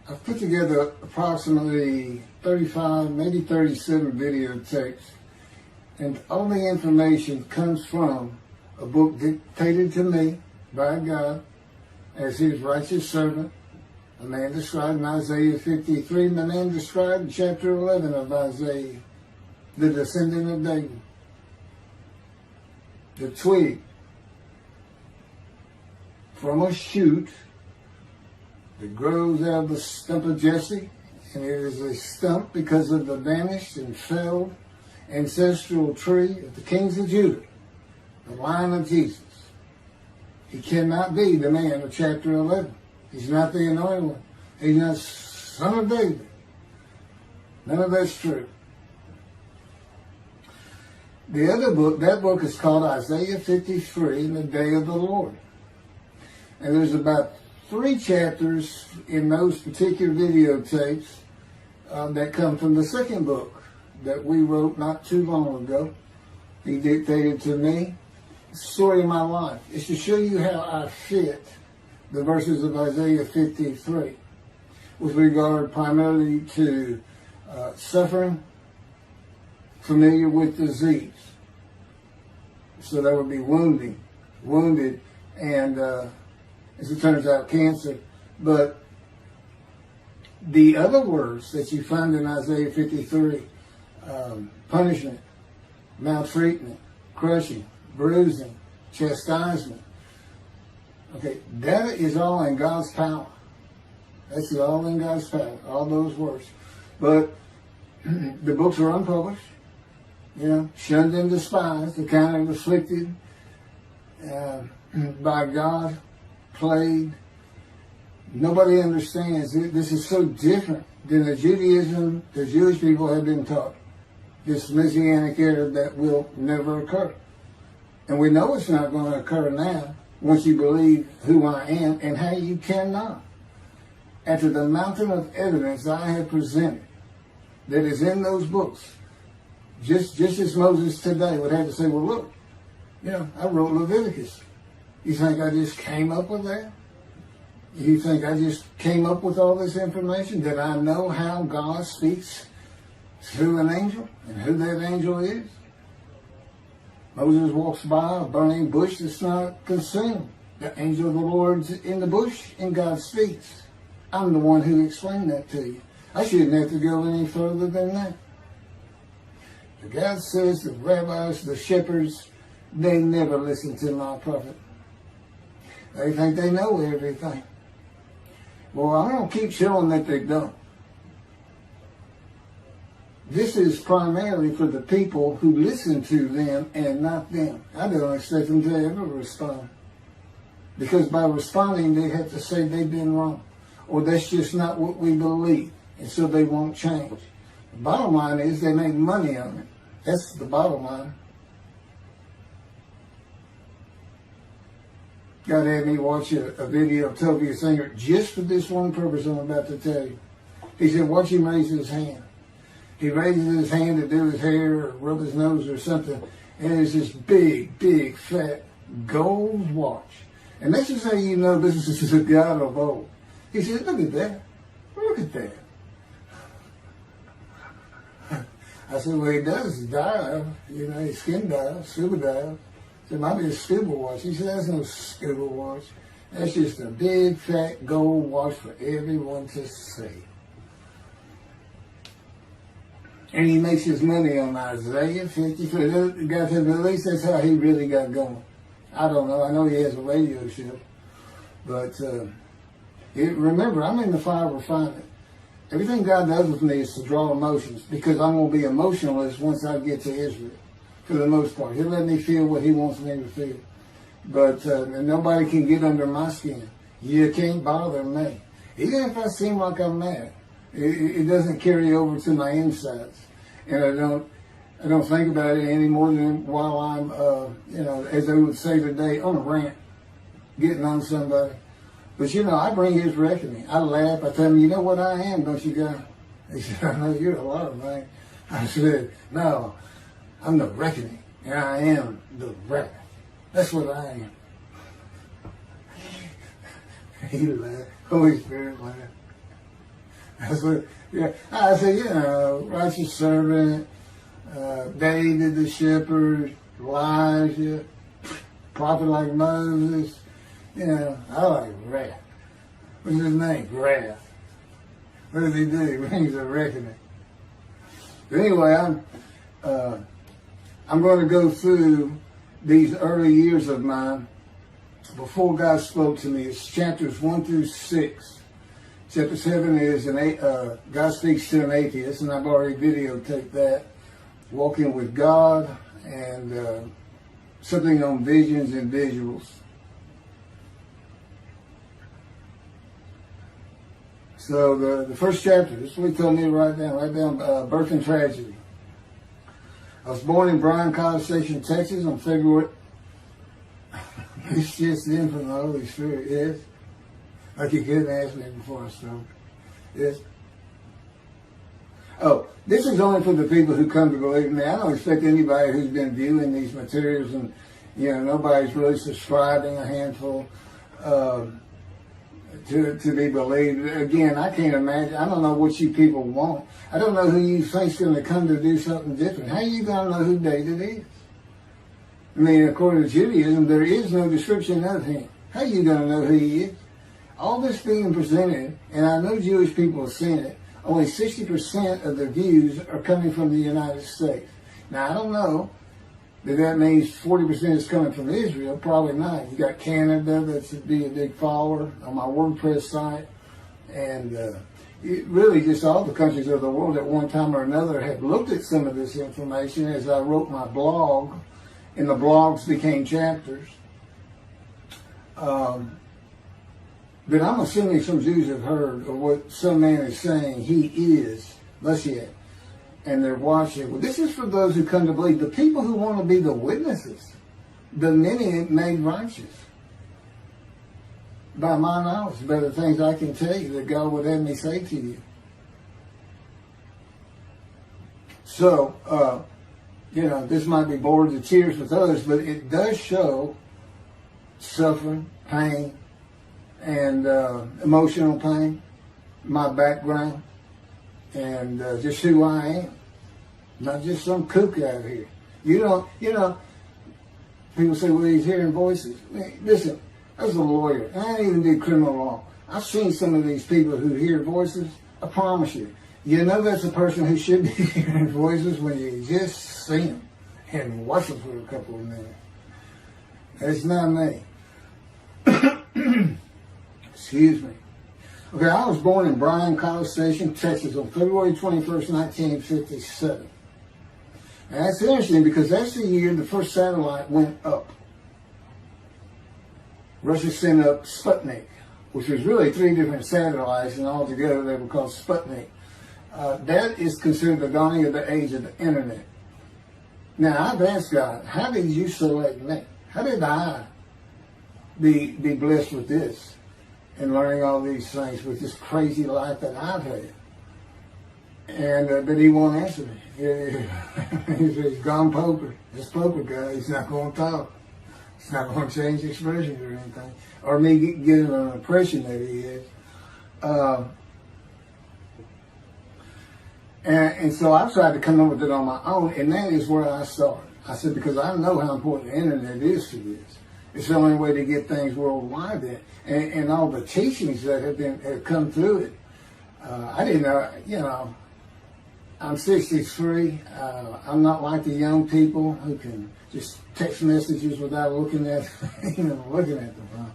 I've put together approximately 35, maybe 37 videotapes, and all the information comes from a book dictated to me by God as his righteous servant, a man described in Isaiah 53, and a man described in chapter 11 of Isaiah, the descendant of David, the twig from a shoot that grows out of the stump of Jesse, and it is a stump because of the vanished and failed ancestral tree of the kings of Judah, the line of Jesus. He cannot be the man of chapter 11. He's not the anointed one. He's not son of David. None of that's true. The other book, that book is called Isaiah 53, the Day of the Lord. And there's about 3 chapters in those particular videotapes that come from the second book that we wrote not too long ago. He dictated to me. It's the story of my life. It's to show you how I fit the verses of Isaiah 53 with regard primarily to suffering, familiar with disease. So that would be wounded, and as it turns out, cancer. But the other words that you find in Isaiah 53, punishment, maltreatment, crushing, bruising, chastisement, okay, that is all in God's power. That's all in God's power, all those words. But the books are unpublished, shunned and despised, the kind of afflicted by God, plagued. Nobody understands. This is so different than the Judaism the Jewish people have been taught. This Messianic era that will never occur. And we know it's not going to occur now once you believe who I am and how you cannot. After the mountain of evidence I have presented that is in those books, just as Moses today would have to say, well, look, I wrote Leviticus. You think I just came up with that? You think I just came up with all this information? Did I know how God speaks through an angel and who that angel is? Moses walks by a burning bush that's not consumed. The angel of the Lord's in the bush and God speaks. I'm the one who explained that to you. I shouldn't have to go any further than that. The God says the rabbis, the shepherds, they never listen to my prophet. They think they know everything. Well, I'm going to keep showing that they don't. This is primarily for the people who listen to them and not them. I don't expect them to ever respond. Because by responding, they have to say they've been wrong. Or that's just not what we believe. And so they won't change. The bottom line is they make money on it. That's the bottom line. God had me watch a video of Tovia Singer just for this one purpose I'm about to tell you. He said, watch him raise his hand. He raises his hand to do his hair or rub his nose or something, and there's this big, fat gold watch. And this is how you know this is a God of old. He said, look at that. Look at that. I said, well, he does dive, his skin dive, scuba dive. It might be a scuba watch. He said, that's no scuba watch. That's just a big, fat gold watch for everyone to see. And he makes his money on Isaiah 53. The guy said, at least that's how he really got going. I don't know. I know he has a radio show. But remember, I'm in the fire of refinement. Everything God does with me is to draw emotions because I'm going to be emotionless once I get to Israel. For the most part. He'll let me feel what he wants me to feel. But nobody can get under my skin. You can't bother me. Even if I seem like I'm mad, it doesn't carry over to my insides. And I don't think about it any more than while I'm, as they would say today, on a rant, getting on somebody. But I bring his reckoning. I laugh. I tell him, you know what I am, don't you, guys? He said, I know you're a lot of things. I said, no. I'm the reckoning, and I am the wrath. That's what I am. He laughed. Holy Spirit laughed. That's what, yeah. I said, you know, righteous servant, David the shepherd, Elijah, prophet like Moses. You know, I like wrath. What's his name? Wrath. What does he do? He brings a reckoning. But anyway, I'm going to go through these early years of mine before God spoke to me. It's chapters 1 through 6. Chapter 7 is God speaks to an atheist, and I've already videotaped that. Walking with God, and something on visions and visuals. So the first chapter, this is what he told me to write down birth and tragedy. I was born in Bryan College Station, Texas on February. It's just in from the Holy Spirit, yes. Like you couldn't ask me before I started. Yes. Oh, this is only for the people who come to believe in me. I don't expect anybody who's been viewing these materials and, you know, nobody's really subscribing, a handful, to be believed. Again, I can't imagine. I don't know what you people want. I don't know who you think's going to come to do something different. How are you going to know who David is? I mean, according to Judaism, there is no description of him. How are you going to know who he is? All this being presented, and I know Jewish people have seen it, only 60% of the views are coming from the United States. Now, I don't know that means 40% is coming from Israel. Probably not. You got Canada, that's be a big follower on my WordPress site. And really just all the countries of the world at one time or another have looked at some of this information as I wrote my blog, and the blogs became chapters. But I'm assuming some Jews have heard of what some man is saying he is Moshiach, and they're watching. Well, this is for those who come to believe. The people who want to be the witnesses, the many made righteous. By my knowledge, by the things I can tell you that God would have me say to you. So, you know, this might be bored to tears with others, but it does show suffering, pain, and emotional pain, my background, and just who I am. Not just some kook out here. You know, people say, well, he's hearing voices. Listen, I was a lawyer, and I didn't even do criminal law. I've seen some of these people who hear voices. I promise you. You know that's a person who should be hearing voices when you just see them and watch them for a couple of minutes. That's not me. Excuse me. Okay, I was born in Bryan College Station, Texas on February 21st, 1957. And that's interesting because that's the year the first satellite went up. Russia sent up Sputnik, which was really 3 different satellites, and altogether they were called Sputnik. That is considered the dawning of the age of the internet. Now, I've asked God, how did you select me? How did I be blessed with this and learning all these things with this crazy life that I've had? And but he won't answer me. He's gone poker. This poker guy, he's not going to talk. He's not going to change expressions or anything, or me getting an impression that he is. And so I tried to come up with it on my own, and that is where I started. I said, because I know how important the internet is to this. It's the only way to get things worldwide in. And all the teachings that have come through it. I didn't know, you know, I'm 63. I'm not like the young people who can just text messages without looking at, looking at the phone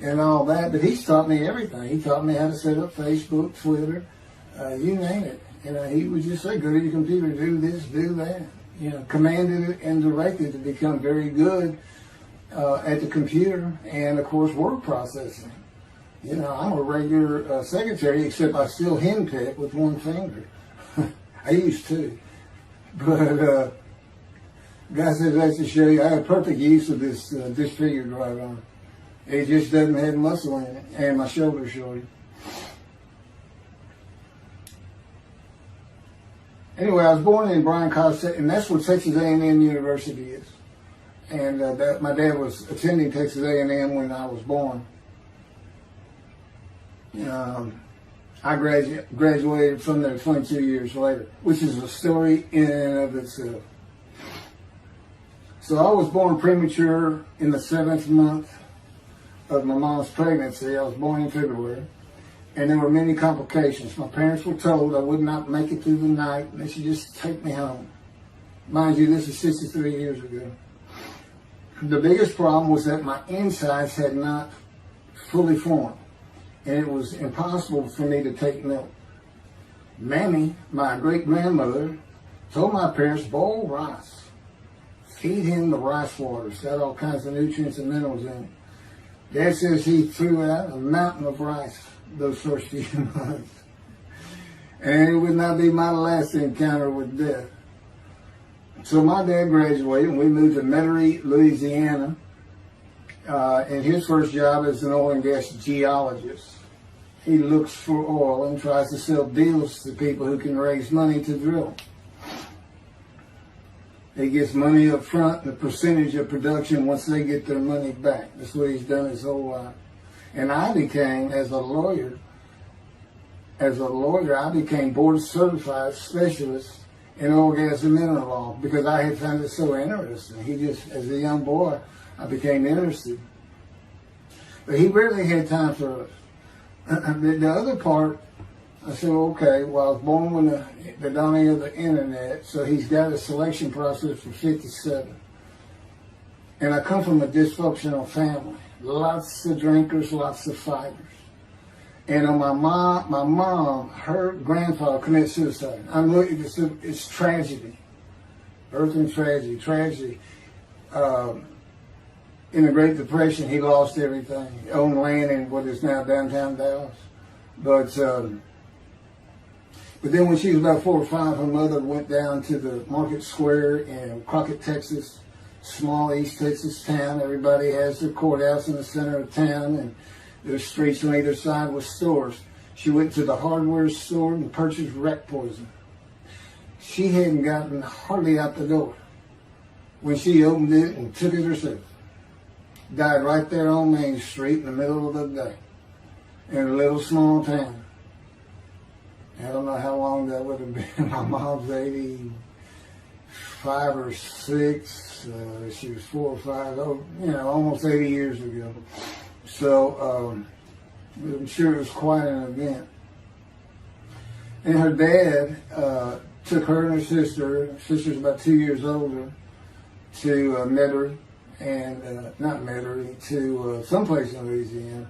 and all that. But he's taught me everything. He taught me how to set up Facebook, Twitter, you name it. He would just say, go to your computer, do this, do that. Commanded and directed to become very good at the computer and, of course, word processing. I'm a regular secretary, except I still henpeck with one finger. I used to. But God says I should show you, I have perfect use of this disfigured right arm. It just doesn't have muscle in it, and my shoulder's shorty. Anyway, I was born in Bryan College, and that's what Texas A&M University is. And my dad was attending Texas A&M when I was born. I graduated from there 22 years later, which is a story in and of itself. So I was born premature in the 7th month of my mom's pregnancy. I was born in February, and there were many complications. My parents were told I would not make it through the night, and they should just take me home. Mind you, this is 63 years ago. The biggest problem was that my insides had not fully formed, and it was impossible for me to take milk. Mammy, my great-grandmother, told my parents, boil rice. Feed him the rice water. It's got all kinds of nutrients and minerals in it. Dad says he threw out a mountain of rice those first few months. And it would not be my last encounter with death. So my dad graduated and we moved to Metairie, Louisiana. And his first job is an oil and gas geologist. He looks for oil and tries to sell deals to people who can raise money to drill. He gets money up front and a percentage of production once they get their money back. That's what he's done his whole life. And I became, as a lawyer, I became board certified specialist in oil, gas, and mineral law because I had found it so interesting. As a young boy, I became interested. But he rarely had time for us. The other part, I said, okay, well, I was born when the dawning of the internet, so he's got a selection process for 57. And I come from a dysfunctional family. Lots of drinkers, lots of fighters. And on my mom, her grandfather committed suicide. It's tragedy. Earth and tragedy. In the Great Depression, he lost everything. He owned land in what is now downtown Dallas. But then when she was about 4 or 5, her mother went down to the market square in Crockett, Texas, small East Texas town. Everybody has their courthouse in the center of town, and there's streets on either side with stores. She went to the hardware store and purchased rat poison. She hadn't gotten hardly out the door when she opened it and took it herself. Died right there on Main Street in the middle of the day in a little small town. I don't know how long that would have been. My mom's 85 or 6. She was 4 or 5. Almost 80 years ago. So I'm sure it was quite an event. And her dad took her and her sister's about 2 years older, to Metairie, and not Metairie, to someplace in Louisiana.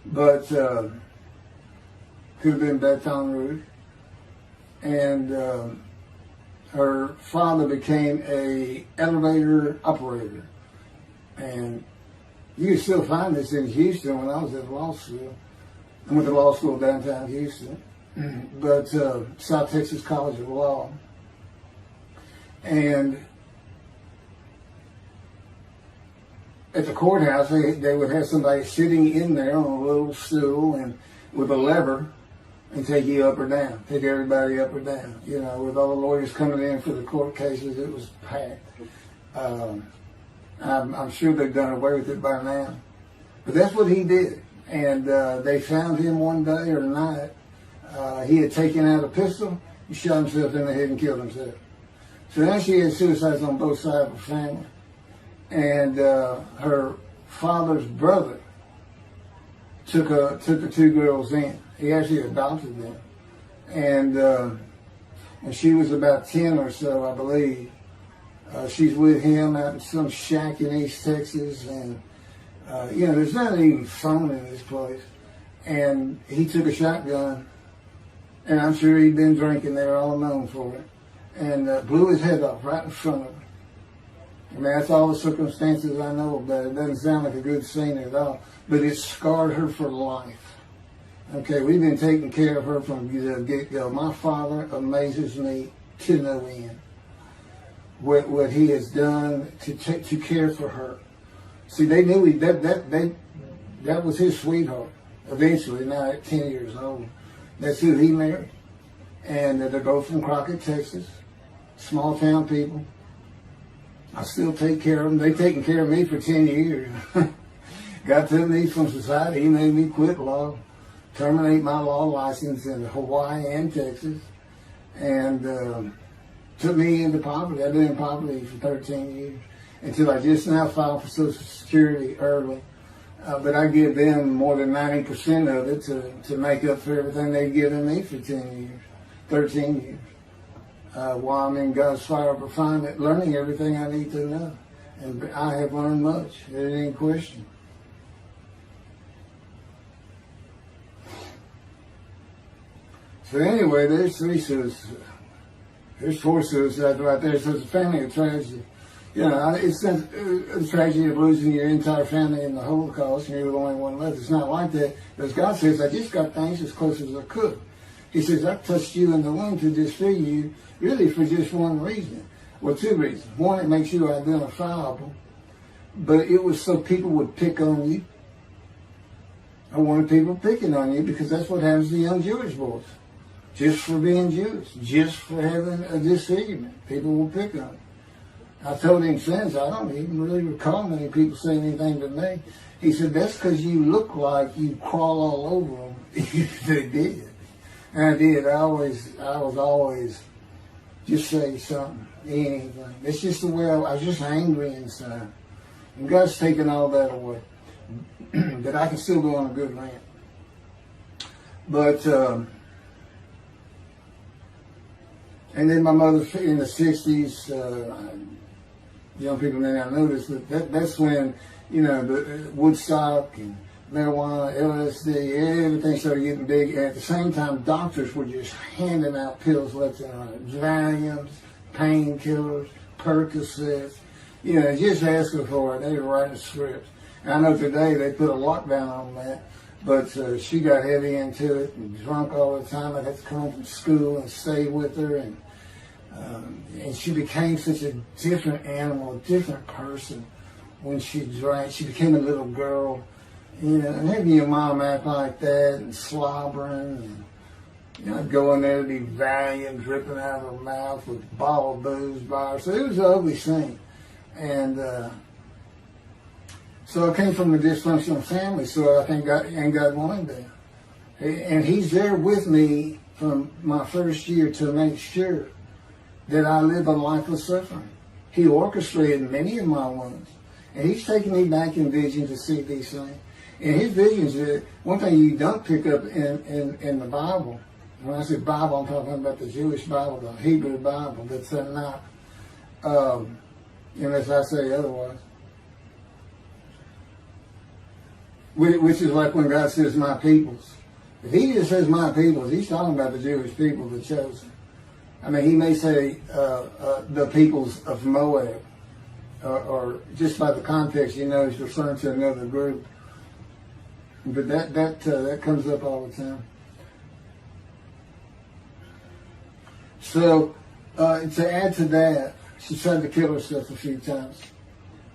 But could have been Baton Rouge. And her father became a elevator operator. And you can still find this in Houston when I was at law school. I went to law school downtown Houston, but South Texas College of Law. And at the courthouse, they would have somebody sitting in there on a little stool and with a lever and take you up or down, take everybody up or down. With all the lawyers coming in for the court cases, it was packed. I'm sure they've done away with it by now. But that's what he did. And they found him one day or night. He had taken out a pistol, he shot himself in the head and killed himself. So now she had suicides on both sides of the family. And her father's brother took the 2 girls in. He actually adopted them. And she was about 10 or so, I believe. She's with him out in some shack in East Texas. And, there's not even phone in this place. And he took a shotgun. And I'm sure he'd been drinking there all known for it. And blew his head off right in front of her. I mean, that's all the circumstances I know about it. It doesn't sound like a good scene at all. But it scarred her for life. Okay, we've been taking care of her from the get-go. My father amazes me to no end. What he has done to care for her. See, they knew that was his sweetheart. Eventually, now at 10 years old, that's who he married. And they're both from Crockett, Texas. Small town people. I still take care of them. They've taken care of me for 10 years. Got to me from society. He made me quit law. terminate my law license in Hawaii and Texas, and took me into poverty. I've been in poverty for 13 years until I just now filed for Social Security early. But I give them more than 90% of it to make up for everything they've given me for 13 years. While I'm in God's fire of refinement, learning everything I need to know. And I have learned much. There ain't any question. So anyway, there's 3 suicides. There's 4 suicides right there. So it's a family of tragedy. You know, it's not a tragedy of losing your entire family in the Holocaust and you're the only one left. It's not like that. Because God says, I just got things as close as I could. He says, I touched you in the womb to disfigure you, really for just one reason. Well, 2 reasons. One, it makes you identifiable. But it was so people would pick on you. I wanted people picking on you because that's what happens to young Jewish boys. Just for being Jewish. Just for having a disfigurement. People will pick on you. I told him since, I don't even really recall many people saying anything to me. He said, that's because you look like you crawl all over them. They did. And I did. I was always just say something, anything. It's just the way I was just angry inside. And God's taken all that away. But I can still go on a good rant. But, and then my mother in the 60s, young people may not know this, but that's when, you know, the Woodstock and marijuana, LSD, everything started getting big. And at the same time, doctors were just handing out pills left and right. Valiums, painkillers, Percocets, you know, just asking for it. They were writing scripts. And I know today they put a lockdown on that, but she got heavy into it and drunk all the time. I'd have to come home from school and stay with her. And she became such a different animal, a different person when she drank. She became a little girl, you know, and having your mom act like that and slobbering and, you know, going there to be Valium dripping out of her mouth with a bottle of booze by her. So it was an ugly scene. And so I came from a dysfunctional family, so I think God wanted that. And He's there with me from my first year to make sure that I live a life of suffering. He orchestrated many of my wounds. And He's taken me back in vision to see these things. And His visions, one thing you don't pick up in the Bible, when I say Bible, I'm talking about the Jewish Bible, the Hebrew Bible, that's not, unless I say otherwise. Which is like when God says, my peoples. If He just says my peoples, He's talking about the Jewish people, the chosen. I mean, He may say the peoples of Moab, or just by the context, you know, He's referring to another group. But that comes up all the time. So, to add to that, she tried to kill herself a few times.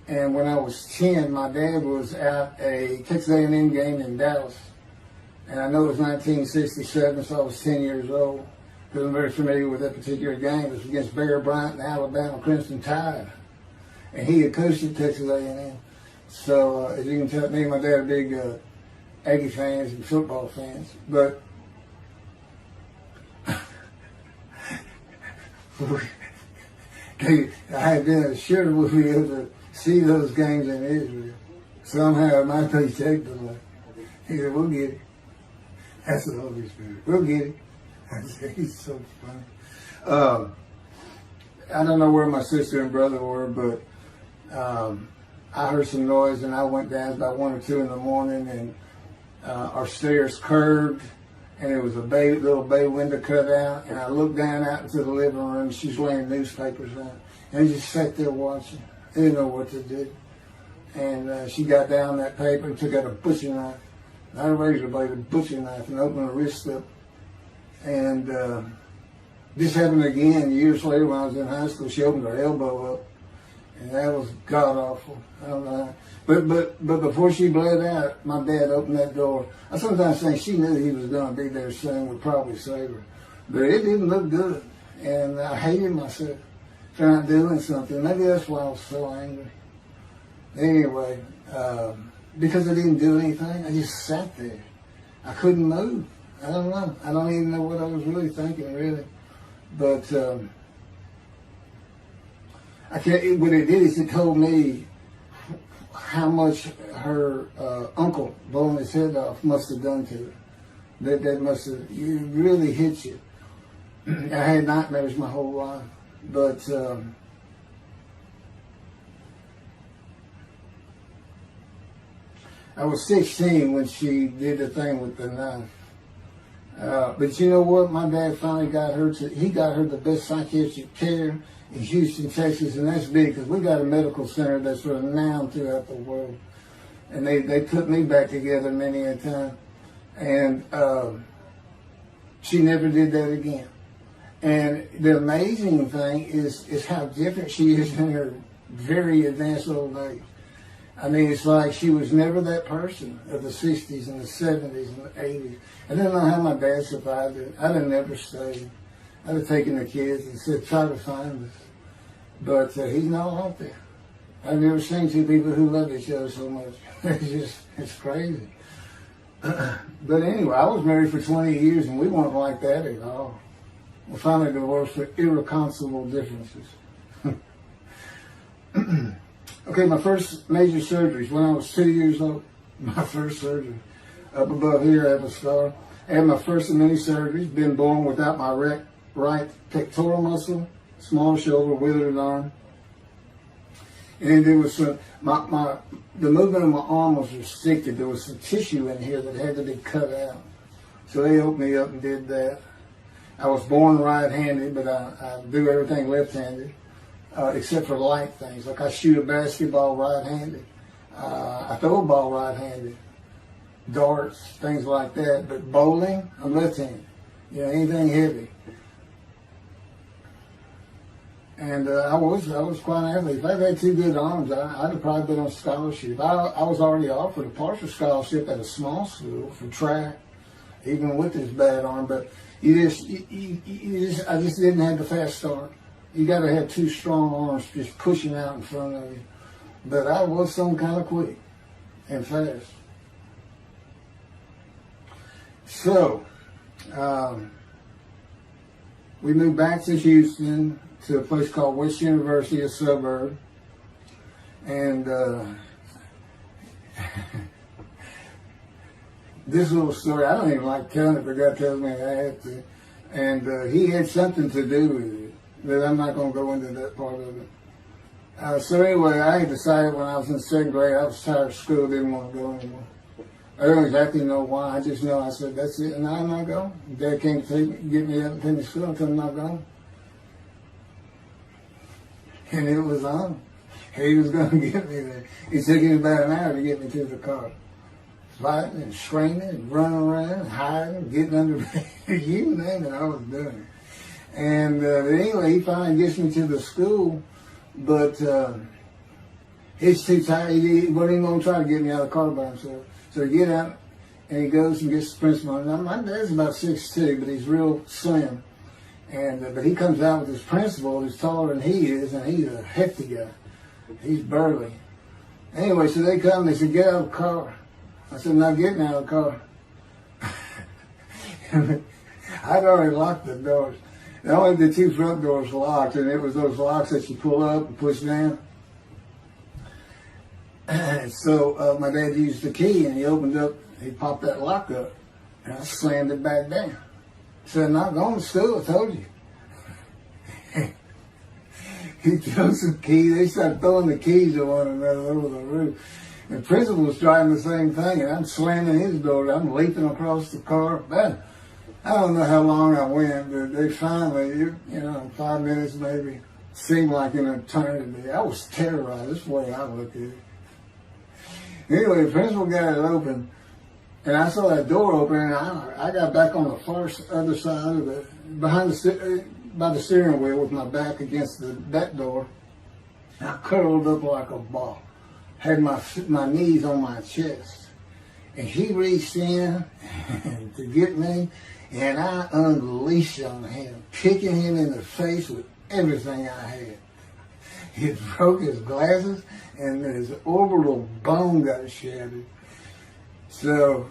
And when I was 10, my dad was at a Texas A&M game in Dallas. And I know it was 1967, so I was 10 years old. Because I'm very familiar with that particular game. It was against Bear Bryant and Alabama Crimson Tide. And he had coached at Texas A&M. So, as you can tell, me and my dad are big Aggie fans and football fans. But I had been assured we'll be able to see those games in Israel. Somehow it might be technically. He said, we'll get it. That's the Holy Spirit. We'll get it. He's so funny. I don't know where my sister and brother were, but I heard some noise and I went down about 1 or 2 in the morning, and our stairs curved and there was a little bay window cut out, and I looked down out into the living room. She's laying newspapers out, and I just sat there watching. I didn't know what to do. And she got down that paper and took out a butcher knife, not a razor blade, a butcher knife, and opened her wrist up. And this happened again years later when I was in high school. She opened her elbow up, and that was god awful. I don't know. But before she bled out, my dad opened that door. I sometimes think she knew he was going to be there soon, would probably save her. But it didn't look good, and I hated myself for not doing something. Maybe that's why I was so angry. Anyway, because I didn't do anything, I just sat there. I couldn't move. I don't know. I don't even know what I was really thinking, really. But I can't. What it did is it told me how much her uncle blowing his head off must have done to her. That must have really hit you. I had nightmares my whole life, but I was 16 when she did the thing with the knife. But you know what? My dad finally got her he got her the best psychiatric care in Houston, Texas, and that's big because we got a medical center that's renowned throughout the world. And they put me back together many a time. And she never did that again. And the amazing thing is how different she is in her very advanced old age. I mean, it's like she was never that person of the 60s and the 70s and the 80s. I don't know how my dad survived it. I'd have never stayed. I'd have taken the kids and said, try to find us. But he's not out there. I've never seen two people who love each other so much. It's crazy. But anyway, I was married for 20 years and we weren't like that at all. We finally divorced for irreconcilable differences. Okay, my first major surgeries when I was 2 years old. My first surgery. Up above here, I have a scar. I had my first of many surgeries. Been born without my right pectoral muscle, small shoulder, withered arm. And there was some, the movement of my arm was restricted. There was some tissue in here that had to be cut out. So they opened me up and did that. I was born right-handed, but I do everything left-handed, except for light things. Like I shoot a basketball right-handed. I throw a ball right-handed. Darts, things like that. But bowling, I'm left-handed. You know, anything heavy. And I was quite an athlete. If I'd had two good arms, I'd have probably been on scholarship. I was already offered a partial scholarship at a small school for track, even with this bad arm. But I just didn't have the fast start. You got to have two strong arms just pushing out in front of you. But I was some kind of quick and fast. So we moved back to Houston, to a place called West University, a suburb. And this little story, I don't even like telling it, but God tells me I have to. And he had something to do with it, but I'm not going to go into that part of it. So anyway, I had decided when I was in second grade, I was tired of school, didn't want to go anymore. I don't exactly know why, I just know I said, that's it, and I'm not going. Dad came to get me up and take me to school until I'm not going. And it was on. He was going to get me there. It took him about an hour to get me to the car. Fighting and screaming and running around, hiding, getting under bed. You name it, I was doing it. And anyway, he finally gets me to the school, but he's too tired. He wasn't even going to try to get me out of the car by himself. So he get out, and he goes and gets the principal. Now, my dad's about 6'2", but he's real slim. And but he comes out with his principal who's taller than he is, and he's a hefty guy. He's burly. Anyway, so they come and they said, get out of the car. I said, I'm not getting out of the car. I'd already locked the doors. Only the two front doors locked, and it was those locks that you pull up and push down. So my dad used the key, and he popped that lock up, and I slammed it back down. Said, I'm not going to school, I told you. He threw some keys. They started throwing the keys at one another over the roof. And the principal was driving the same thing, and I'm slamming his door. I'm leaping across the car. Man, I don't know how long I went, but they finally, 5 minutes maybe, seemed like an eternity. I was terrorized. That's the way I looked at it. Anyway, the principal got it open. And I saw that door open, and I got back on the far other side of it, by the steering wheel with my back against that door. And I curled up like a ball, had my knees on my chest. And he reached in to get me, and I unleashed on him, kicking him in the face with everything I had. He broke his glasses, and his orbital bone got shattered. So,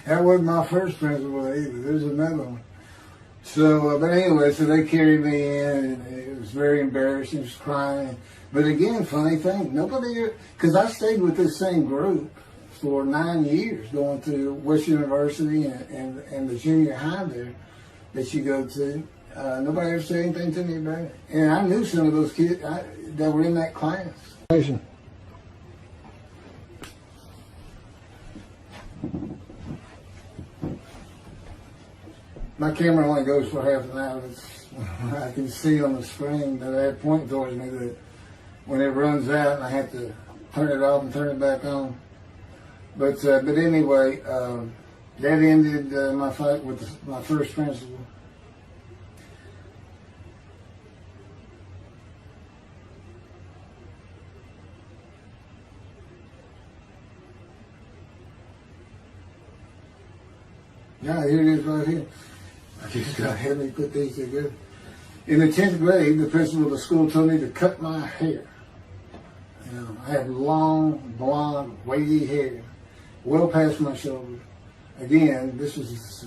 That wasn't my first principal either. There's another one. So, but anyway, so they carried me in, and it was very embarrassing, just crying. But again, funny thing, nobody, because I stayed with this same group for 9 years, going to West University and the junior high there that you go to. Nobody ever said anything to me about it. And I knew some of those kids that were in that class. My camera only goes for half an hour. I can see on the screen that I have pointing towards me that when it runs out, I have to turn it off and turn it back on. But anyway, that ended my fight with my first principal. Yeah, here it is right here. I just got ahead and put these together. In the 10th grade, the principal of the school told me to cut my hair. You know, I had long, blonde, wavy hair, well past my shoulders. Again, this was,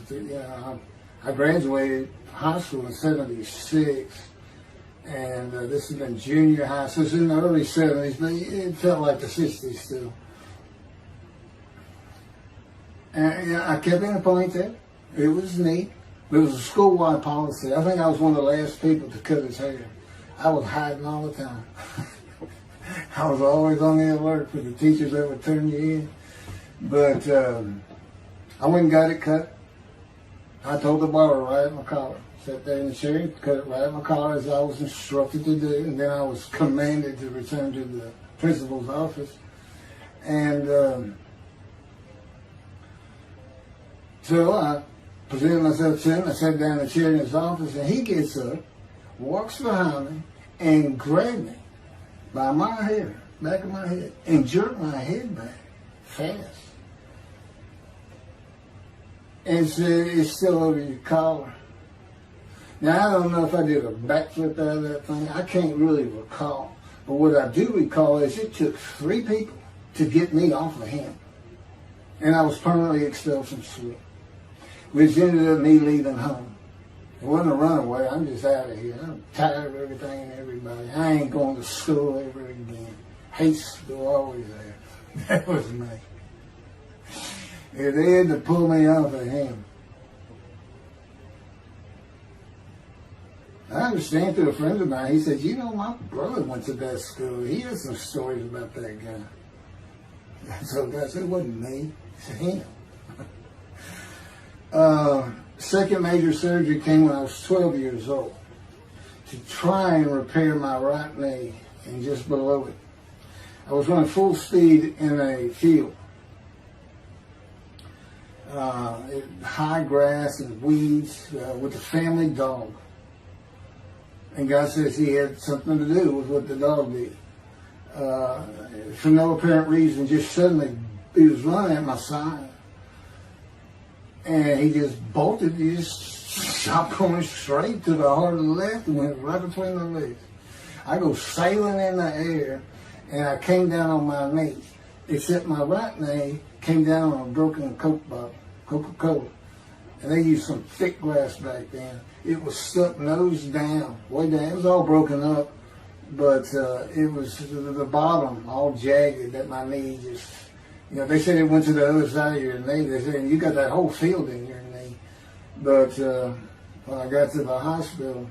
I graduated high school in '76, and this has been junior high, so it's in the early '70s, but it felt like the '60s still. And I kept in a ponytail. It was neat. It was a school-wide policy. I think I was one of the last people to cut his hair. I was hiding all the time. I was always on the alert for the teachers that would turn you in. But I went and got it cut. I told the barber right at my collar. Sat there in the chair, cut it right at my collar as I was instructed to do. And then I was commanded to return to the principal's office. And so I presented myself to him. I sat down in the chair in his office, and he gets up, walks behind me, and grabbed me by my hair, back of my head, and jerked my head back fast. And said, "It's still over your collar." Now, I don't know if I did a backflip out of that thing. I can't really recall. But what I do recall is it took 3 people to get me off of him. And I was permanently expelled from school, which ended up me leaving home. It wasn't a runaway. I'm just out of here. I'm tired of everything and everybody. I ain't going to school ever again. Hate school, always there. That was me. Yeah, they had to pull me off of him. I understand through a friend of mine, he said, "You know, my brother went to that school. He has some stories about that guy." So I said, "It wasn't me. It's him." Second major surgery came when I was 12 years old to try and repair my right knee and just below it. I was running full speed in a field. High grass and weeds with a family dog. And God says he had something to do with what the dog did. For no apparent reason, just suddenly he was running at my side. And he just bolted, he just shot going straight to the heart of the left and went right between the legs. I go sailing in the air, and I came down on my knees, except my right knee came down on a broken Coke bottle, Coca-Cola. And they used some thick glass back then. It was stuck nose down, way down. It was all broken up, but it was the bottom all jagged that my knee just, you know, they said it went to the other side of your knee. They said, you got that whole field in your knee. But when I got to the hospital,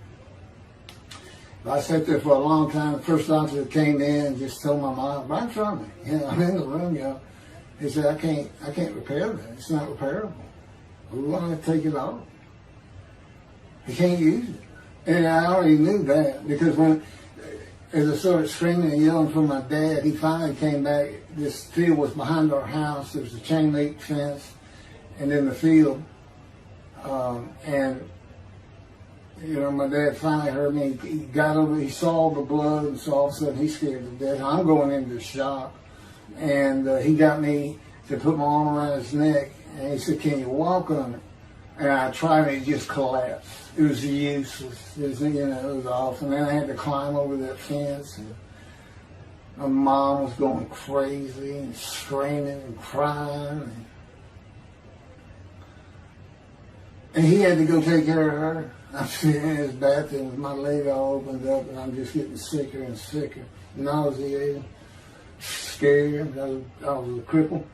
I sat there for a long time. The first doctor came in and just told my mom, right in front of me, you know, I'm in the room, you know. He said, I can't repair that. It's not repairable. We're going to take it off. You can't use it. And I already knew that because as I started screaming and yelling for my dad, he finally came back. This field was behind our house. There was a chain link fence, and then the field. And you know, my dad finally heard me. He got over. He saw the blood, and so all of a sudden he's scared to death. I'm going into shock, and he got me to put my arm around his neck, and he said, "Can you walk on it?" And I tried, and it just collapsed. It was useless. It was, you know, it was awful. And then I had to climb over that fence, and my mom was going crazy and screaming and crying. And he had to go take care of her. I'm sitting in his bathroom with my leg all opened up, and I'm just getting sicker and sicker, nauseated, scared. I was a cripple.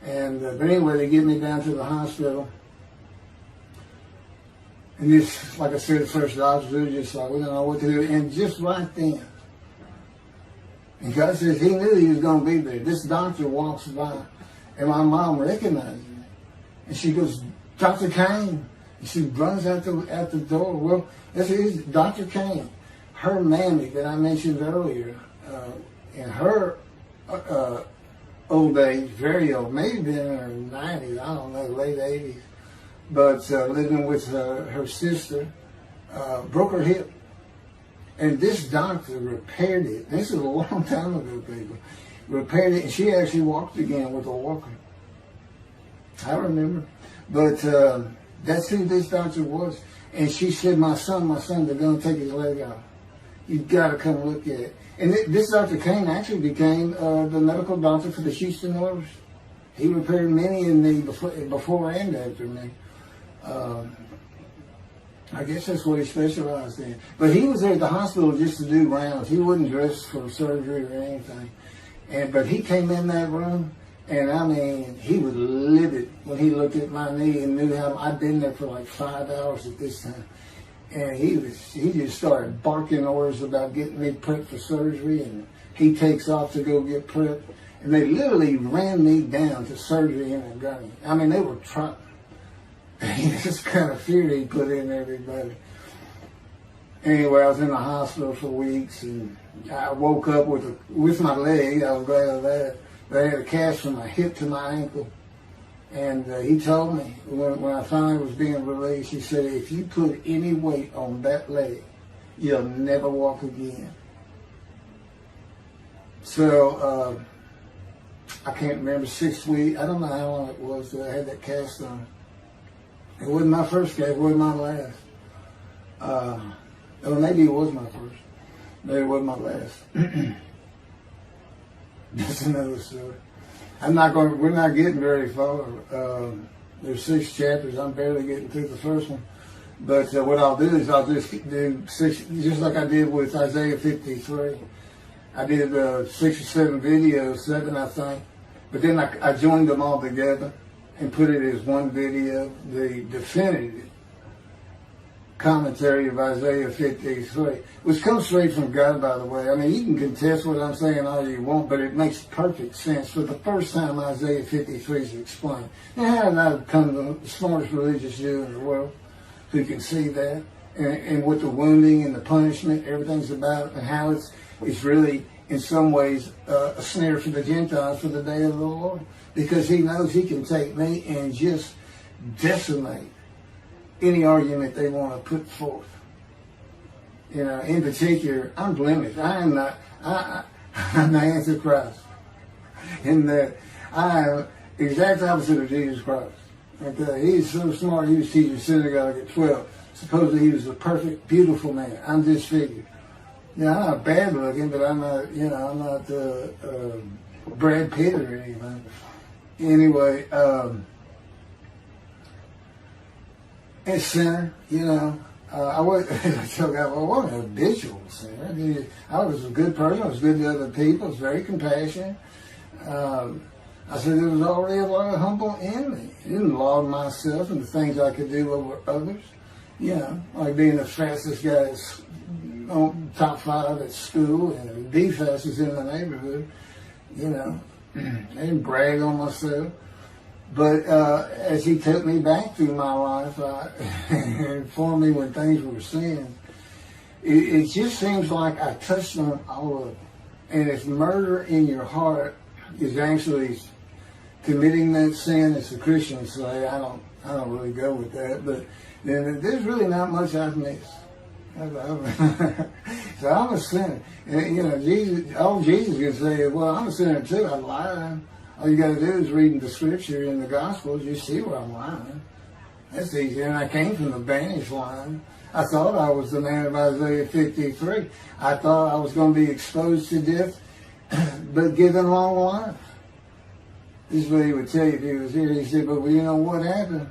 And but anyway, they get me down to the hospital. And just, like I said, the first doctors were just like, we don't know what to do. And just right then, and God says he knew he was going to be there. This doctor walks by, and my mom recognized me. And she goes, Dr. Kane. And she runs out the door. Well, this is Dr. Kane. Her mammy that I mentioned earlier, in her old age, very old, maybe been in her 90s, I don't know, late 80s, but living with her sister, broke her hip. And this doctor repaired it. This is a long time ago, people. Repaired it, and she actually walked again with a walker. I remember. But that's who this doctor was. And she said, my son, they're going to take his leg off. You've got to come look at it. And this Dr. Kane actually became the medical doctor for the Houston Oilers. He repaired many in me before and after me. I guess that's what he specialized in. But he was there at the hospital just to do rounds. He wasn't dressed for surgery or anything. But he came in that room, and I mean, he was livid when he looked at my knee and knew how I'd been there for like 5 hours at this time. And he just started barking orders about getting me prepped for surgery, and he takes off to go get prepped. And they literally ran me down to surgery in a gurney. I mean, they were trying. This kind of fear he put in everybody. Anyway, I was in the hospital for weeks, and I woke up with my leg. I was glad of that. But I had a cast from my hip to my ankle. And he told me, when I finally was being released, he said, if you put any weight on that leg, you'll never walk again. So, I can't remember, 6 weeks. I don't know how long it was that I had that cast on. It wasn't my first cast, it wasn't my last. Or maybe it was my first. Maybe it wasn't my last. That's another story. We're not getting very far. There's 6 chapters. I'm barely getting through the first one. But what I'll do is I'll just do 6, just like I did with Isaiah 53. I did 6 or 7 videos, 7 I think. But then I joined them all together and put it as one video, the definitive commentary of Isaiah 53, which comes straight from God, by the way. I mean, you can contest what I'm saying all you want, but it makes perfect sense. For the first time, Isaiah 53 is explained. And how did I become the smartest religious Jew in the world who can see that? And what the wounding and the punishment, everything's about, and how it's really, in some ways, a snare for the Gentiles for the day of the Lord. Because he knows he can take me and just decimate any argument they want to put forth. You know, in particular, I'm blemished. I'm the Antichrist. In that I am the exact opposite of Jesus Christ. Okay? He's so smart, he was teaching synagogue at 12. Supposedly he was a perfect, beautiful man. I'm disfigured. You know, I'm not bad looking, but I'm not, I'm not Brad Pitt or anything. Anyway, a sinner, I wasn't a habitual sinner. I was a good person. I was good to other people. I was very compassionate. I said there was already a lot of humble in me. I didn't laud myself and the things I could do over others. Like being the fastest guy on top 5 at school and the fastest in the neighborhood. I didn't brag on myself. But as he took me back through my life and informed me when things were sin, it just seems like I touched on all of it. And if murder in your heart is actually committing that sin, as the Christians say, I don't really go with that, but then there's really not much I've missed. So I'm a sinner. And, Jesus can say, well, I'm a sinner too. I lie. All you got to do is read the scripture in the Gospels. You see where I'm lying. That's easy. And I came from the banished line. I thought I was the man of Isaiah 53. I thought I was going to be exposed to death, but given long life. This is what he would tell you if he was here. He said, but you know what happened?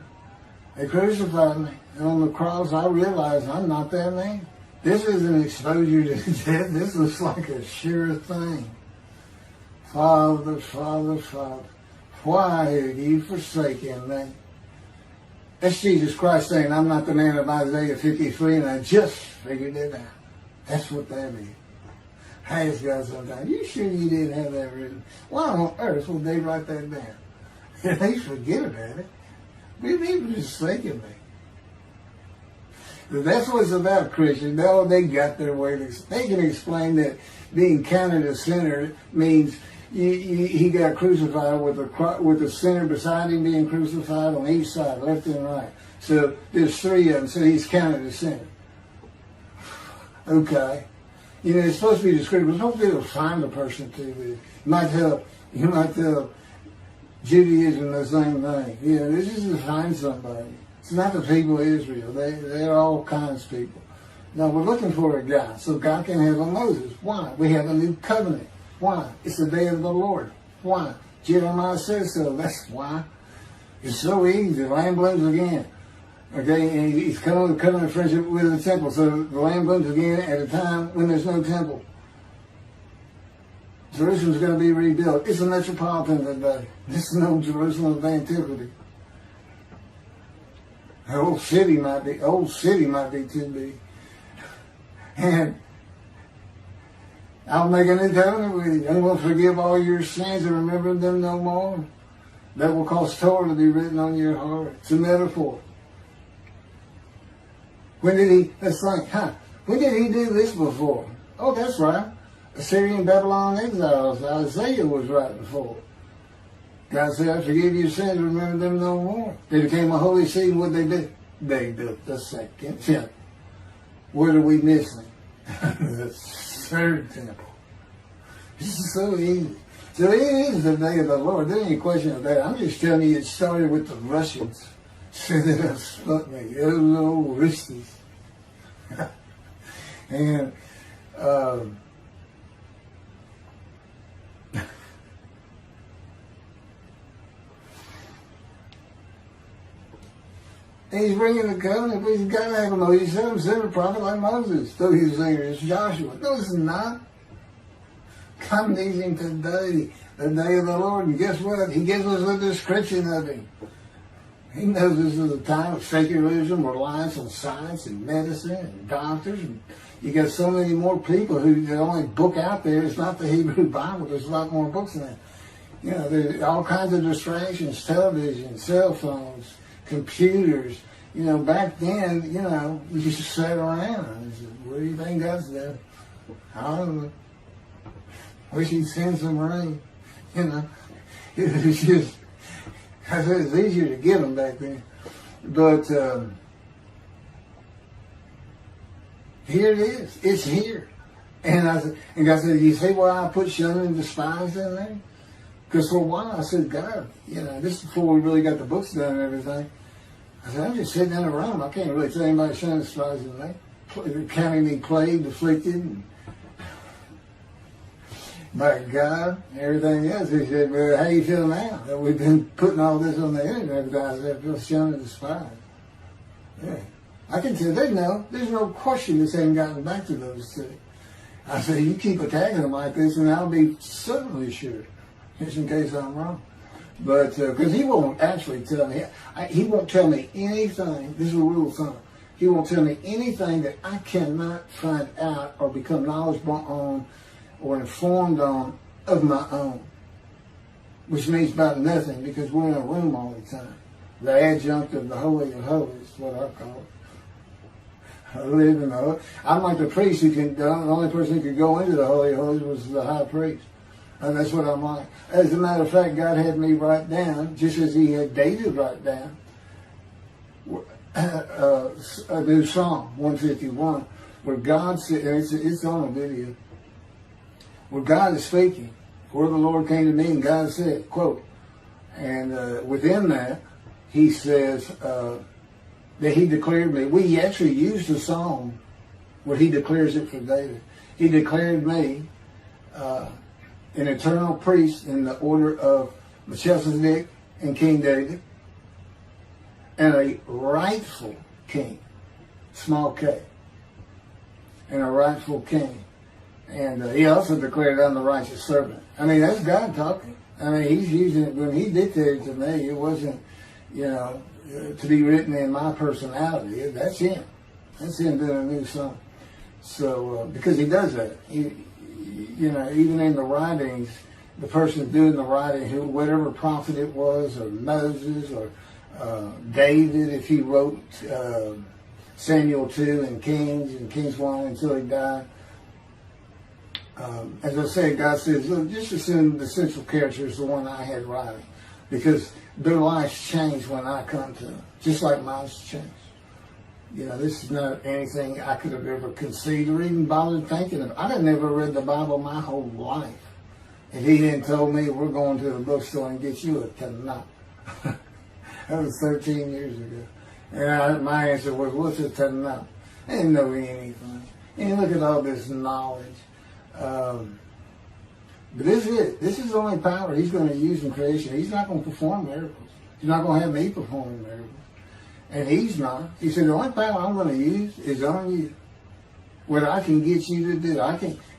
They crucified me. And on the cross, I realized I'm not that man. This isn't exposure to death. This looks like a sure thing. Father, Father, Father, why have you forsaken me? That's Jesus Christ saying, I'm not the man of Isaiah 53, and I just figured it out. That's what that is. I ask God sometimes, you sure you didn't have that written? Why on earth would they write that down? At least forget about it. We people just thinking me. But that's what it's about, Christians. They got their way. They can explain that being counted a sinner means he got crucified with the sinner beside him being crucified on each side, left and right. So there's three of them, so he's counted a sinner. Okay. You know, it's supposed to be descriptive. It's supposed to be able to find the person too. You might tell Judaism the same thing. You know, this is to find somebody. It's not the people of Israel. They're all kinds of people. Now, we're looking for a guy, so God can have a Moses. Why? We have a new covenant. Why? It's the day of the Lord. Why? Jeremiah says so. That's why. It's so easy. The lamb blooms again. Okay, and he's coming to covenant friendship with the temple. So the lamb blooms again at a time when there's no temple. Jerusalem's going to be rebuilt. It's a metropolitan today. This is no Jerusalem of antiquity. The old city might be too big. And I'll make a new covenant with you. I'm going to forgive all your sins and remember them no more. That will cause Torah to be written on your heart. It's a metaphor. When did he do this before? Oh, that's right. Assyrian Babylon exiles. Isaiah was right before. God said, I forgive your sins, remember them no more. They became a holy seed. What did they do? They built the second temple. What are we missing? The third temple. This is so easy. So it is the day of the Lord. There ain't any question of that. I'm just telling you it started with the Russians. Sending us Sputnik. Those little Russians. And he's bringing the covenant, but he's got to have a Moses. He's himself a prophet like Moses. So he's saying it's Joshua. No, it's not. Come to him today, the day of the Lord. And guess what? He gives us a description of him. He knows this is a time of secularism, reliance on science and medicine and doctors. And you got so many more people who the only book out there is not the Hebrew Bible. There's a lot more books than that. You know, there's all kinds of distractions, television, cell phones, computers. You know, back then, you know, we just sat around and said, what do you think God's done? I don't know. Wish he'd send some rain. You know, it was just, I said it's easier to get them back then. But here it is. It's here. And God said, you see why I put shunned and despised in there? Because for a while I said, God, you know, this is before we really got the books done and everything. I said, I'm just sitting in a room. I can't really tell anybody shunned and despised in there. Counting me plagued, afflicted, and by God, and everything else. He said, well, how you feel now that we've been putting all this on the internet? I said, I feel shunned and despised. Yeah. I can tell there's no question this ain't gotten back to those two. I said, you keep attacking them like this and I'll be certainly sure, just in case I'm wrong. But, because he won't actually tell me, he won't tell me anything, this is a rule of thumb, he won't tell me anything that I cannot find out or become knowledgeable on or informed on of my own, which means about nothing because we're in a room all the time. The adjunct of the Holy of Holies is what I call it. I live in the Holy. I'm like the priest who can, the only person who could go into the Holy of Holies was the high priest. And that's what I'm like. As a matter of fact, God had me write down, just as he had David write down, a new Psalm, 151, where God said, it's on a video, where God is speaking. For the Lord came to me and God said, quote, and within that, he says that he declared me. We actually used the psalm where he declares it for David. He declared me an eternal priest in the order of Melchizedek and King David. and a rightful king, small k, and a rightful king. And he also declared, I'm the righteous servant. I mean, that's God talking. I mean, he's using it. When he dictated to me, it wasn't, to be written in my personality. That's him. That's him doing a new song. So, because he does that. Even in the writings, the person doing the writing, whatever prophet it was, or Moses, or David, if he wrote Samuel 2 and Kings 1 until he died. As I said, God says, look, just assume the central character is the one I had writing, because their lives change when I come to them, just like mine's changed. This is not anything I could have ever conceived or even bothered thinking of. I'd have never read the Bible my whole life if he hadn't told me, we're going to the bookstore and get you a Tanakh. That was 13 years ago. And my answer was, what's a Tanakh? I didn't know anything. And look at all this knowledge. But this is it. This is the only power he's going to use in creation. He's not going to perform miracles. He's not going to have me performing miracles. And he's not. He said, the only power I'm going to use is on you. What I can get you to do.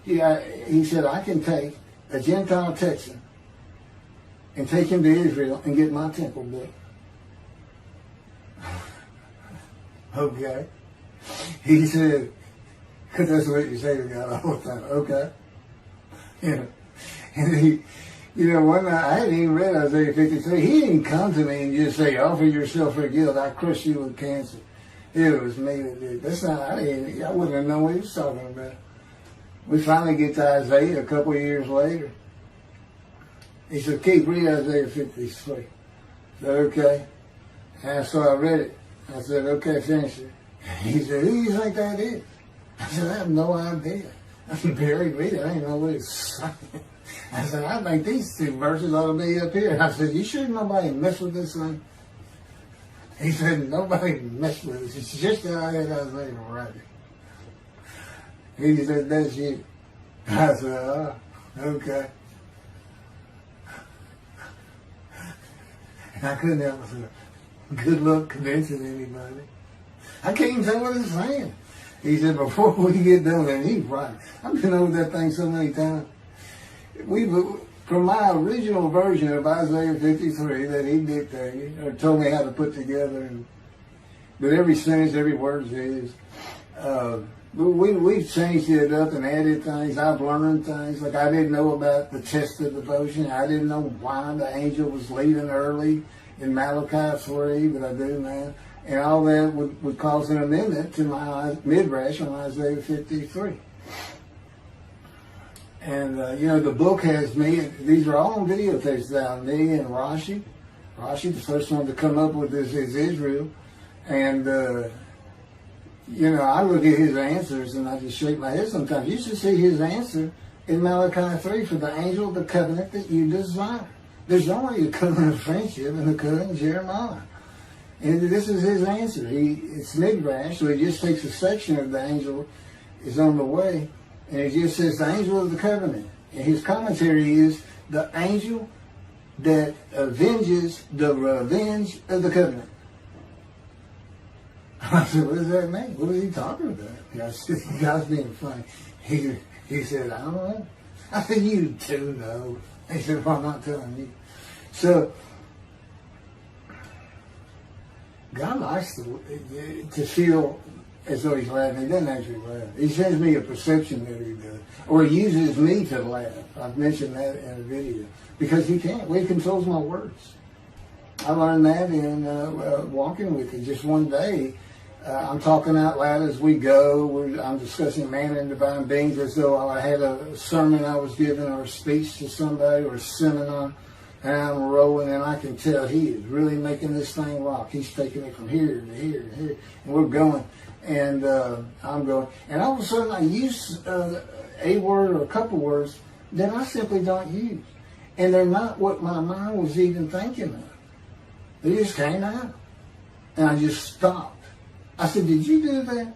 He said, I can take a Gentile Texan and take him to Israel and get my temple built. Okay. He said, because that's what you say to God all the time. Okay. And one night, I hadn't even read Isaiah 53. He didn't come to me and just say, offer yourself for guilt. I crush you with cancer. It was me that did. That's not, I wouldn't have known what he was talking about. We finally get to Isaiah a couple of years later. He said, Keith, read Isaiah 53. I said, okay. And so I read it. I said, okay, finish it. He said, who do you think that is? I said, I have no idea. I said, Barry, read it. I didn't know what it's saying. I said, I think these two verses ought to be up here. I said, you sure nobody messed with this thing? He said, nobody messed with it. It's just how I had Isaiah write it. He said, that's you. I said, oh, okay. And I couldn't help myself. Good luck convincing anybody. I can't even tell what it's saying. He said, before we get done, and he's right. I've been over that thing so many times. From my original version of Isaiah 53 that he dictated, or told me how to put together, but every sentence, every word is, we've changed it up and added things. I've learned things. Like I didn't know about the test of devotion. I didn't know why the angel was leaving early in Malachi 3, but I do now. And all that would cause an amendment to my midrash on Isaiah 53. And, the book has me, these are all on videotapes now, me and Rashi. Rashi, the first one to come up with this is Israel. And, I look at his answers and I just shake my head sometimes. You should see his answer in Malachi 3 for the angel of the covenant that you desire. There's only a covenant of friendship in the covenant of Jeremiah. And this is his answer. It's midrash, so he just takes a section of the angel is on the way. And it just says the angel of the covenant. And his commentary is the angel that avenges the revenge of the covenant. I said, what does that mean? What is he talking about? I said, the guy's being funny. He said, I don't know. I said, you do know. He said, well, I'm not telling you. So, God likes to feel as though he's laughing. He doesn't actually laugh. He sends me a perception that he does. Or he uses me to laugh. I've mentioned that in a video. Because he can't. Well, he controls my words. I learned that in walking with him. Just one day, I'm talking out loud as we go. I'm discussing man and divine beings as though I had a sermon I was giving or a speech to somebody or a seminar. And I'm rolling, and I can tell he is really making this thing rock. He's taking it from here to here to here. And we're going. And I'm going. And all of a sudden, I use a word or a couple words that I simply don't use. And they're not what my mind was even thinking of. They just came out. And I just stopped. I said, did you do that?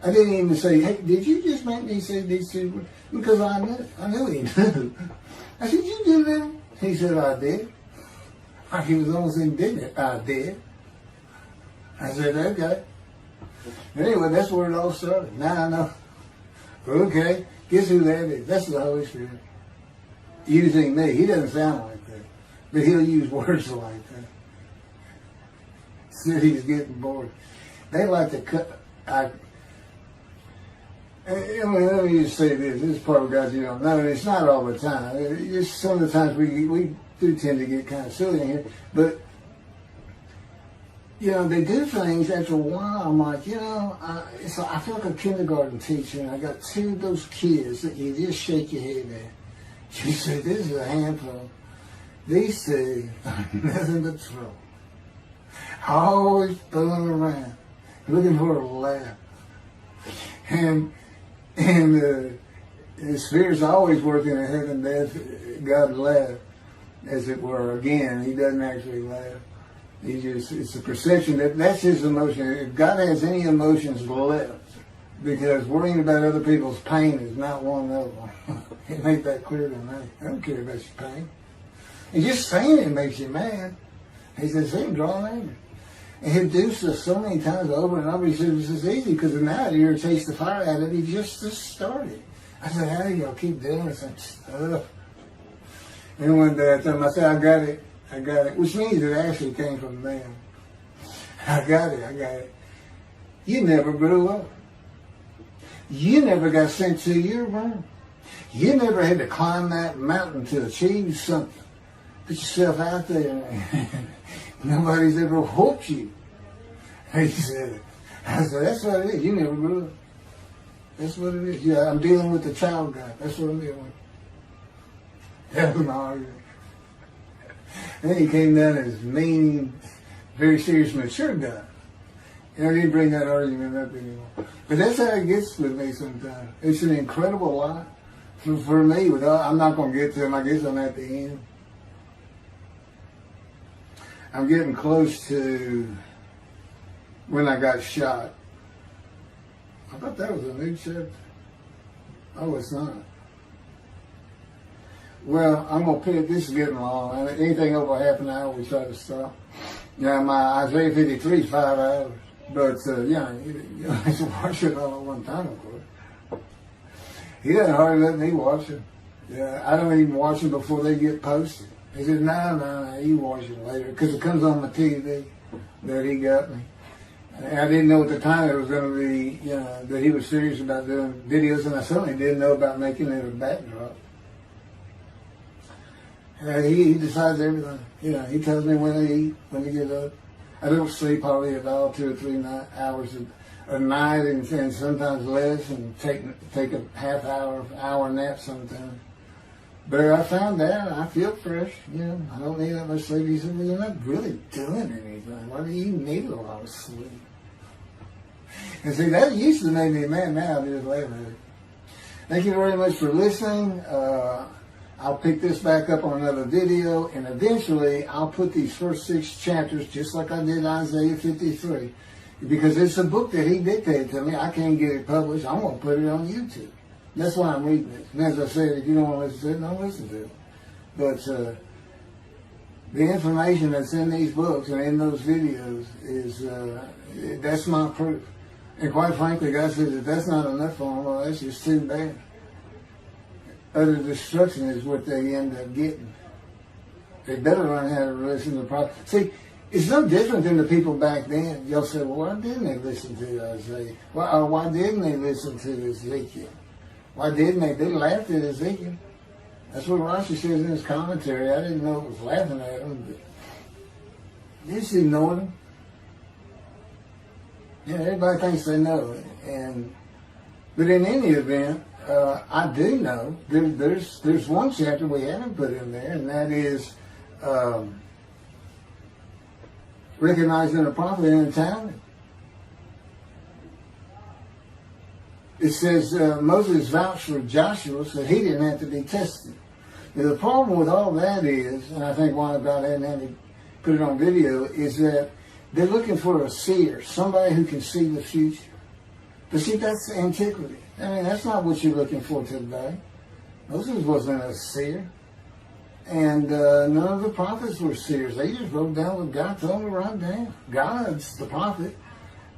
I didn't even say, hey, did you just make me say these two words? Because I knew he knew. I said, did you do that? He said, I did. He was almost indignant. I did. I said, okay. Anyway, that's where it all started. Now I know. Okay, guess who that is? That's the Holy Spirit. Using me. He doesn't sound like that. But he'll use words like that. So he's getting bored. They like to cut. Let me just say this. This is part of God you don't know. And it's not all the time. It's some of the times we do tend to get kind of silly in here. But, they do things after a while. I'm like, I feel like a kindergarten teacher, and I got two of those kids that you just shake your head at. You say, this is a handful. These two are nothing but trouble. Always fooling around, looking for a laugh. And the Spirit's always working in heaven, death, God laugh, as it were. Again, he doesn't actually laugh. It's a perception that's his emotion. If God has any emotions left, because worrying about other people's pain is not one of them. He made that clear to me. I don't care about your pain. And just saying it makes you mad. He says, see, draw anger. And he'll do so many times over and over. He says, this is easy because now it irritates the fire out of it. He just started. I said, how do y'all keep doing this stuff? And one day I told him, I said, I got it, which means it actually came from them. I got it. You never grew up. You never got sent to your room. You never had to climb that mountain to achieve something. Put yourself out there. Nobody's ever whooped you. He said, I said, that's what it is. You never grew up. That's what it is. Yeah, I'm dealing with the child God. That's what I'm dealing with. That was my argument. And then he came down as mean, very serious, mature guy. I didn't bring that argument up anymore. But that's how it gets with me sometimes. It's an incredible lot. For me, I'm not going to get to him. I guess I'm at the end. I'm getting close to when I got shot. I thought that was a new chapter. Oh, it's not. Well, I'm going to pick, this is getting long. And anything over half an hour, we try to stop. Now, my Isaiah 53 is 5 hours. But, you have to watch it all at one time, of course. He doesn't hardly let me watch it. Yeah, I don't even watch them before they get posted. He said, no, you watch it later. Because it comes on my TV that he got me. And I didn't know at the time it was going to be, that he was serious about doing videos. And I certainly didn't know about making it a backdrop. He decides everything. He tells me when to eat, when to get up. I don't sleep hardly at all, 2 or 3 hours a night, and sometimes less, and take a half hour nap sometimes. But I found out I feel fresh. I don't need that much sleep. He said, well, you're not really doing anything. Why do you need a lot of sleep? And see, that used to make me mad. Now I just laugh at it. Thank you very much for listening. I'll pick this back up on another video, and eventually I'll put these first 6 chapters, just like I did Isaiah 53, because it's a book that he dictated to me. I can't get it published. I'm going to put it on YouTube. That's why I'm reading it. And as I said, if you don't want to listen to it, don't listen to it. But the information that's in these books and in those videos is, that's my proof. And quite frankly, God says, if that's not enough for them, well, that's just too bad. Utter destruction is what they end up getting. They better learn how to listen to the prophet. See, it's no different than the people back then. You'll say, well, why didn't they listen to Isaiah? Why didn't they listen to Ezekiel? Why didn't they? They laughed at Ezekiel. That's what Rashi says in his commentary. I didn't know it was laughing at him, but they just ignored him. Everybody thinks they know it. But in any event, I do know there's one chapter we haven't put in there, and that is recognizing a prophet in a time. It says Moses vouched for Joshua so he didn't have to be tested. Now, the problem with all that is, and I think why about hadn't had to put it on video, is that they're looking for a seer, somebody who can see the future. But see, that's antiquity. I mean, that's not what you're looking for today. Moses wasn't a seer. And none of the prophets were seers. They just wrote down what God told them to write down. God's the prophet.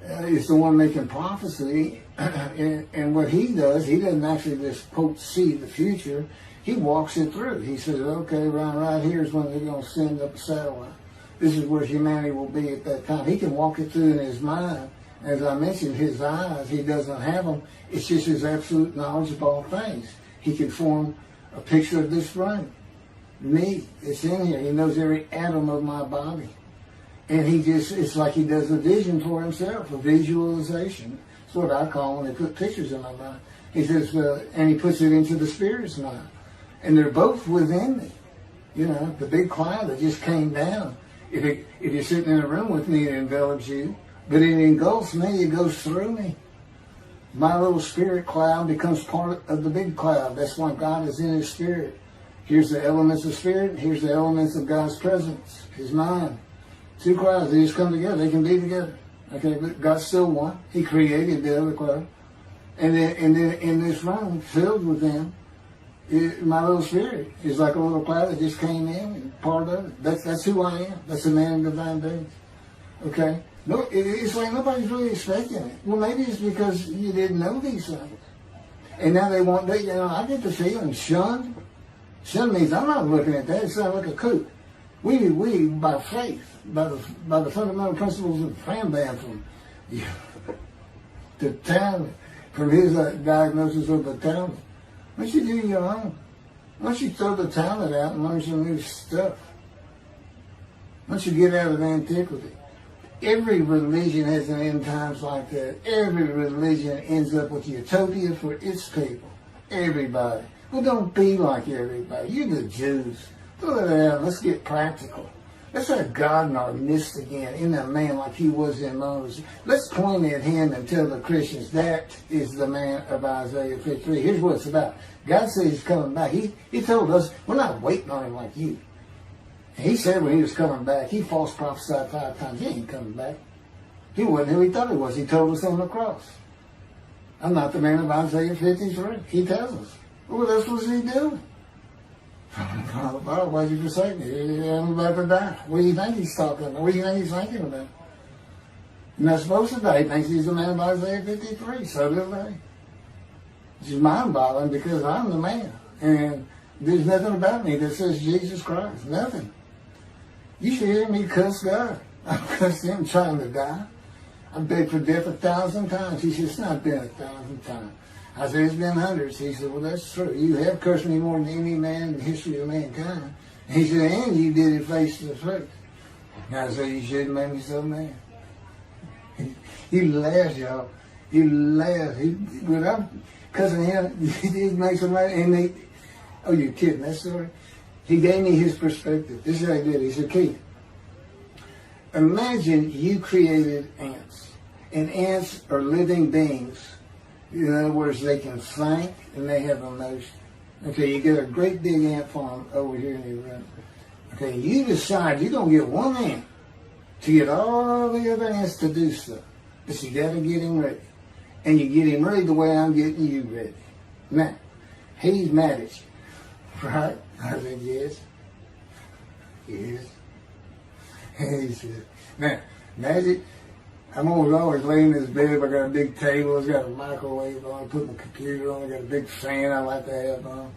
Is the one making prophecy. And what he does, he doesn't actually just, quote, see the future. He walks it through. He says, okay, right here is when they're going to send up a satellite. This is where humanity will be at that time. He can walk it through in his mind. As I mentioned, his eyes, he doesn't have them. It's just his absolute knowledge of all things. He can form a picture of this brain. Me, it's in here. He knows every atom of my body. And it's like he does a vision for himself, a visualization. That's what I call when they put pictures in my mind. He says, and he puts it into the spirit's mind. And they're both within me. You know, the big cloud that just came down. If you're sitting in a room with me, it envelops you. But it engulfs me, it goes through me. My little spirit cloud becomes part of the big cloud. That's why God is in his spirit. Here's the elements of spirit, here's the elements of God's presence, his mind. Two clouds, they just come together, they can be together. Okay, but God's still one. He created the other cloud. And then in this room, filled with them, my little spirit is like a little cloud that just came in and part of it. That's who I am. That's a man in divine being. Okay? No, it's like nobody's really expecting it. Well, maybe it's because you didn't know these things. And now they want, I get the feeling shunned. Shunned means I'm not looking at that. It sounds like a kook. We by faith, by the fundamental principles of Rambam from the Talmud, from his diagnosis of the Talmud. Why don't you do your own? Why don't you throw the Talmud out and learn some new stuff? Why don't you get out of antiquity? Every religion has an end times like that. Every religion ends up with utopia for its people. Everybody. Well, don't be like everybody. You're the Jews. Throw that out. Let's get practical. Let's have God in our midst again, in that man like he was in Moses. Let's point at him and tell the Christians that is the man of Isaiah 53. Here's what it's about. God says he's coming back. He told us we're not waiting on him like you. And he said when he was coming back, he false prophesied 5 times. He ain't coming back. He wasn't who he thought he was. He told us on the cross. I'm not the man of Isaiah 53. He tells us. What else was he doing? Why did you forsake me? I'm about to die. What do you think he's talking about? What do you think he's thinking about? You're not supposed to die. He thinks he's the man of Isaiah 53. So do they. It's just mind-boggling because I'm the man. And there's nothing about me that says Jesus Christ. Nothing. You should hear me cuss God. I cussed him trying to die. I begged for death 1,000 times. He said, it's not been 1,000 times. I said, it's been hundreds. He said, well, that's true. You have cursed me more than any man in the history of mankind. And he said, and you did it face to face. And I said, you shouldn't make me so mad. He laughed, y'all. He laughed. Without cussing him, he did make some mad. And oh, you're kidding, that story? He gave me his perspective. This is how he did it. He said, Keith, imagine you created ants. And ants are living beings. In other words, they can think and they have emotion. Okay, you get a great big ant farm over here in your room. Okay, you decide you're going to get one ant to get all the other ants to do stuff. But you got to get him ready. And you get him ready the way I'm getting you ready. Now, he's mad at you. Right? I said, yes. Yes. And he said, now, imagine, I'm always laying in this bed. I got a big table. It's got a microwave on. I put my computer on. I got a big fan I like to have on.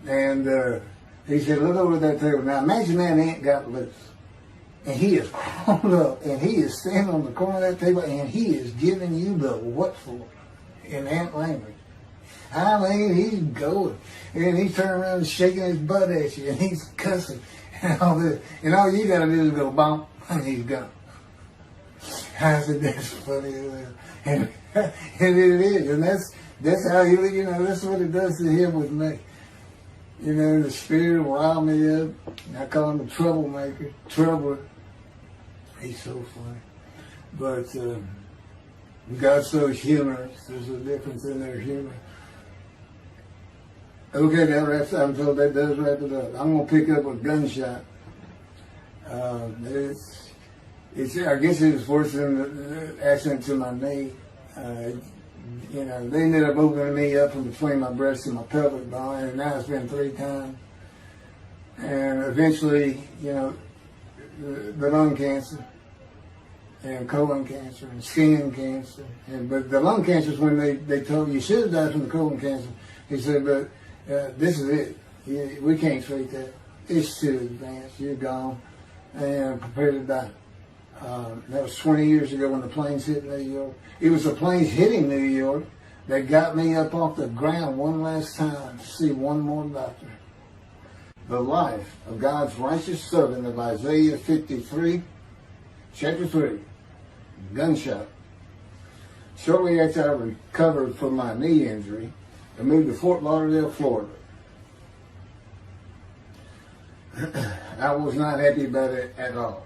And he said, look over at that table. Now, imagine that ant got loose. And he is crawled up. And he is standing on the corner of that table. And he is giving you the what for in ant language. I mean, he's going. And he's turning around and shaking his butt at you. And he's cussing. And all this. And all you got to do is go bump. And he's gone. I said, that's funny. And it is. And that's how he, that's what it does to him with me. The spirit will rile me up. I call him a troublemaker. Troubler. He's so funny. But God's so humorous. There's a difference in their humor. Okay, that wraps up. I'm told that does wrap it up. I'm going to pick up a gunshot. I guess it was worse than the accident to my knee. They ended up opening me up from between my breast and my pelvic bone, and now it's been 3 times. And eventually, the lung cancer and colon cancer and skin cancer. But the lung cancer is when they told you should have died from the colon cancer. He said, but this is it. We can't treat that. It's too advanced. You're gone and prepare to die. That was 20 years ago when the planes hit New York. It was the planes hitting New York that got me up off the ground one last time to see one more doctor. The life of God's righteous servant of Isaiah 53, chapter 3, gunshot. Shortly after I recovered from my knee injury, I moved to Fort Lauderdale, Florida. I was not happy about it at all.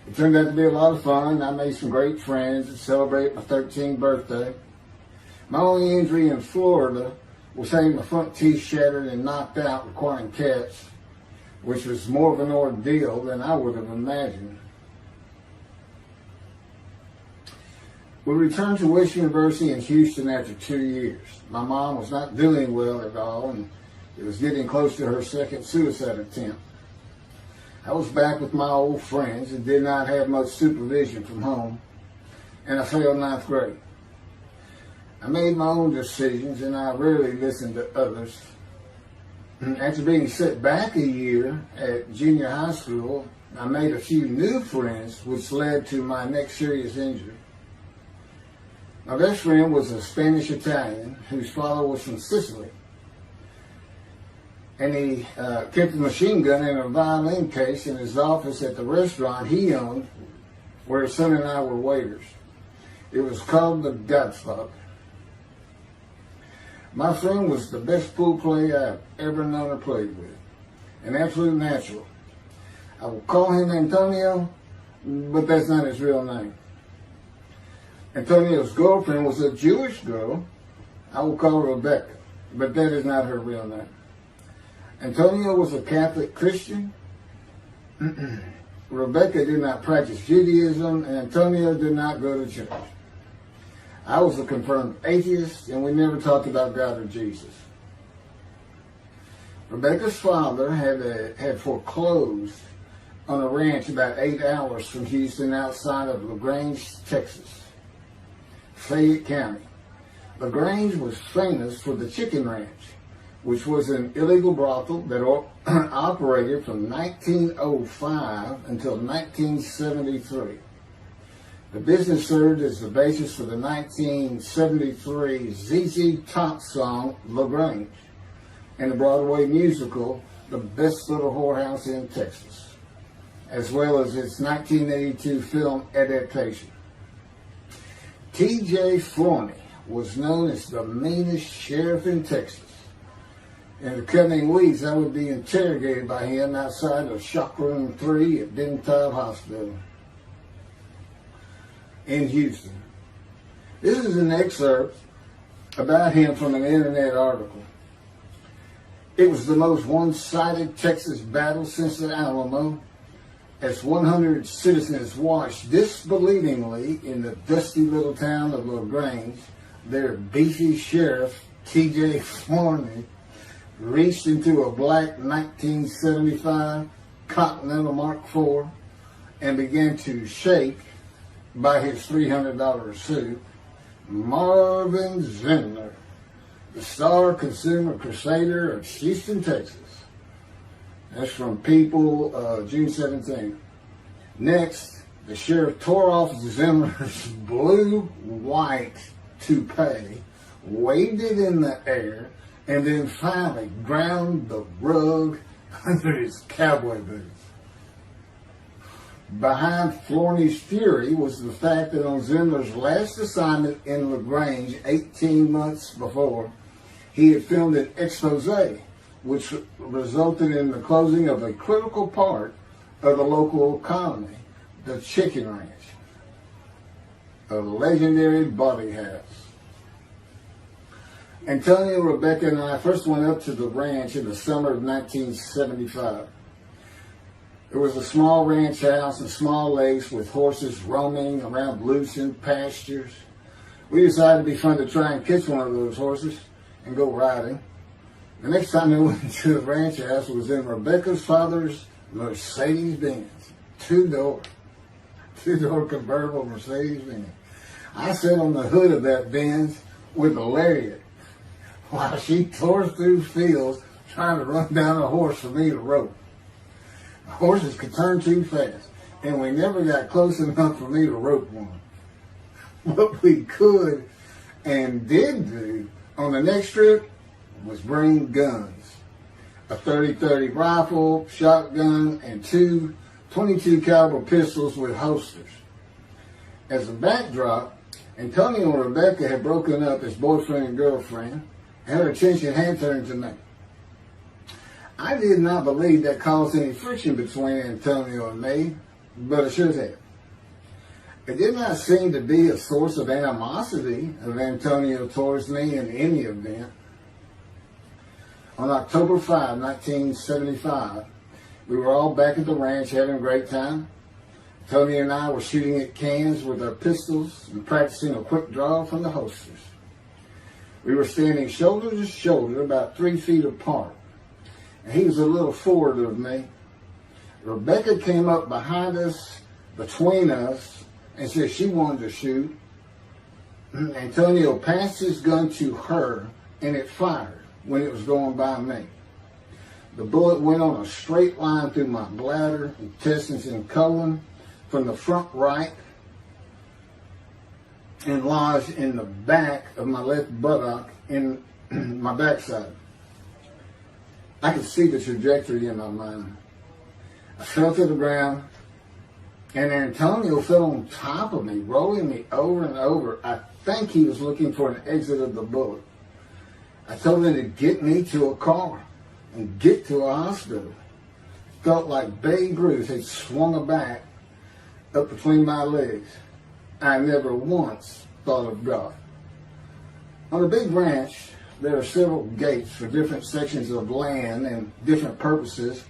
It turned out to be a lot of fun. I made some great friends and celebrated my 13th birthday. My only injury in Florida was having my front teeth shattered and knocked out, requiring caps, which was more of an ordeal than I would have imagined. We returned to West University in Houston after 2 years. My mom was not doing well at all, and it was getting close to her second suicide attempt. I was back with my old friends and did not have much supervision from home, and I failed ninth grade. I made my own decisions, and I rarely listened to others. After being set back a year at junior high school, I made a few new friends, which led to my next serious injury. My best friend was a Spanish Italian whose father was from Sicily. And he kept a machine gun in a violin case in his office at the restaurant he owned, where his son and I were waiters. It was called The Godfather. My friend was the best pool player I've ever known or played with, an absolute natural. I will call him Antonio, but that's not his real name. Antonio's girlfriend was a Jewish girl. I will call her Rebecca, but that is not her real name. Antonio was a Catholic Christian. Rebecca did not practice Judaism, and Antonio did not go to church. I was a confirmed atheist, and we never talked about God or Jesus. Rebecca's father had foreclosed on a ranch about 8 hours from Houston outside of LaGrange, Texas, Fayette County. LaGrange was famous for the Chicken Ranch, which was an illegal brothel that operated from 1905 until 1973. The business served as the basis for the 1973 ZZ Top song, LaGrange, and the Broadway musical, The Best Little Whorehouse in Texas, as well as its 1982 film adaptation. T.J. Forney was known as the meanest sheriff in Texas. In the coming weeks, I would be interrogated by him outside of Shock Room 3 at Dental Hospital in Houston. This is an excerpt about him from an internet article. It was the most one-sided Texas battle since the Alamo, as 100 citizens watched disbelievingly in the dusty little town of LaGrange, their beefy sheriff, T.J. Forney, reached into a black 1975 Continental Mark IV and began to shake by his $300 suit Marvin Zindler, the star consumer crusader of Houston, Texas. That's from People, June 17. Next, the sheriff tore off Zindler's blue-white toupee, waved it in the air, and then finally ground the rug under his cowboy boots. Behind Forney's fury was the fact that on Zindler's last assignment in LaGrange 18 months before, he had filmed an expose, which resulted in the closing of a critical part of the local economy, the Chicken Ranch, a legendary body house. Antonio, Rebecca, and I first went up to the ranch in the summer of 1975. It was a small ranch house and small lakes with horses roaming around loosened pastures. We decided it'd be fun to try and catch one of those horses and go riding. The next time I went to the ranch house was in Rebecca's father's Mercedes-Benz. Two-door convertible Mercedes-Benz. I sat on the hood of that Benz with a lariat while she tore through fields trying to run down a horse for me to rope. The horses could turn too fast, and we never got close enough for me to rope one. What we could and did do on the next trip was bring guns. A 30-30 rifle, shotgun, and two 22 caliber pistols with holsters. As a backdrop, Antonio and Rebecca had broken up as boyfriend and girlfriend, and her attention had turned to me. I did not believe that caused any friction between Antonio and me, but it should have. It did not seem to be a source of animosity of Antonio towards me in any event. On October 5, 1975, we were all back at the ranch having a great time. Tony and I were shooting at cans with our pistols and practicing a quick draw from the holsters. We were standing shoulder to shoulder, about 3 feet apart, and he was a little forward of me. Rebecca came up behind us, between us, and said she wanted to shoot. Antonio passed his gun to her, and it fired when it was going by me. The bullet went on a straight line through my bladder, intestines, and colon from the front right and lodged in the back of my left buttock in my backside. I could see the trajectory in my mind. I fell to the ground, and Antonio fell on top of me, rolling me over and over. I think he was looking for an exit of the bullet. I told him to get me to a car and get to a hospital. Felt like Babe Ruth had swung a bat up between my legs. I never once thought of God. On a big ranch, there are several gates for different sections of land and different purposes,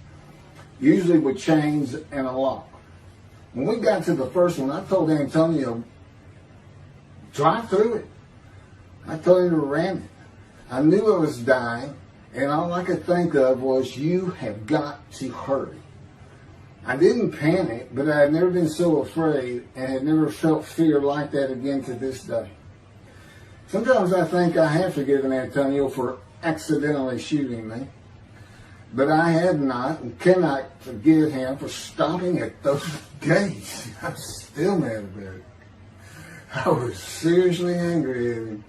usually with chains and a lock. When we got to the first one, I told Antonio, drive through it. I told him to ram it. I knew I was dying, and all I could think of was, you have got to hurry. I didn't panic, but I had never been so afraid and had never felt fear like that again to this day. Sometimes I think I have forgiven Antonio for accidentally shooting me, but I have not and cannot forgive him for stopping at those gates. I'm still mad about it. I was seriously angry at him.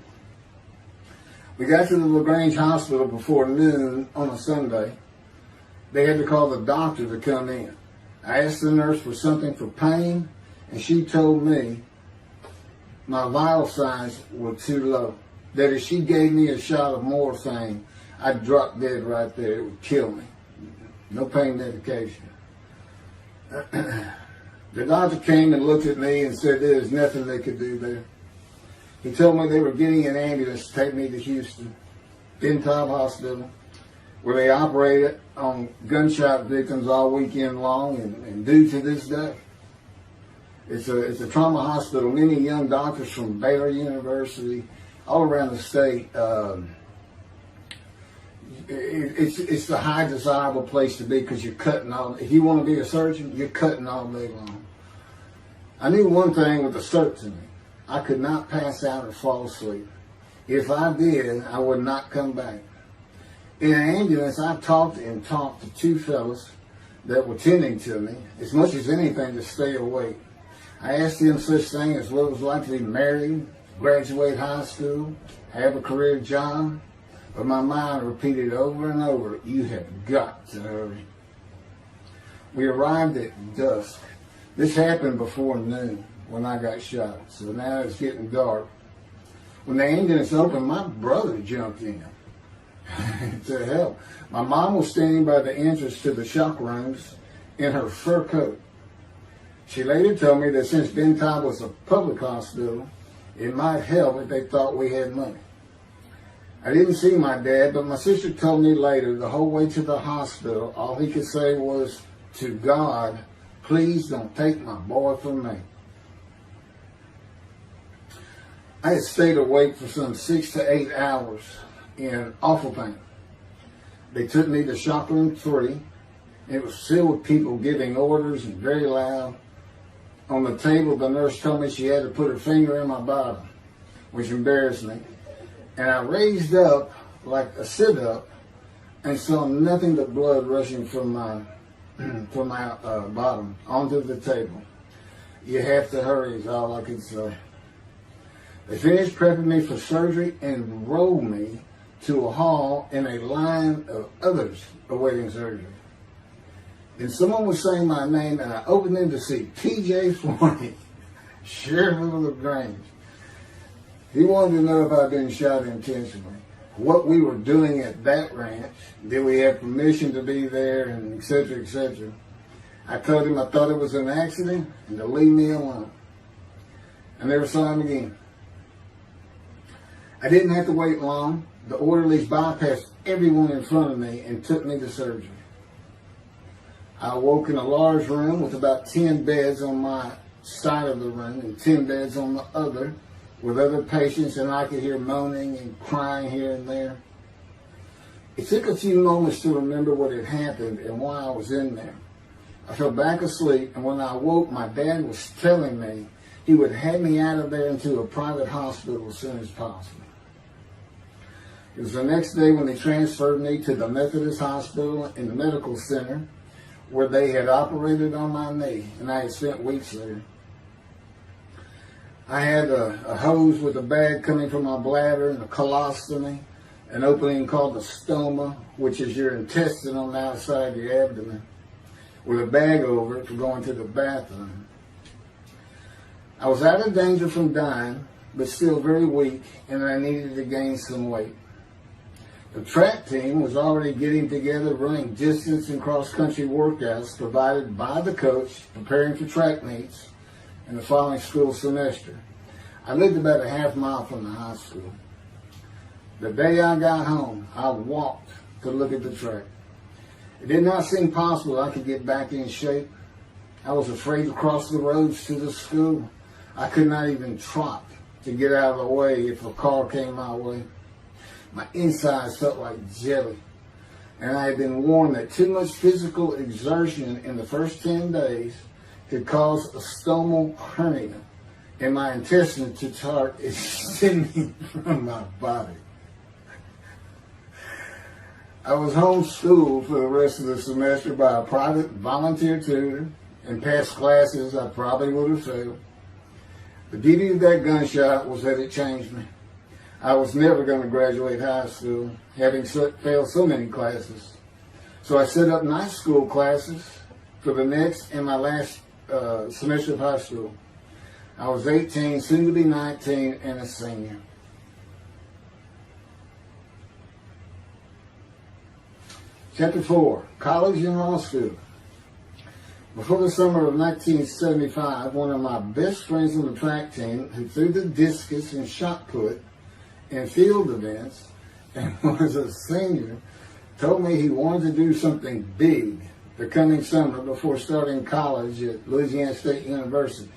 We got to the LaGrange Hospital before noon on a Sunday. They had to call the doctor to come in. I asked the nurse for something for pain, and she told me my vital signs were too low. That if she gave me a shot of morphine, I'd drop dead right there. It would kill me. No pain medication. The doctor came and looked at me and said there was nothing they could do there. He told me they were getting an ambulance to take me to Houston, Bentob Hospital, where they operated on gunshot victims all weekend long and do to this day. It's a trauma hospital. Many young doctors from Baylor University, all around the state. It's the high desirable place to be because you're cutting all. If you want to be a surgeon, you're cutting all day long. I knew one thing with a certainty. I could not pass out or fall asleep. If I did, I would not come back. In an ambulance, I talked to two fellas that were tending to me, as much as anything to stay awake. I asked them such things as what it was like to be married, graduate high school, have a career job, but my mind repeated over and over, you have got to hurry. We arrived at dusk. This happened before noon when I got shot, so now it's getting dark. When the ambulance opened, my brother jumped in to help. My mom was standing by the entrance to the shock rooms in her fur coat. She later told me that since Bentob was a public hospital, it might help if they thought we had money. I didn't see my dad, but my sister told me later, the whole way to the hospital, all he could say was, to God, please don't take my boy from me. I had stayed awake for some 6 to 8 hours in awful pain. They took me to shop room 3. It was filled with people giving orders and very loud. On the table, the nurse told me she had to put her finger in my bottom, which embarrassed me. And I raised up like a sit-up and saw nothing but blood rushing from my bottom onto the table. You have to hurry is all I could say. They finished prepping me for surgery and rolled me to a hall in a line of others awaiting surgery. Then someone was saying my name, and I opened in to see T.J. Forney, Sheriff of LaGrange. He wanted to know if I'd been shot intentionally, what we were doing at that ranch, did we have permission to be there, and et cetera, et cetera. I told him I thought it was an accident and to leave me alone. I never saw him again. I didn't have to wait long. The orderlies bypassed everyone in front of me and took me to surgery. I awoke in a large room with about 10 beds on my side of the room and 10 beds on the other with other patients, and I could hear moaning and crying here and there. It took a few moments to remember what had happened and why I was in there. I fell back asleep, and when I awoke, my dad was telling me he would have me out of there into a private hospital as soon as possible. It was the next day when they transferred me to the Methodist Hospital in the medical center, where they had operated on my knee, and I had spent weeks there. I had a hose with a bag coming from my bladder and a colostomy, an opening called the stoma, which is your intestine on the outside of your abdomen, with a bag over it for going to the bathroom. I was out of danger from dying, but still very weak, and I needed to gain some weight. The track team was already getting together, running distance and cross-country workouts provided by the coach, preparing for track meets in the following school semester. I lived about a half mile from the high school. The day I got home, I walked to look at the track. It did not seem possible I could get back in shape. I was afraid to cross the roads to the school. I could not even trot to get out of the way if a car came my way. My insides felt like jelly, and I had been warned that too much physical exertion in the first 10 days could cause a stomal hernia, and my intestines to start extending from my body. I was homeschooled for the rest of the semester by a private volunteer tutor, and passed classes I probably would have failed. The beauty of that gunshot was that it changed me. I was never going to graduate high school, having failed so many classes. So I set up night school classes for the next and my last semester of high school. I was 18, soon to be 19, and a senior. Chapter 4, College and Law School. Before the summer of 1975, one of my best friends on the track team, who threw the discus and shot put in field events and was a senior, told me he wanted to do something big the coming summer before starting college at Louisiana State University,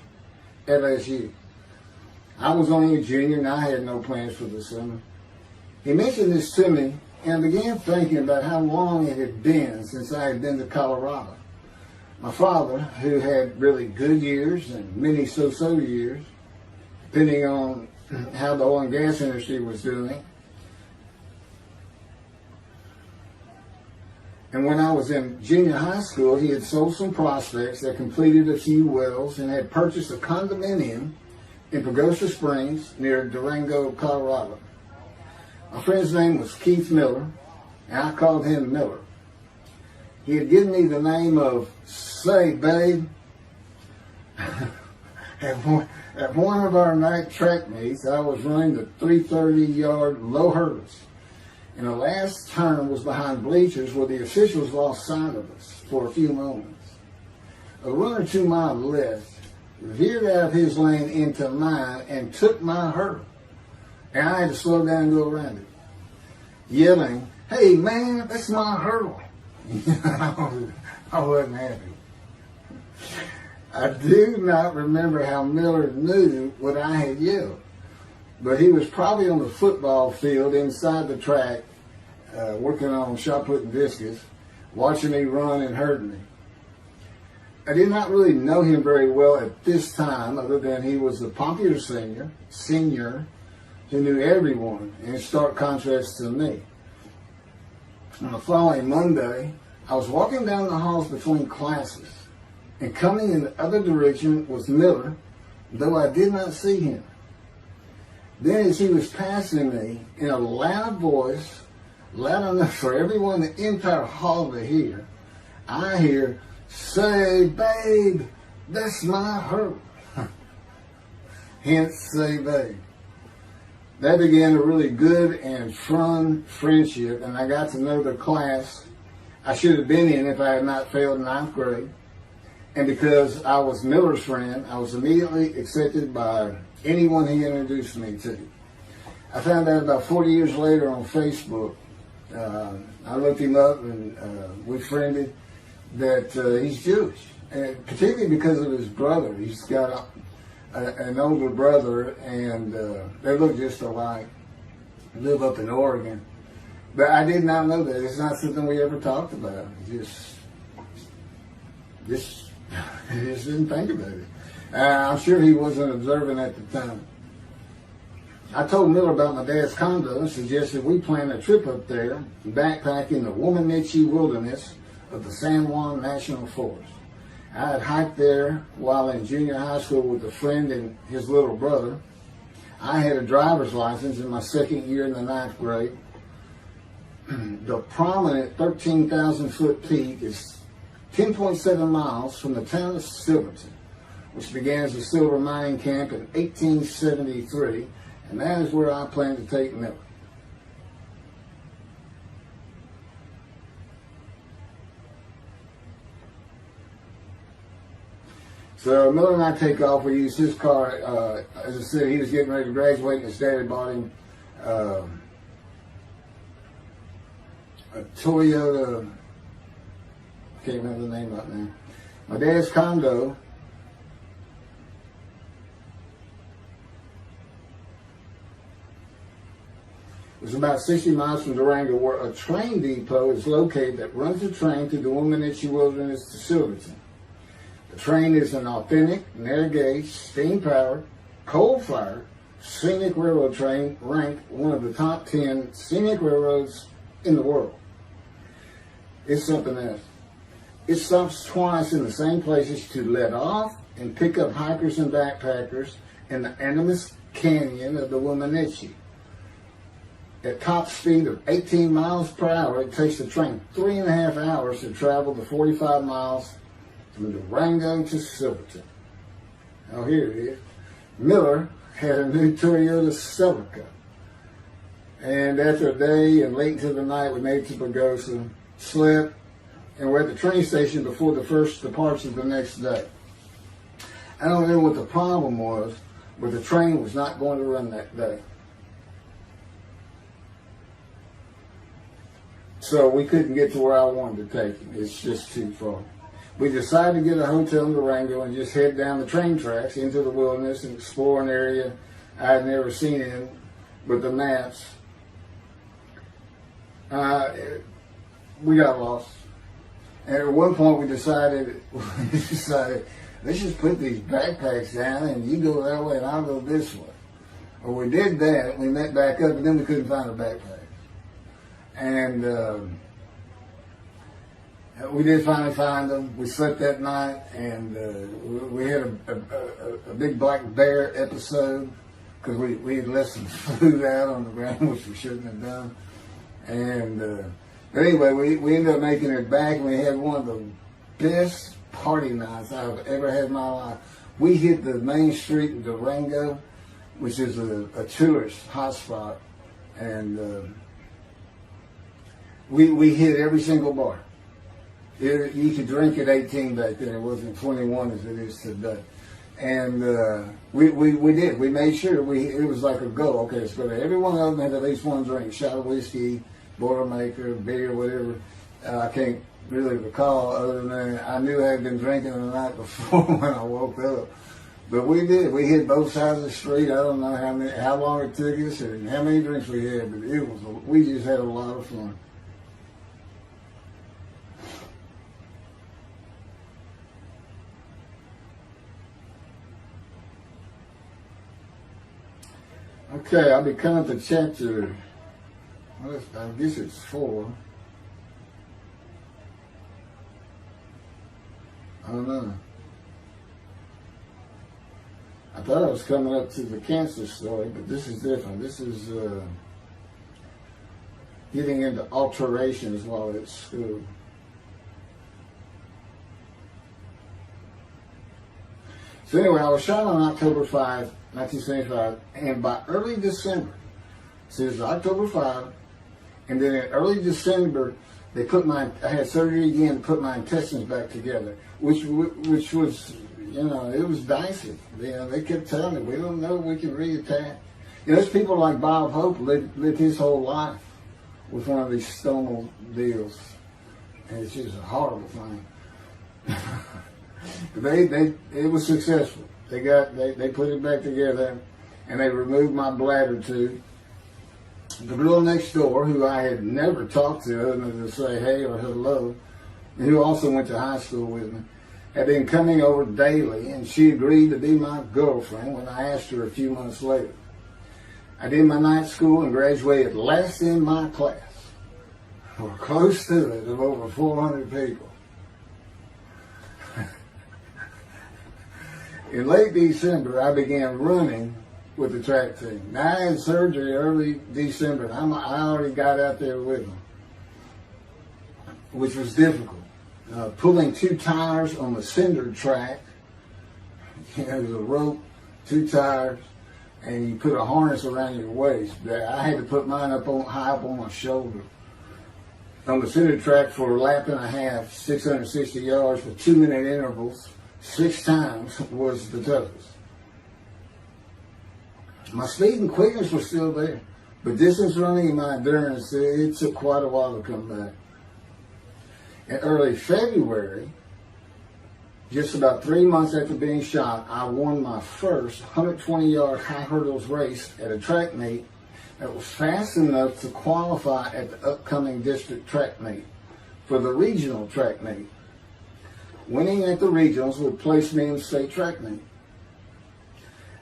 LSU. I was only a junior and I had no plans for the summer. He mentioned this to me, and I began thinking about how long it had been since I had been to Colorado. My father, who had really good years and many so-so years, depending on how the oil and gas industry was doing. And when I was in junior high school, he had sold some prospects that completed a few wells and had purchased a condominium in Pagosa Springs near Durango, Colorado. My friend's name was Keith Miller, and I called him Miller. He had given me the name of Say Babe. At one of our night track meets, I was running the 330-yard low hurdles, and the last turn was behind bleachers where the officials lost sight of us for a few moments. A runner to my left veered out of his lane into mine and took my hurdle, and I had to slow down and go around it, yelling, "Hey man, that's my hurdle." I wasn't happy. I do not remember how Miller knew what I had yelled, but he was probably on the football field inside the track working on shot putting discus, watching me run and hurting me. I did not really know him very well at this time, other than he was a popular senior who knew everyone, in stark contrast to me. On the following Monday, I was walking down the halls between classes, and coming in the other direction was Miller, though I did not see him. Then as he was passing me, in a loud voice, loud enough for everyone in the entire hall to hear, I hear, "Say, babe, that's my hurt." Hence, say, babe. That began a really good and fun friendship, and I got to know the class I should have been in if I had not failed ninth grade. And because I was Miller's friend, I was immediately accepted by anyone he introduced me to. I found out about 40 years later on Facebook. I looked him up and we friended, that he's Jewish, and particularly because of his brother. He's got an older brother, and they look just alike. Live up in Oregon. But I did not know that. It's not something we ever talked about. Just didn't think about it. I'm sure he wasn't observant at the time. I told Miller about my dad's condo and suggested we plan a trip up there, backpacking the Womanichi wilderness of the San Juan National Forest. I had hiked there while in junior high school with a friend and his little brother. I had a driver's license in my second year in the ninth grade. The prominent 13,000-foot peak is 10.7 miles from the town of Silverton, which began as a silver mining camp in 1873, and that is where I plan to take Miller. So Miller and I take off. We use his car. As I said, he was getting ready to graduate, and his dad bought him a Toyota. Can't remember the name right now. My dad's condo was about 60 miles from Durango, where a train depot is located that runs a train through the Womanichi Wilderness to Silverton. The train is an authentic, narrow-gauge, steam-powered, coal-fired, scenic railroad train ranked one of the top 10 scenic railroads in the world. It's something else. It stops twice in the same places to let off and pick up hikers and backpackers in the Animas Canyon of the Womanichi. At top speed of 18 miles per hour, it takes the train 3.5 hours to travel the 45 miles from Durango to Silverton. Now here it is. Miller had a new Toyota Celica. And after a day and late into the night, we made it to Pagosa, slept, and we're at the train station before the first departure the next day. I don't know what the problem was, but the train was not going to run that day. So we couldn't get to where I wanted to take him. It's just too far. We decided to get a hotel in Durango and just head down the train tracks into the wilderness and explore an area I had never seen in with the maps. We got lost. And at one point we decided, let's just put these backpacks down and you go that way and I'll go this way. Well, we did that. We met back up and then we couldn't find a backpack. And we did finally find them. We slept that night, and we had a big black bear episode because we had left some food out on the ground, which we shouldn't have done. And but anyway, we ended up making it back, and we had one of the best party nights I've ever had in my life. We hit the main street in Durango, which is a tourist hotspot, and we hit every single bar. You could drink at 18 back then. It wasn't 21 as it is today. And we did. We made sure it was like a go. Okay, let's go to every one of them had at least one drink, shot of whiskey, Boilermaker, beer, whatever. I can't really recall other than I knew I had been drinking the night before when I woke up. But we did. We hit both sides of the street. I don't know how long it took us and how many drinks we had, but we just had a lot of fun. Okay, I'll be coming to chapter, I guess it's 4. I don't know. I thought I was coming up to the cancer story, but this is different. This is getting into alterations while at school. So anyway, I was shot on October 5, 1975, and by early December, so it was October 5, and then in early December, I had surgery again to put my intestines back together, which was, it was dicey. They kept telling me, we don't know if we can reattach. There's people like Bob Hope lived his whole life with one of these stonal deals, and it's just a horrible thing. It was successful. They put it back together, and they removed my bladder tube. The girl next door, who I had never talked to other than to say hey or hello, and who also went to high school with me, had been coming over daily, and she agreed to be my girlfriend when I asked her a few months later. I did my night school and graduated last in my class, or close to it, of over 400 people. In late December, I began running with the track team. Now, I had surgery early December, and I already got out there with them, which was difficult. Pulling 2 tires on the cinder track, there's a rope, 2 tires, and you put a harness around your waist. I had to put mine high up on my shoulder. On the cinder track for a lap and a half, 660 yards with 2-minute intervals, 6 times was the toughest. My speed and quickness were still there, but distance running and my endurance, it took quite a while to come back. In early February, just about 3 months after being shot, I won my first 120-yard high hurdles race at a track meet that was fast enough to qualify at the upcoming district track meet for the regional track meet. Winning at the regionals would place me in the state track meet.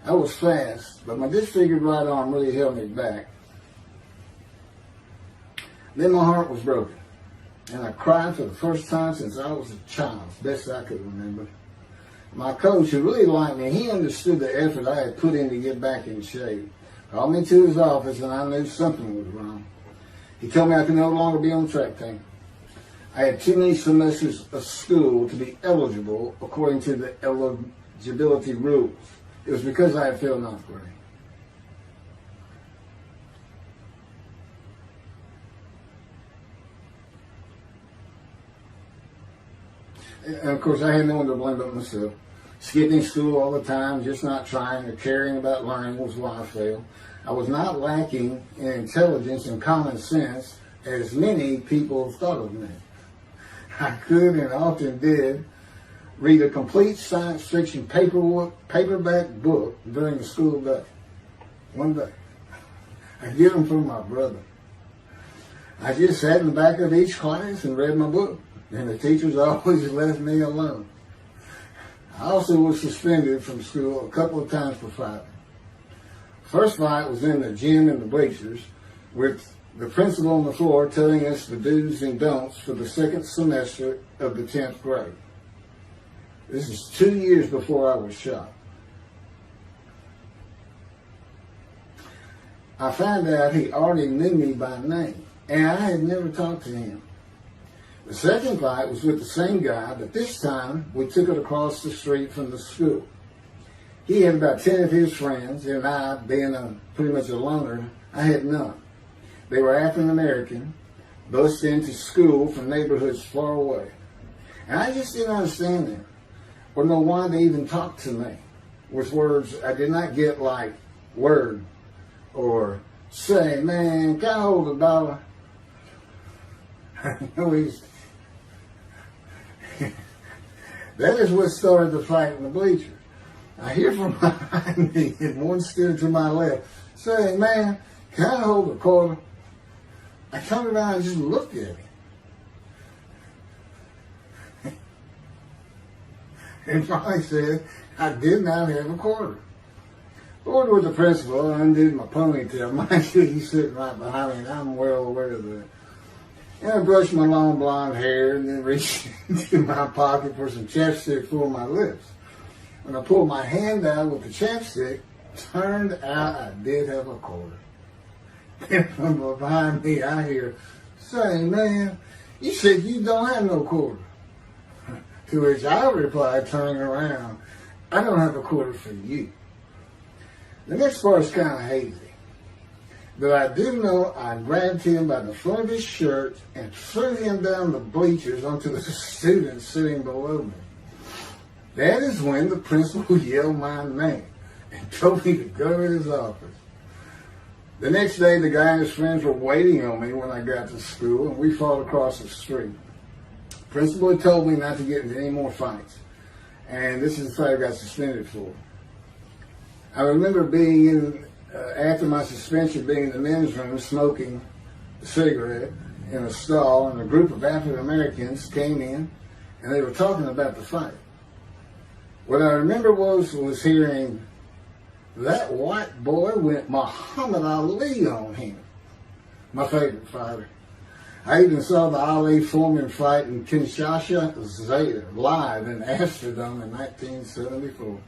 I was fast, but my disfigured right arm really held me back. Then my heart was broken, and I cried for the first time since I was a child, best I could remember. My coach, who really liked me, he understood the effort I had put in to get back in shape. Called me to his office, and I knew something was wrong. He told me I could no longer be on the track team. I had too many semesters of school to be eligible according to the eligibility rules. It was because I had failed 9th grade. And of course, I had no one to blame but myself. Skipping school all the time, just not trying or caring about learning was why I failed. I was not lacking in intelligence and common sense, as many people thought of me. I could and often did read a complete science fiction paperback book during the school day. One day. I get them from my brother. I just sat in the back of each class and read my book, and the teachers always left me alone. I also was suspended from school a couple of times for fighting. First fight was in the gym in the bleachers with the principal on the floor telling us the do's and don'ts for the second semester of the 10th grade. This is 2 years before I was shot. I found out he already knew me by name, and I had never talked to him. The second fight was with the same guy, but this time we took it across the street from the school. He had about 10 of his friends, and I, being pretty much a loner, I had none. They were African American, bused into school from neighborhoods far away. And I just didn't understand them, or know why they even talked to me with words I did not get, like word, or say, man, can I hold $1? That is what started the fight in the bleachers. I hear from behind me, and one stood to my left, saying, "Man, can I hold a quarter?" I turned around and just looked at him. And finally said, "I did not have a quarter." Ordered with the principal, I undid my ponytail. Mind you, he's sitting right behind me, and I'm well aware of that. And I brushed my long blonde hair and then reached into my pocket for some chapstick for my lips. When I pulled my hand out with the chapstick, turned out I did have a quarter. And from behind me, I hear, saying, "Man, you said you don't have no quarter." To which I replied, turning around, "I don't have a quarter for you." The next part is kind of hazy. But I do know I grabbed him by the front of his shirt and threw him down the bleachers onto the students sitting below me. That is when the principal yelled my name and told me to go to his office. The next day, the guy and his friends were waiting on me when I got to school, and we fought across the street. The principal had told me not to get into any more fights, and this is the fight I got suspended for. I remember being after my suspension, being in the men's room smoking a cigarette in a stall, and a group of African Americans came in, and they were talking about the fight. What I remember was hearing, "That white boy went Muhammad Ali on him." My favorite fighter. I even saw the Ali Foreman fight in Kinshasa, Zaire, live in Amsterdam in 1974.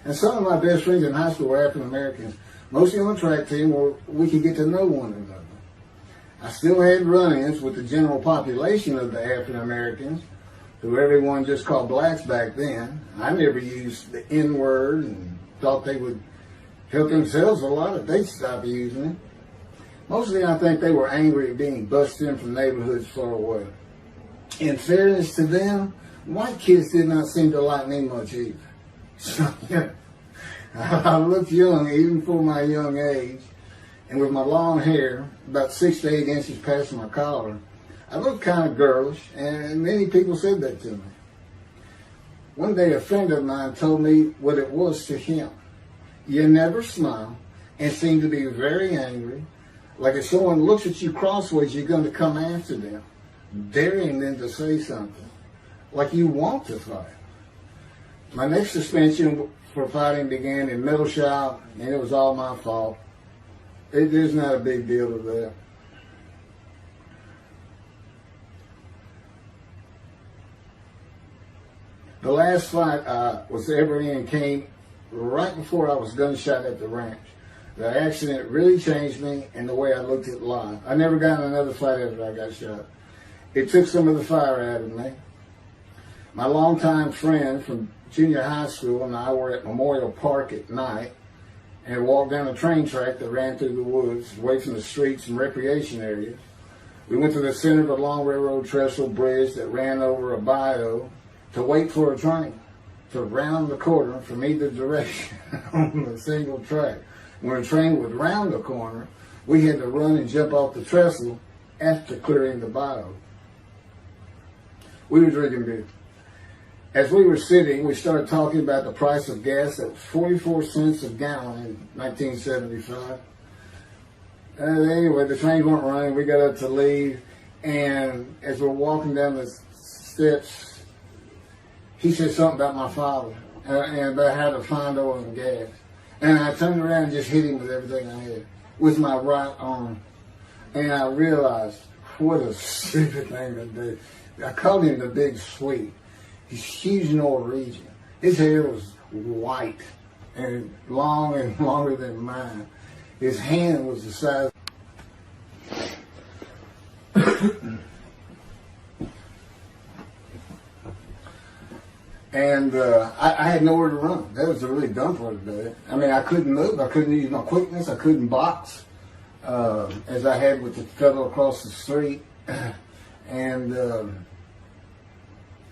And some of my best friends in high school were African Americans, mostly on the track team where we could get to know one another. I still had run-ins with the general population of the African Americans, who everyone just called blacks back then. I never used the N-word and thought they would help themselves a lot if they stopped using it. Mostly I think they were angry at being busted in from neighborhoods far away. In fairness to them, white kids did not seem to like me much either. So, yeah, I looked young even for my young age, and with my long hair, about 6 to 8 inches past my collar, I looked kind of girlish, and many people said that to me. One day a friend of mine told me what it was to him. You never smile and seem to be very angry, like if someone looks at you crossways, you're going to come after them, daring them to say something, like you want to fight. My next suspension for fighting began in middle shop, and it was all my fault. There's not a big deal to that. The last fight I was ever in came right before I was gunshot at the ranch. The accident really changed me and the way I looked at life. I never got in another fight after I got shot. It took some of the fire out of me. My longtime friend from junior high school and I were at Memorial Park at night and walked down a train track that ran through the woods, away from the streets and recreation areas. We went to the center of a long railroad trestle bridge that ran over a bayou to wait for a train to round the corner from either direction on a single track. When a train would round the corner, we had to run and jump off the trestle after clearing the bayou. We were drinking beer. As we were sitting, we started talking about the price of gas at 44 cents a gallon in 1975. Anyway, the trains weren't running. We got up to leave, and as we're walking down the steps, he said something about my father and about how to find oil and gas. And I turned around and just hit him with everything I had, with my right arm. And I realized what a stupid thing to do. I called him the Big Sweet. He's huge Norwegian. His hair was white and long and longer than mine. His hand was the size. And I had nowhere to run. That was the really dumb part of it. I mean, I couldn't move. I couldn't use my quickness. I couldn't box as I had with the fellow across the street. And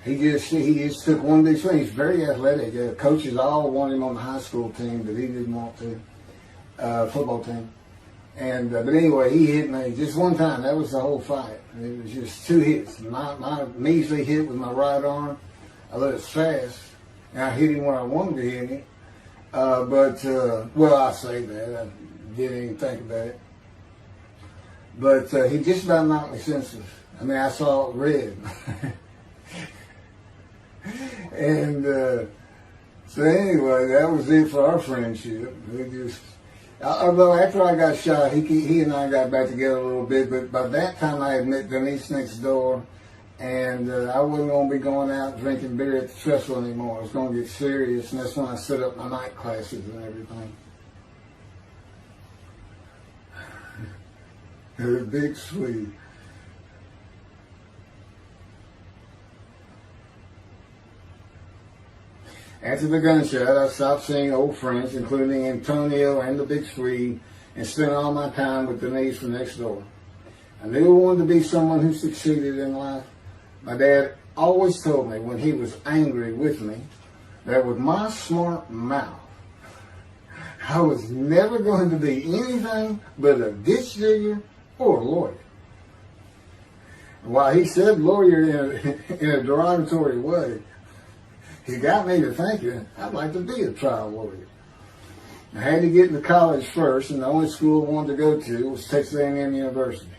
he just took one big swing. He's very athletic. Coaches all wanted him on the high school team, but he didn't want to. Football team. And but anyway, he hit me just one time. That was the whole fight. It was just two hits. My measly hit with my right arm. I let it fast, And I hit him when I wanted to hit him. Well, I say that. I didn't even think about it. But he just about knocked me senseless. I mean, I saw red. And so anyway, that was it for our friendship. Although after I got shot, he and I got back together a little bit, but by that time I had met Denise next door, and I wasn't going to be going out drinking beer at the trestle anymore. I was going to get serious, and that's when I set up my night classes and everything. The big Swede. After the gunshot, I stopped seeing old friends, including Antonio and the big Swede, and spent all my time with Denise from next door. I knew I wanted to be someone who succeeded in life. My dad always told me when he was angry with me that with my smart mouth, I was never going to be anything but a ditch digger or a lawyer. While he said lawyer in a derogatory way, he got me to thinking I'd like to be a trial lawyer. I had to get into college first, and the only school I wanted to go to was Texas A&M University.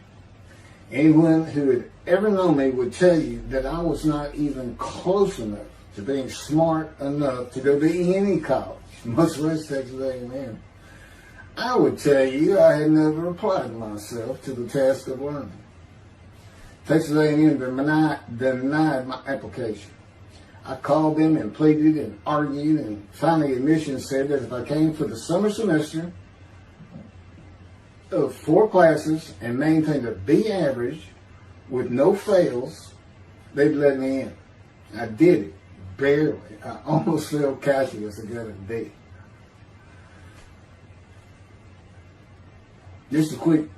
Anyone who had ever known me would tell you that I was not even close enough to being smart enough to go to any college, much less Texas A&M. I would tell you I had never applied myself to the task of learning. Texas A&M denied my application. I called them and pleaded and argued, and finally admissions said that if I came for the summer semester of 4 classes and maintained a B average with no fails, they'd let me in. I did it, barely. I almost failed calculus and got a D. Just a quick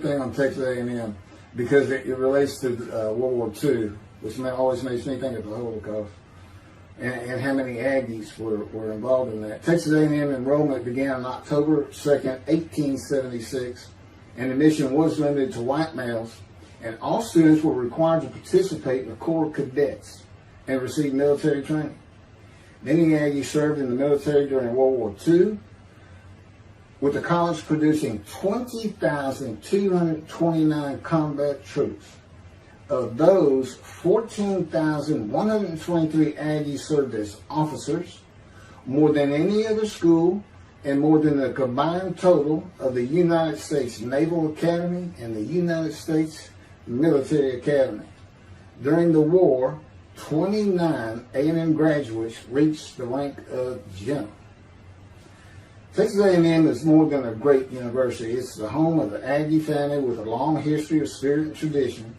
thing on Texas A&M, because it relates to World War II, which always makes me think of the Holocaust, and how many Aggies were involved in that. Texas A&M enrollment began on October 2nd, 1876, and admission was limited to white males, and all students were required to participate in the Corps of Cadets and receive military training. Many Aggies served in the military during World War II, with the college producing 20,229 combat troops. Of those, 14,123 Aggies served as officers, more than any other school, and more than the combined total of the United States Naval Academy and the United States Military Academy. During the war, 29 A&M graduates reached the rank of general. Texas A&M is more than a great university. It's the home of the Aggie family with a long history of spirit and tradition.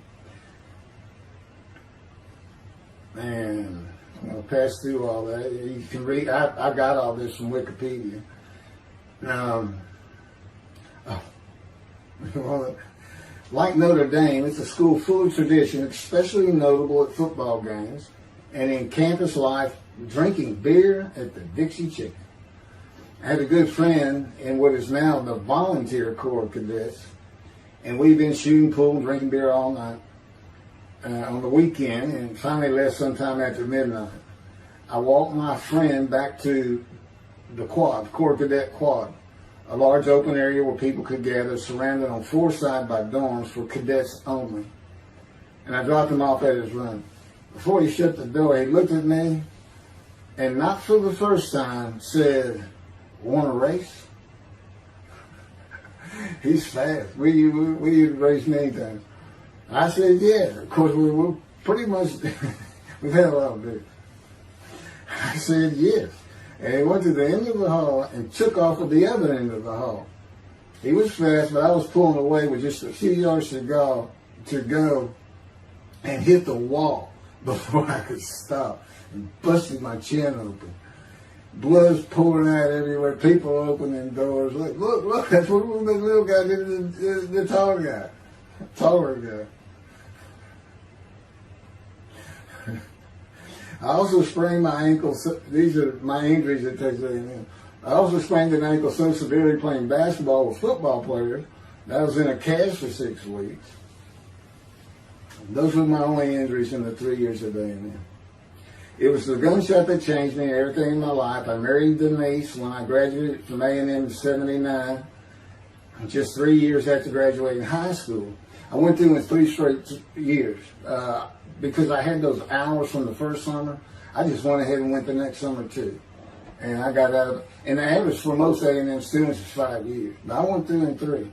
And I'm going to pass through all that. You can read, I got all this from Wikipedia. Like Notre Dame, it's a school full of tradition, especially notable at football games and in campus life, drinking beer at the Dixie Chicken. I had a good friend in what is now the Volunteer Corps of Cadets, and we've been shooting pool and drinking beer all night on the weekend, and finally left sometime after midnight. I walked my friend back to the quad, Corps Cadet Quad, a large open area where people could gather, surrounded on 4 sides by dorms for cadets only. And I dropped him off at his room. Before he shut the door, he looked at me, and not for the first time, said, "Want to race?" He's fast. We race many times. I said, yeah. Of course, we're pretty much, we've had a lot of beer. I said, yes. And he went to the end of the hall and took off at the other end of the hall. He was fast, but I was pulling away with just a few yards to go and hit the wall before I could stop and busted my chin open. Blood's pouring out everywhere. People opening doors. Look, that's what the little guy did to the taller guy. I also sprained my ankle. These are my injuries at Texas A&M. I also sprained an ankle so severely playing basketball with football players that I was in a cast for 6 weeks. Those were my only injuries in the 3 years at A&M. It was the gunshot that changed me, everything in my life. I married Denise when I graduated from A&M in '79, just 3 years after graduating high school. I went through in 3 straight years because I had those hours from the first summer. I just went ahead and went the next summer too. And I got out of, and the average for most A&M students is 5 years. But I went through in 3.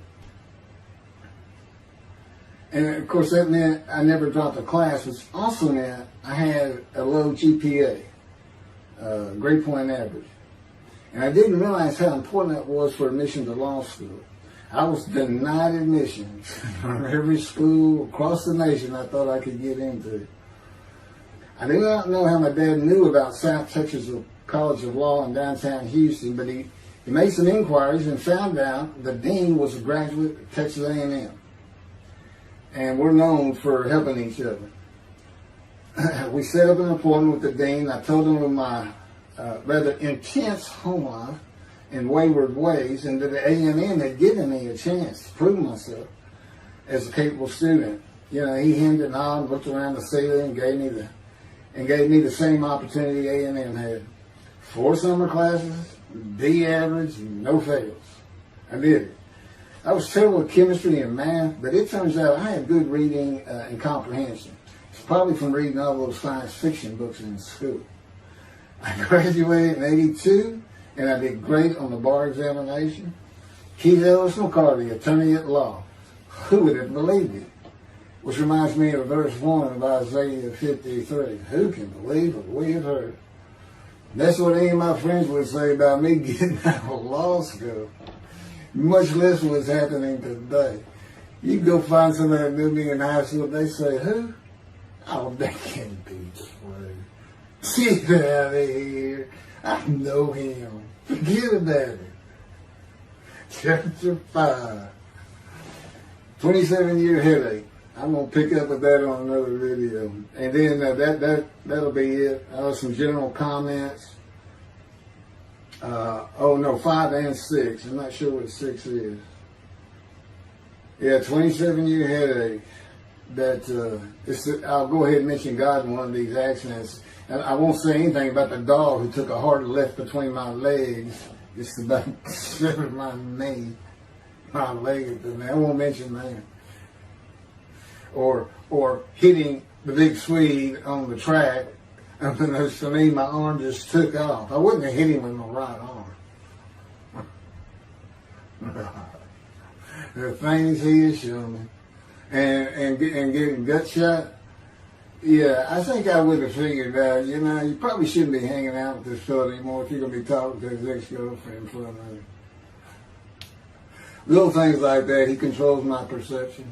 And of course that meant I never dropped a class, which also meant I had a low GPA, grade point average. And I didn't realize how important that was for admission to law school. I was denied admission from every school across the nation I thought I could get into. I do not know how my dad knew about South Texas College of Law in downtown Houston, but he made some inquiries and found out the dean was a graduate of Texas A&M. And we're known for helping each other. We set up an appointment with the dean. I told him of my rather intense home life and wayward ways, and that the A&M had given me a chance to prove myself as a capable student. You know, he hemmed and hawed, looked around the ceiling, and gave me the same opportunity A&M had. 4 summer classes, D average, no fails. I did it. I was terrible at chemistry and math, but it turns out I had good reading and comprehension. It's probably from reading all those science fiction books in school. I graduated in '82, and I did great on the bar examination. Keith Ellis McCarty, attorney at law. Who would have believed it? Which reminds me of verse 1 of Isaiah 53. Who can believe what we have heard? That's what any of my friends would say about me getting out of law school. Much less what's happening today. You go find somebody that knew me in high school, they say, who? Oh, that can't be true. Get out of here. I know him. Forget about it. Chapter 5. 27-year headache. I'm going to pick up with that on another video. And then that'll be it. Some general comments. 5 and 6. I'm not sure what 6 is. Yeah, 27-year headache. I'll go ahead and mention God in one of these accidents. And I won't say anything about the dog who took a hard left between my legs. Just about severed my knee. My leg. I won't mention that. Or hitting the big Swede on the track. Unbeknownst to me, my arm just took off. I wouldn't have hit him with my right arm. The things he has shown me. And getting gut shot. Yeah, I think I would have figured out, you probably shouldn't be hanging out with this fellow anymore if you're going to be talking to his ex-girlfriend for another. Little things like that, he controls my perception.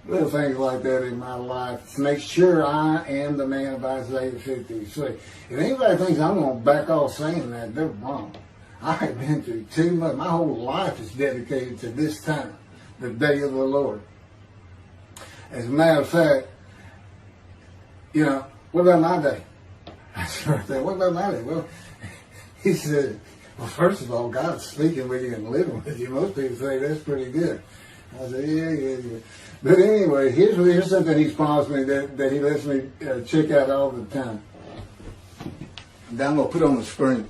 Little things like that in my life to make sure I am the man of Isaiah 53. If anybody thinks I'm going to back off saying that, they're wrong. I have been through too much. My whole life is dedicated to this time, the day of the Lord. As a matter of fact, what about my day? I said, what about my day? Well, he said, well, first of all, God's speaking with you and living with you. Most people say that's pretty good. I said, yeah. But anyway, here's something he's promised me that he lets me check out all the time. That I'm going to put on the screen.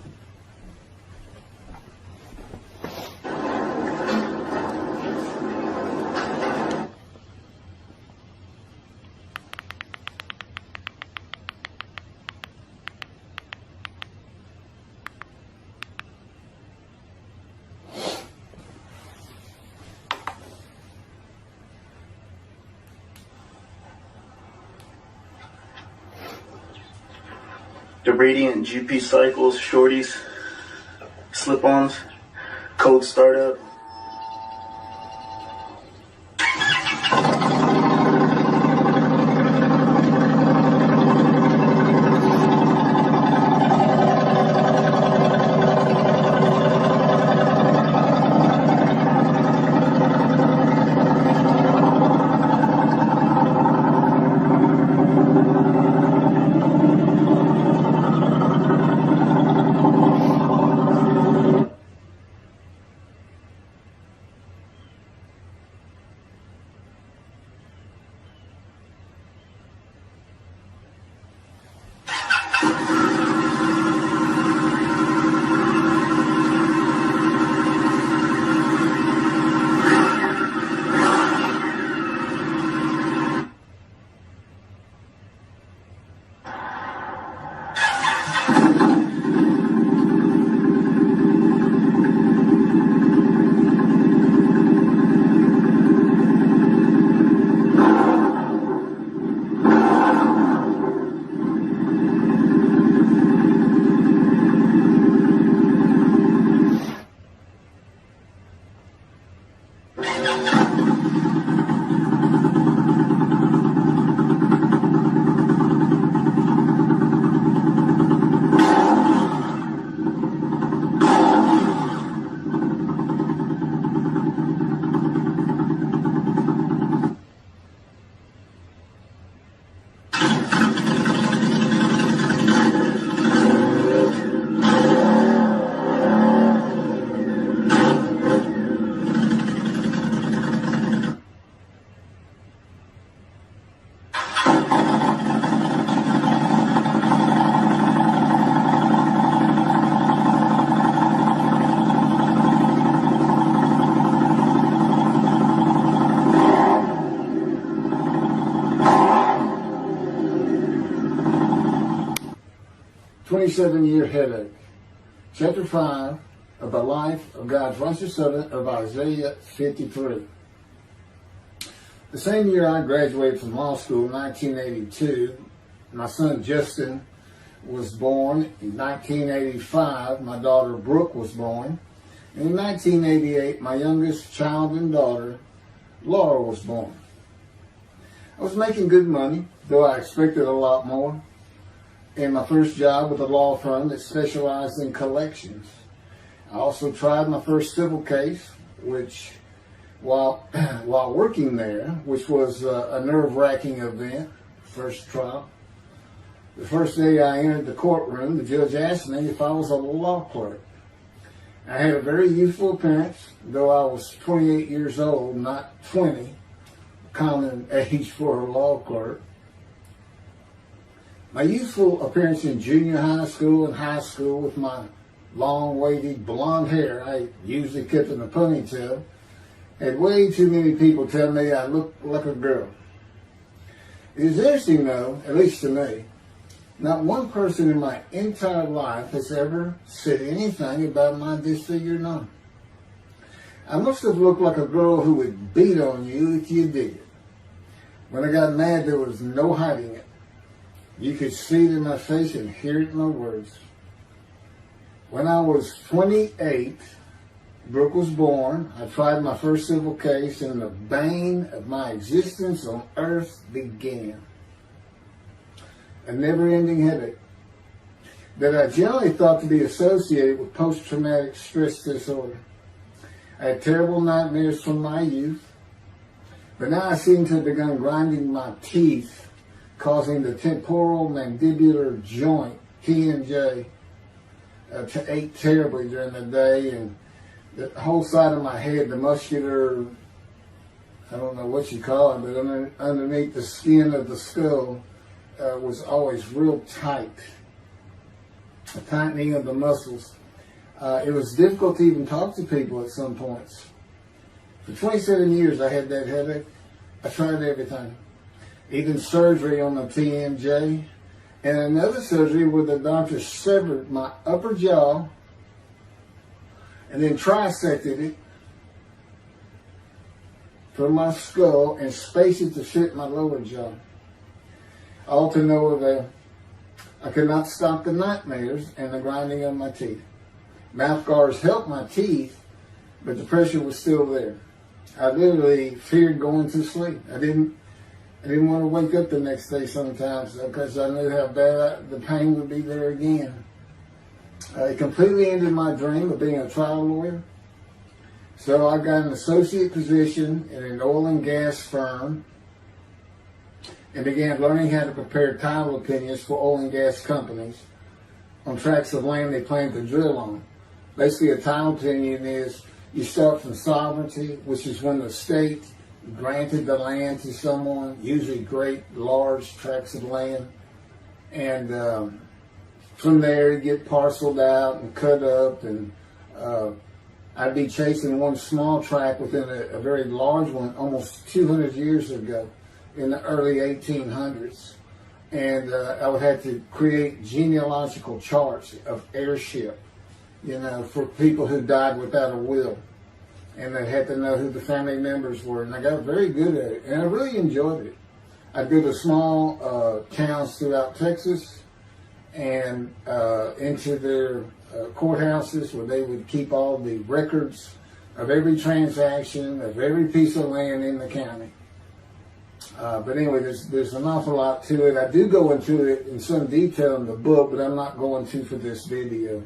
The Radiant GP Cycles, Shorties, Slip-Ons, Code Startup. 27-year headache. Chapter 5 of the life of God's righteous servant of Isaiah 53. The same year I graduated from law school in 1982, my son Justin was born. In 1985, my daughter Brooke was born. And in 1988, my youngest child and daughter, Laura, was born. I was making good money, though I expected a lot more, in my first job with a law firm that specialized in collections. I also tried my first civil case, which, while working there, which was a nerve-wracking event, first trial. The first day I entered the courtroom, the judge asked me if I was a law clerk. I had a very youthful appearance, though I was 28 years old, not 20, common age for a law clerk. My youthful appearance in junior high school and high school with my long, wavy blonde hair, I usually kept in a ponytail, had way too many people tell me I looked like a girl. It is interesting though, at least to me, not one person in my entire life has ever said anything about my disfigured arm. I must have looked like a girl who would beat on you if you did it. When I got mad, there was no hiding it. You could see it in my face and hear it in my words. When I was 28, Brooke was born. I tried my first civil case, and the bane of my existence on earth began. A never-ending headache that I generally thought to be associated with post-traumatic stress disorder. I had terrible nightmares from my youth, but now I seem to have begun grinding my teeth, causing the temporal mandibular joint, TMJ, to ache terribly during the day, and the whole side of my head, the muscular, I don't know what you call it, but underneath the skin of the skull, was always real tight, a tightening of the muscles. It was difficult to even talk to people at some points. For 27 years I had that headache. I tried everything, even surgery on the TMJ, and another surgery where the doctor severed my upper jaw and then trisected it from my skull and spaced it to fit my lower jaw. All to no avail. I could not stop the nightmares and the grinding of my teeth. Mouth guards helped my teeth, but the pressure was still there. I literally feared going to sleep. I didn't want to wake up the next day sometimes because I knew how bad the pain would be there again. It completely ended my dream of being a trial lawyer. So I got an associate position in an oil and gas firm and began learning how to prepare title opinions for oil and gas companies on tracts of land they plan to drill on. Basically, a title opinion is you start from sovereignty, which is when the state granted the land to someone, usually great, large tracts of land, and from there you get parceled out and cut up, and I'd be chasing one small tract within a very large one almost 200 years ago in the early 1800s, and I would have to create genealogical charts of heirship, for people who died without a will, and they had to know who the family members were, and I got very good at it, and I really enjoyed it. I'd go to small towns throughout Texas and into their courthouses where they would keep all the records of every transaction, of every piece of land in the county. But anyway, there's an awful lot to it. I do go into it in some detail in the book, but I'm not going to for this video.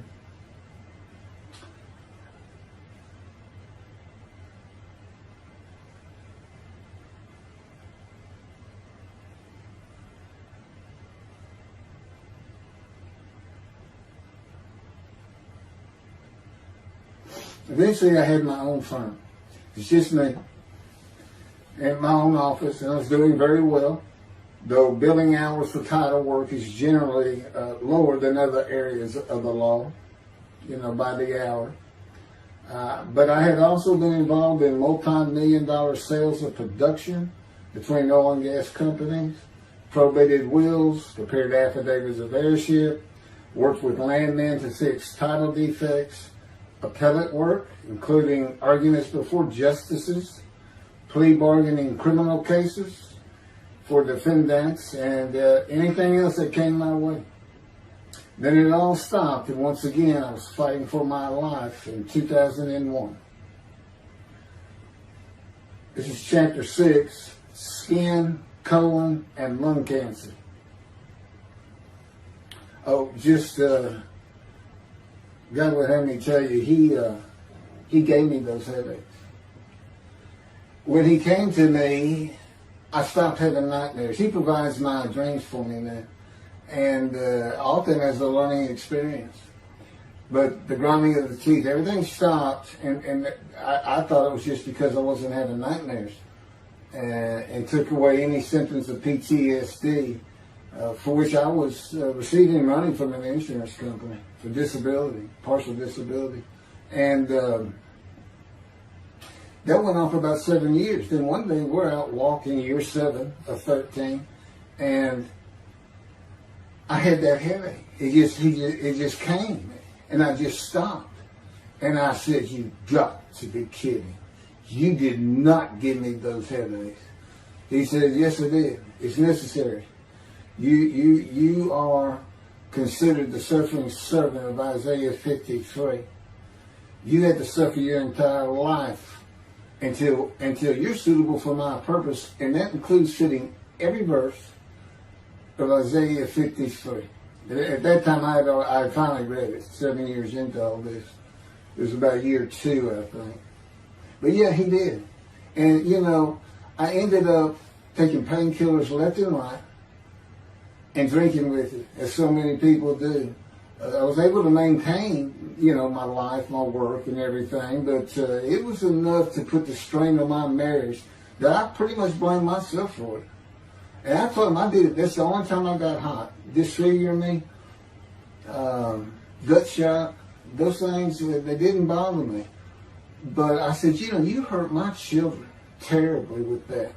Eventually, I had my own firm. It's just me in my own office, and I was doing very well, though billing hours for title work is generally lower than other areas of the law, by the hour. But I had also been involved in multi-million-dollar sales of production between oil and gas companies, probated wills, prepared affidavits of heirship, worked with landmen to fix title defects, appellate work, including arguments before justices, plea bargaining in criminal cases for defendants, and anything else that came my way. Then it all stopped, and once again I was fighting for my life in 2001. This is chapter 6, skin, colon, and lung cancer. Oh, just, God would have me tell you, he gave me those headaches. When he came to me, I stopped having nightmares. He provides my dreams for me now. And often as a learning experience. But the grinding of the teeth, everything stopped, and I thought it was just because I wasn't having nightmares. And took away any symptoms of PTSD, for which I was receiving money from an insurance company for disability, partial disability. And that went on for about 7 years. Then one day we're out walking, year 7 of 13, and I had that headache. It just came, and I just stopped. And I said, "You got to be kidding. You did not give me those headaches." He said, "Yes, I did. It's necessary. You are considered the suffering servant of Isaiah 53. You had to suffer your entire life until you're suitable for my purpose," and that includes fitting every verse of Isaiah 53. At that time, I had finally read it, 7 years into all this. It was about year 2, I think. But yeah, he did. And, I ended up taking painkillers left and right and drinking with it, as so many people do. I was able to maintain, my life, my work, and everything, but it was enough to put the strain on my marriage that I pretty much blamed myself for it. And I told him I did it. That's the only time I got hot. Disfiguring me, gut shot, those things, they didn't bother me. But I said, you hurt my children terribly with that.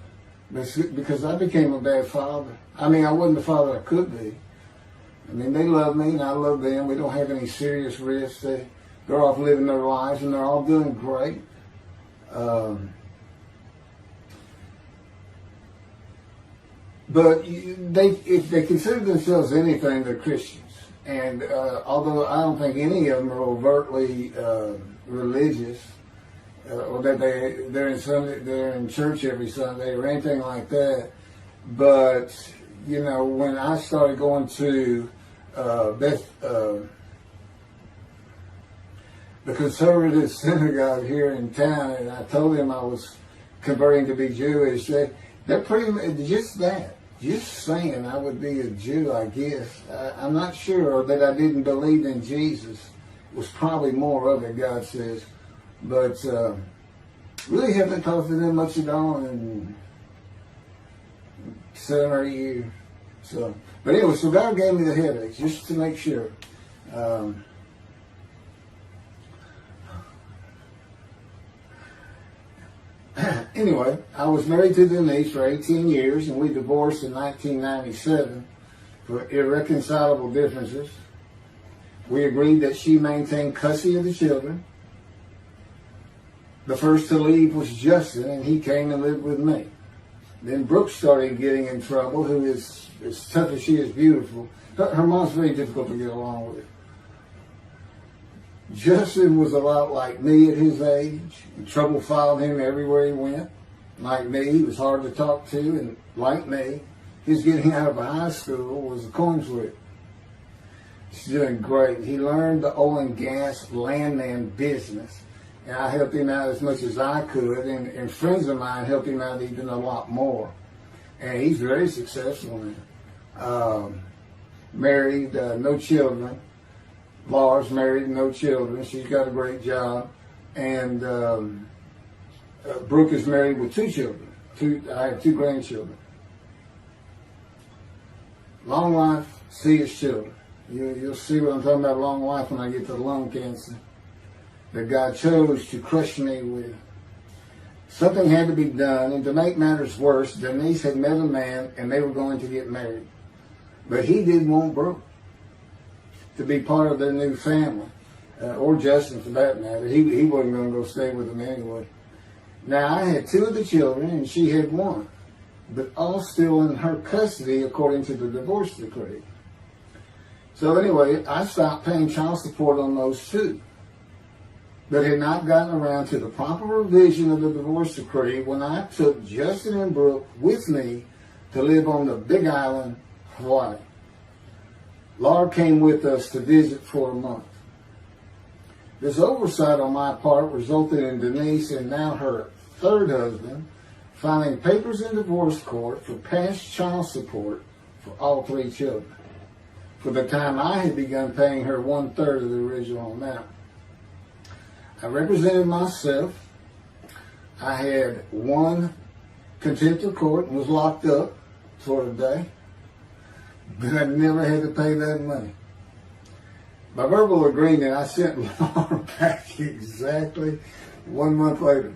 Because I became a bad father. I mean, I wasn't the father I could be. I mean, they love me and I love them. We don't have any serious risks. They're off living their lives and they're all doing great. But if they consider themselves anything, they're Christians. And although I don't think any of them are overtly religious, or that they're in church every Sunday or anything like that, but when I started going to the conservative synagogue here in town, and I told them I was converting to be Jewish, they're pretty much just that. Just saying I would be a Jew, I guess. I'm not sure that I didn't believe in Jesus. It was probably more of it, God says. But really haven't talked to them much at all in 7 or 8 years. But anyway, so God gave me the headaches just to make sure. Anyway, I was married to Denise for 18 years, and we divorced in 1997 for irreconcilable differences. We agreed that she maintain custody of the children. The first to leave was Justin, and he came and lived with me. Then Brooke started getting in trouble, who is as tough as she is beautiful. Her mom's very difficult to get along with. Justin was a lot like me at his age, and trouble followed him everywhere he went. Like me, he was hard to talk to, and like me, his getting out of high school was a coin flip. He's doing great. He learned the oil and gas landman business, and I helped him out as much as I could, and friends of mine helped him out even a lot more. And he's very successful now. Married, no children. Laura's married, no children. She's got a great job. And Brooke is married with 2 children. I have 2 grandchildren. Long life, see his children. You'll see what I'm talking about, long life, when I get to lung cancer that God chose to crush me with. Something had to be done, and to make matters worse, Denise had met a man and they were going to get married. But he didn't want Brooke. to be part of their new family, or Justin for that matter. He wasn't going to go stay with them anyway. Now, I had 2 of the children, and she had 1, but all still in her custody according to the divorce decree. So anyway, I stopped paying child support on those 2, but had not gotten around to the proper revision of the divorce decree when I took Justin and Brooke with me to live on the Big Island, Hawaii. Laura came with us to visit for a month. This oversight on my part resulted in Denise and now her 3rd husband filing papers in divorce court for past child support for all 3 children, for the time I had begun paying her 1/3 of the original amount. I represented myself. I had won contempt of court and was locked up for a day, but I never had to pay that money. By verbal agreement, I sent Laura back exactly 1 month later.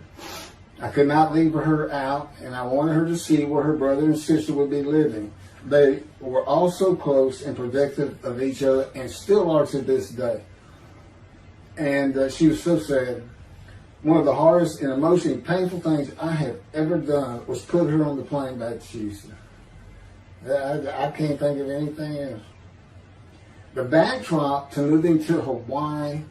I could not leave her out, and I wanted her to see where her brother and sister would be living. They were all so close and protective of each other, and still are to this day. And she was so sad. One of the hardest and emotionally painful things I have ever done was put her on the plane back to Houston. I can't think of anything else. The backdrop to moving to Hawaii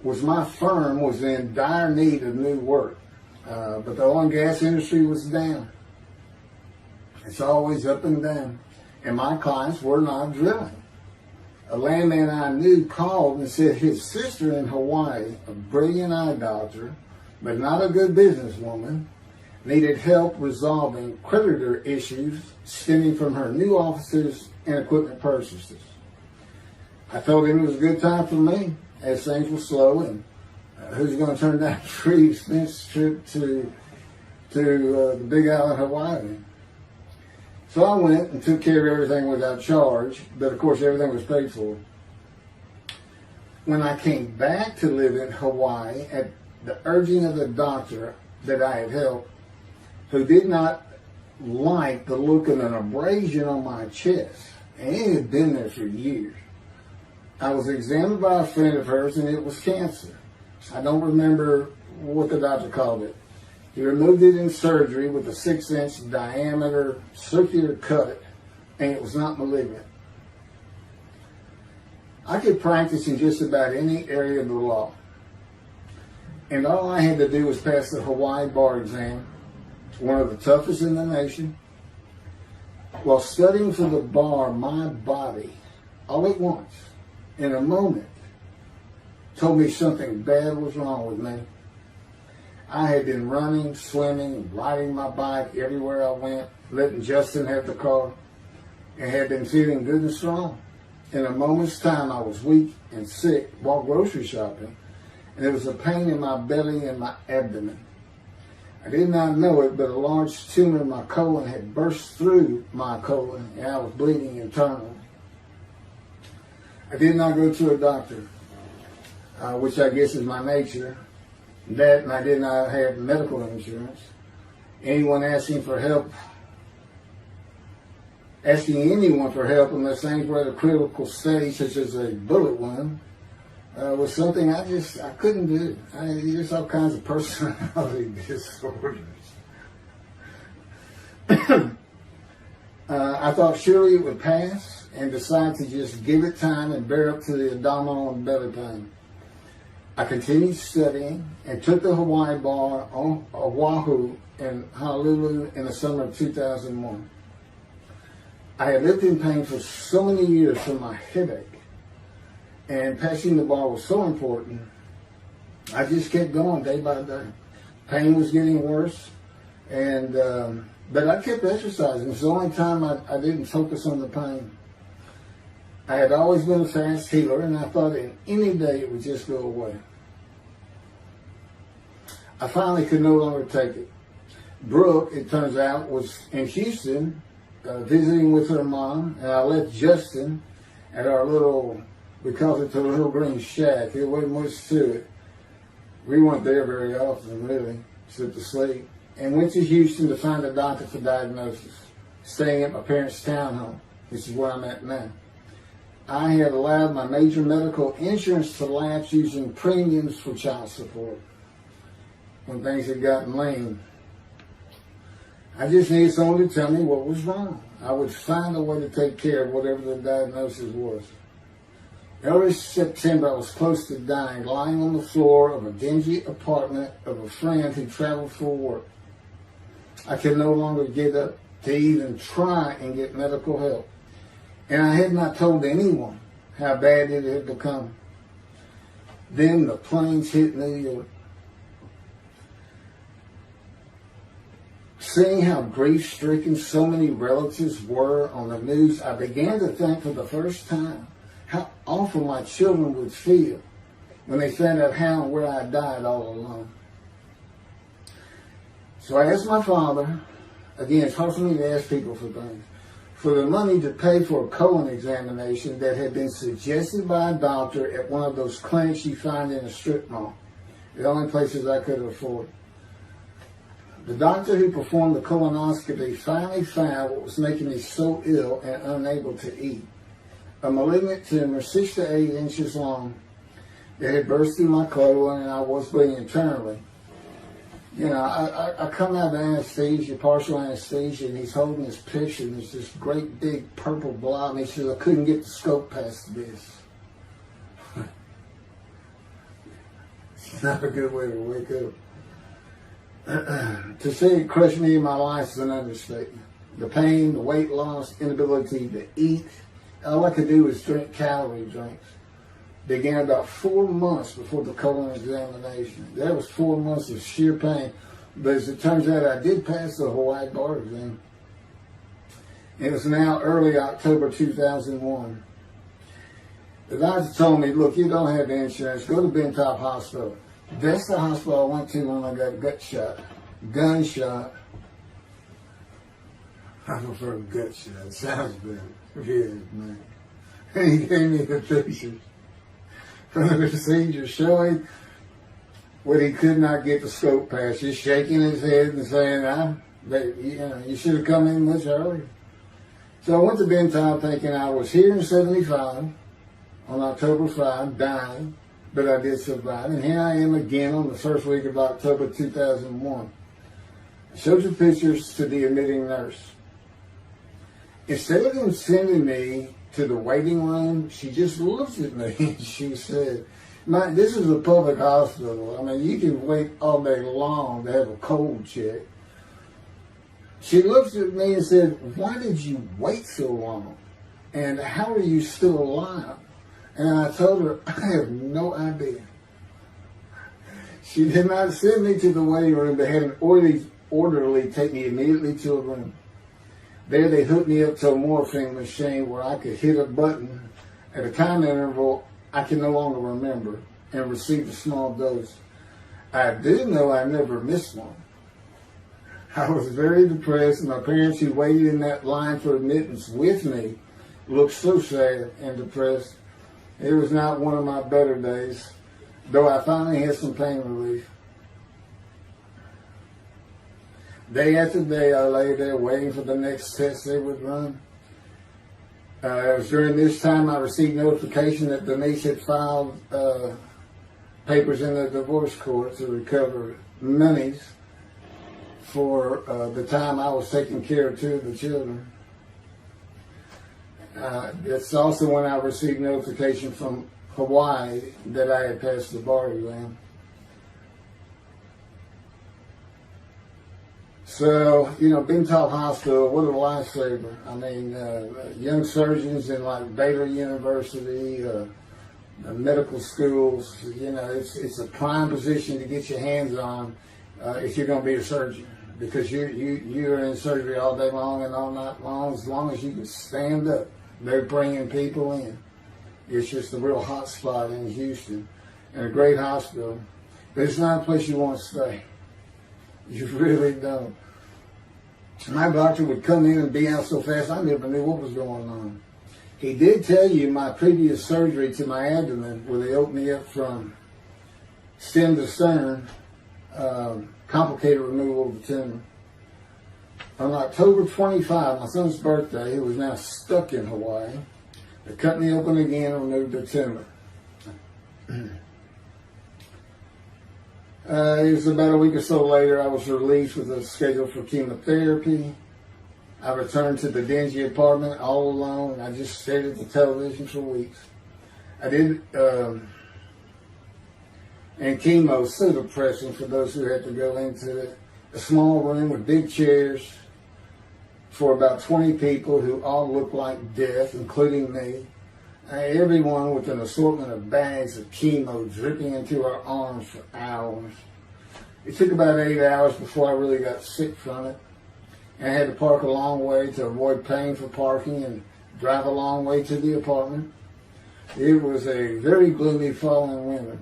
was my firm was in dire need of new work. But the oil and gas industry was down. It's always up and down. And my clients were not drilling. A landman I knew called and said his sister in Hawaii, a brilliant eye doctor, but not a good businesswoman, needed help resolving creditor issues stemming from her new offices and equipment purchases. I told him it was a good time for me, as things were slow, and who's going to turn down a free expense trip to the Big Island, Hawaii? So I went and took care of everything without charge, but of course everything was paid for. When I came back to live in Hawaii at the urging of the doctor that I had helped, who did not like the look of an abrasion on my chest, and it had been there for years, I was examined by a friend of hers, and it was cancer. I don't remember what the doctor called it. He removed it in surgery with a 6-inch diameter circular cut, and it was not malignant. I could practice in just about any area of the law, and all I had to do was pass the Hawaii bar exam, one of the toughest in the nation. While studying for the bar, my body, all at once, in a moment, told me something bad was wrong with me. I had been running, swimming, riding my bike everywhere I went, letting Justin have the car, and had been feeling good and strong. In a moment's time, I was weak and sick while grocery shopping, and there was a pain in my belly and my abdomen. I did not know it, but a large tumor in my colon had burst through my colon, and I was bleeding internally. I did not go to a doctor, which I guess is my nature. That, and I did not have medical insurance. Anyone asking for help, asking anyone for help unless things were at a critical stage, such as a bullet wound, was something I couldn't do. There's all kinds of personality disorders. I thought surely it would pass, and decided to just give it time and bear up to the abdominal and belly pain. I continued studying and took the Hawaii bar on Oahu and Honolulu in the summer of 2001. I had lived in pain for so many years from my headache, and passing the bar was so important, I just kept going day by day. Pain was getting worse, and but I kept exercising. It's the only time I didn't focus on the pain. I had always been a fast healer, and I thought in any day it would just go away. I finally could no longer take it. Brooke, it turns out, was in Houston visiting with her mom, and I left Justin at our little, we called it the Little Green Shack. There wasn't much to it. We weren't there very often, really, except to sleep, and went to Houston to find a doctor for diagnosis, staying at my parents' townhome, which is where I'm at now. I had allowed my major medical insurance to lapse using premiums for child support when things had gotten lean. I just needed someone to tell me what was wrong. I would find a way to take care of whatever the diagnosis was. Early September, I was close to dying, lying on the floor of a dingy apartment of a friend who traveled for work. I could no longer get up to even try and get medical help. And I had not told anyone how bad it had become. Then the planes hit New York. Seeing how grief-stricken so many relatives were on the news, I began to think for the first time how awful my children would feel when they found out how and where I died all alone. So I asked my father, again, it's hard for me to ask people for things, for the money to pay for a colon examination that had been suggested by a doctor at one of those clinics you find in a strip mall, the only places I could afford. The doctor who performed the colonoscopy finally found what was making me so ill and unable to eat. A malignant tumor 6 to 8 inches long that had burst through my colon, and I was bleeding internally. You know, I come out of anesthesia, partial anesthesia, and he's holding this picture, and there's this great big purple blob, and he says, I couldn't get the scope past this. It's not a good way to wake up. To say it crushed me in my life is an understatement. The pain, the weight loss, inability to eat, all I could do was drink calorie drinks. Began about 4 months before the colon examination. That was 4 months of sheer pain. But as it turns out, I did pass the Hawaii bar exam. It was now early October 2001. The doctor told me, look, you don't have insurance. Go to Bentop Hospital. That's the hospital I went to when I got gunshot. I prefer gut shot. It sounds better. Yeah, man. And he gave me the pictures from the procedure showing what he could not get the scope past, just shaking his head and saying, you should have come in much earlier. So I went to Bentop thinking I was here in 75, on October 5, dying, but I did survive. And here I am again on the first week of October 2001. I showed the pictures to the admitting nurse. Instead of them sending me to the waiting room, she just looked at me and she said, this is a public hospital. I mean, you can wait all day long to have a cold check. She looked at me and said, why did you wait so long? And how are you still alive? And I told her, I have no idea. She did not send me to the waiting room. They had an orderly take me immediately to a room. There they hooked me up to a morphine machine where I could hit a button at a time interval I can no longer remember and receive a small dose. I do know I never missed one. I was very depressed, and my parents who waited in that line for admittance with me looked so sad and depressed. It was not one of my better days, though I finally had some pain relief. Day after day, I lay there waiting for the next test they would run. It was during this time I received notification that Denise had filed papers in the divorce court to recover monies for the time I was taking care of 2 of the children. It's also when I received notification from Hawaii that I had passed the bar exam. So, Bentop Hospital, what a lifesaver. I mean, young surgeons in like Baylor University, medical schools, it's a prime position to get your hands on if you're going to be a surgeon, because you're in surgery all day long and all night long. As long as you can stand up, they're bringing people in. It's just a real hot spot in Houston and a great hospital. But it's not a place you want to stay. You really don't. My doctor would come in and be out so fast I never knew what was going on. He did tell you my previous surgery to my abdomen, where they opened me up from stem to stern, complicated removal of the tumor. On October 25, my son's birthday, who was now stuck in Hawaii, They cut me open again and removed the tumor. It was about a week or so later, I was released with a schedule for chemotherapy. I returned to the dingy apartment all alone. I just stared at the television for weeks. I did, and chemo was so depressing for those who had to go into it. A small room with big chairs for about 20 people who all looked like death, including me. Everyone with an assortment of bags of chemo dripping into our arms for hours. It took about 8 hours before I really got sick from it. And I had to park a long way to avoid paying for parking and drive a long way to the apartment. It was a very gloomy fall in winter.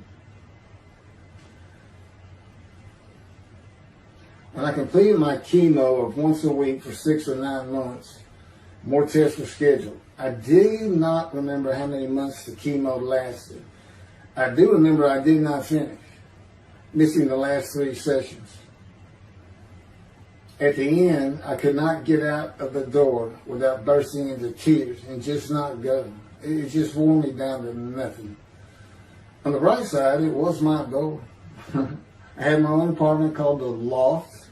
When I completed my chemo of once a week for 6 or 9 months, more tests were scheduled. I do not remember how many months the chemo lasted. I do remember I did not finish, missing the last 3 sessions. At the end, I could not get out of the door without bursting into tears and just not go. It just wore me down to nothing. On the bright side, it was my goal. I had my own apartment called the Loft.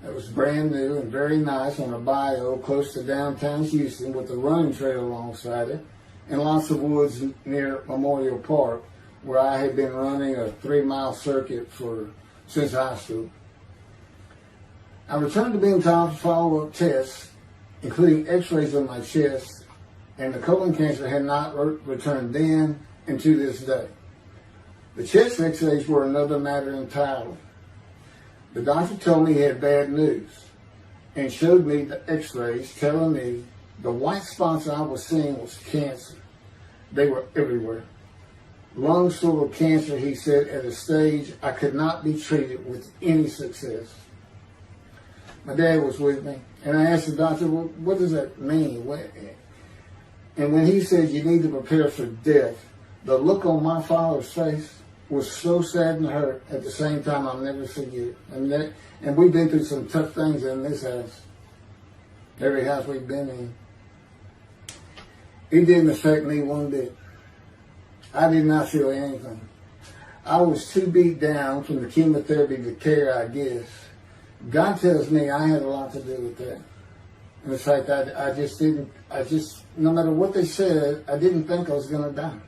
It was brand new and very nice on a bayou close to downtown Houston with a running trail alongside it and lots of woods near Memorial Park where I had been running a 3-mile circuit since high school. I returned to being told for follow-up tests, including x-rays on my chest, and the colon cancer had not returned then and to this day. The chest x-rays were another matter entirely. The doctor told me he had bad news and showed me the x-rays telling me the white spots I was seeing was cancer. They were everywhere. Lungs full of cancer, he said, at a stage I could not be treated with any success. My dad was with me, and I asked the doctor, well, what does that mean? And when he said you need to prepare for death, the look on my father's face was so sad and hurt at the same time I'll never forget. And we've been through some tough things in this house. Every house we've been in. It didn't affect me one bit. I did not feel anything. I was too beat down from the chemotherapy to care, I guess. God tells me I had a lot to do with that. And in fact, no matter what they said, I didn't think I was going to die.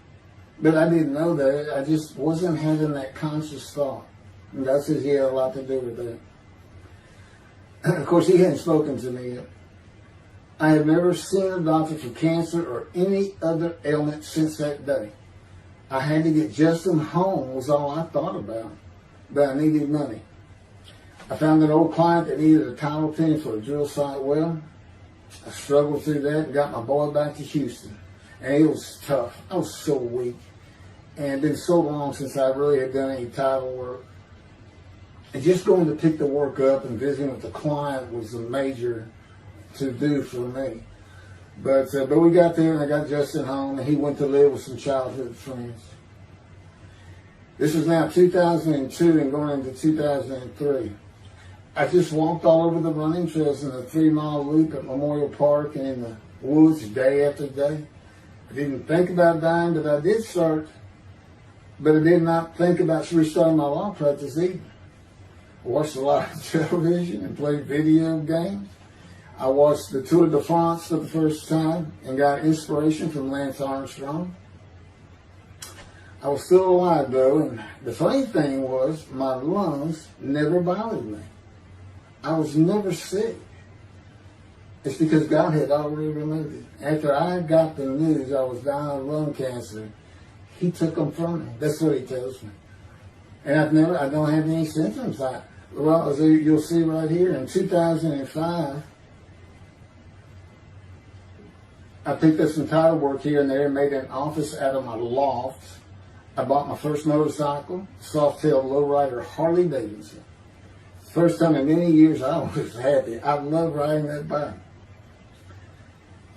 But I didn't know that. I just wasn't having that conscious thought. And God says he had a lot to do with that. Of course, he hadn't spoken to me yet. I have never seen a doctor for cancer or any other ailment since that day. I had to get Justin home was all I thought about. But I needed money. I found an old client that needed a title opinion for a drill site well. I struggled through that and got my boy back to Houston. And it was tough. I was so weak. And it had been so long since I really had done any title work. And just going to pick the work up and visiting with the client was a major to-do for me. But we got there and I got Justin home and he went to live with some childhood friends. This was now 2002 and going into 2003. I just walked all over the running trails in a 3-mile loop at Memorial Park and in the woods day after day. I didn't think about dying, but I did start. But I did not think about restarting my law practice either. I watched a lot of television and played video games. I watched the Tour de France for the first time and got inspiration from Lance Armstrong. I was still alive though, and the funny thing was my lungs never bothered me. I was never sick. It's because God had already removed it. After I got the news I was dying of lung cancer, he took them from me. That's what he tells me. And I don't have any symptoms. Well, as you'll see right here, in 2005, I picked up some title work here and there and made an office out of my loft. I bought my first motorcycle, soft-tail lowrider Harley Davidson. First time in many years I was happy. I love riding that bike.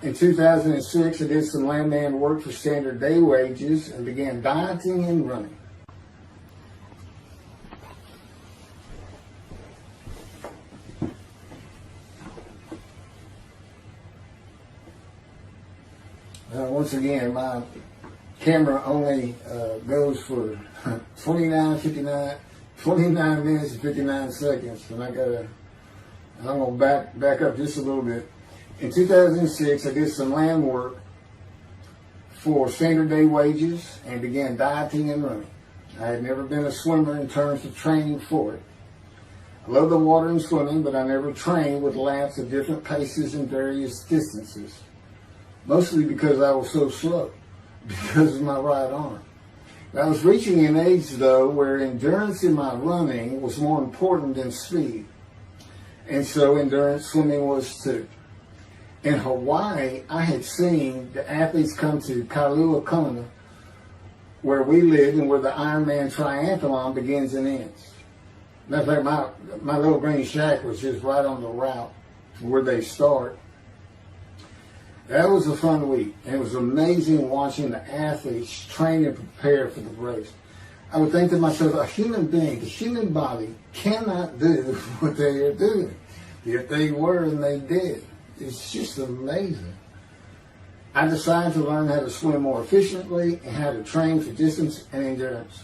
In 2006, I did some landman work for standard day wages and began dieting and running. once again, my camera only goes for 29 minutes and 59 seconds, and I'm going to back up just a little bit. In 2006, I did some land work for standard day wages and began dieting and running. I had never been a swimmer in terms of training for it. I love the water and swimming, but I never trained with laps at different paces and various distances. Mostly because I was so slow, because of my right arm. I was reaching an age, though, where endurance in my running was more important than speed. And so endurance swimming was too. In Hawaii, I had seen the athletes come to Kailua Kona, where we lived and where the Ironman triathlon begins and ends. Matter of fact, my little green shack was just right on the route to where they start. That was a fun week, and it was amazing watching the athletes train and prepare for the race. I would think to myself, a human being, the human body cannot do what they are doing. Yet they were, and they did. It's just amazing. I decided to learn how to swim more efficiently and how to train for distance and endurance.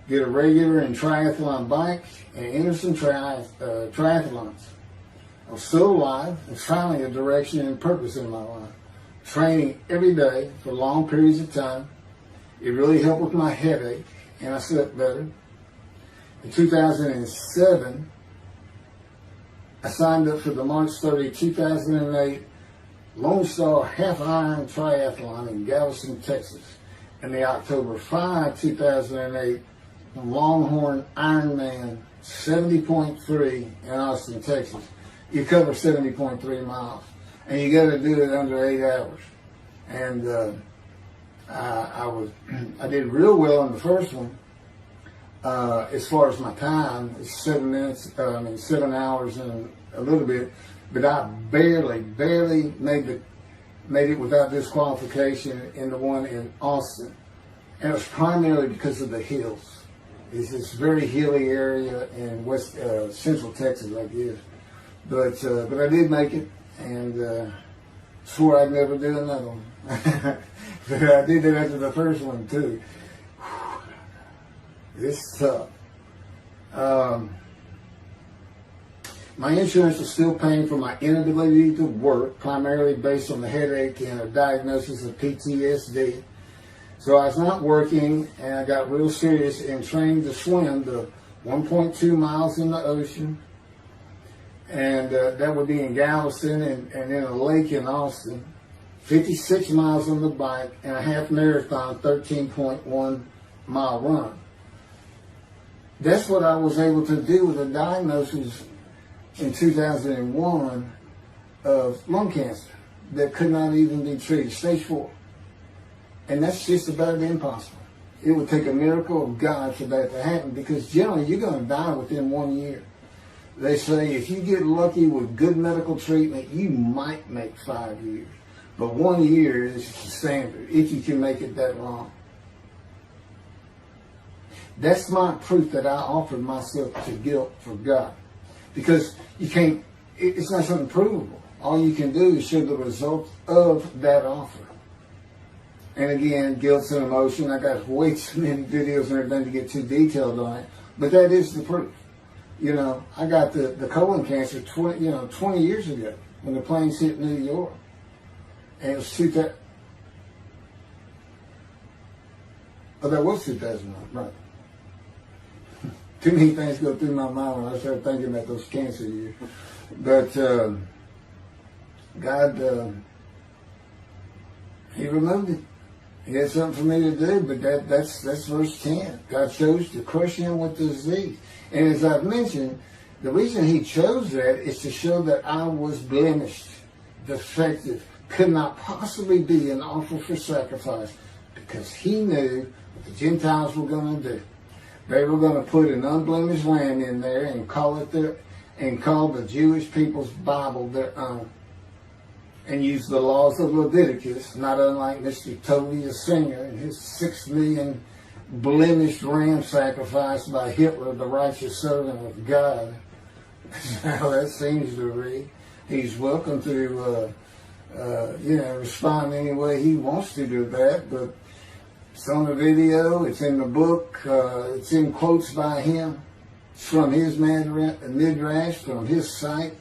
Get a regular and triathlon bike and enter some triathlons. I was still alive and finally a direction and purpose in my life. Training every day for long periods of time. It really helped with my headache, and I slept better. In 2007, I signed up for the March 30, 2008 Lone Star Half Iron Triathlon in Galveston, Texas, and the October 5, 2008 Longhorn Ironman 70.3 in Austin, Texas. You cover 70.3 miles, and you got to do it under 8 hours. And I did real well in the first one. As far as my time, it's 7 hours and a little bit, but I barely made it without disqualification in the one in Austin. And it was primarily because of the hills. It's this very hilly area in central Texas, I guess. But I did make it, and swore I'd never do another one. But I did it after the first one too. It's tough. My insurance is still paying for my inability to work, primarily based on the headache and a diagnosis of PTSD. So I was not working, and I got real serious in training to swim the 1.2 miles in the ocean, and that would be in Galveston and in a lake in Austin, 56 miles on the bike, and a half marathon, 13.1 mile run. That's what I was able to do with a diagnosis in 2001 of lung cancer that could not even be treated, stage 4. And that's just about impossible. It would take a miracle of God for that to happen, because generally you're going to die within 1 year. They say if you get lucky with good medical treatment, you might make 5 years. But 1 year is the standard, if you can make it that long. That's my proof that I offered myself to guilt for God. Because you can't, it's not something provable. All you can do is show the results of that offer. And again, guilt's an emotion. I got way too many videos and everything to get too detailed on it. But that is the proof. You know, I got the colon cancer 20 years ago when the planes hit New York. And it was 2000. Oh, that was 2001, right. Too many things go through my mind when I start thinking about those cancer years. But God, He removed it. He had something for me to do, but that's verse 10. God chose to crush him with the disease. And as I've mentioned, the reason He chose that is to show that I was blemished, defective, could not possibly be an offer for sacrifice, because He knew what the Gentiles were going to do. They were going to put an unblemished lamb in there and call the Jewish people's Bible their own, and use the laws of Leviticus, not unlike Mr. Toby, the singer, and his 6 million blemished ram sacrifice by Hitler, the righteous servant of God. That's how that seems to read. He's welcome to respond any way he wants to that. But it's on the video, it's in the book, it's in quotes by him. It's from his midrash, from his site.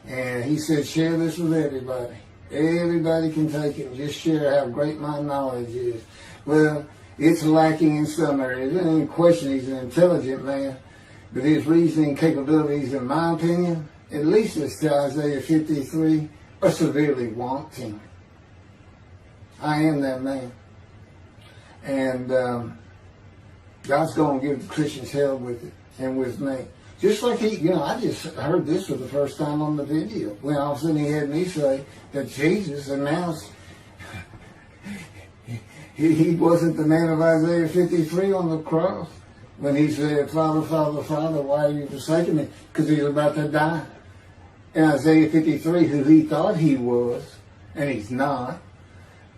And he said, share this with everybody. Everybody can take it and just share how great my knowledge is. Well, it's lacking in some areas. There's any question he's an intelligent man. But his reasoning capabilities, in my opinion, at least as to Isaiah 53, are severely wanting. I am that man. And God's going to give the Christians hell with it and with me. Just like I just heard this for the first time on the video. When all of a sudden he had me say that Jesus announced he wasn't the man of Isaiah 53 on the cross. When he said, Father, Father, Father, why are you forsaking me? Because he was about to die. In Isaiah 53, who he thought he was, and he's not,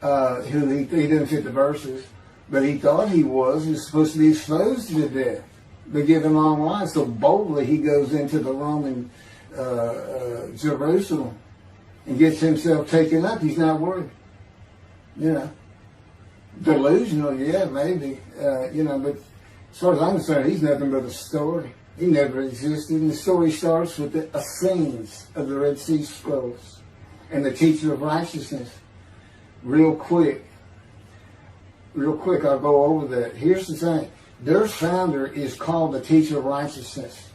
who he didn't fit the verses, but he thought he was supposed to be exposed to death, but given long life. So boldly he goes into the Roman Jerusalem and gets himself taken up. He's not worried. Delusional, yeah, maybe, but as far as I'm concerned, he's nothing but a story. He never existed. And the story starts with the Essenes of the Red Sea Scrolls and the teacher of righteousness. Real quick, I'll go over that. Here's the thing. Their founder is called the teacher of righteousness.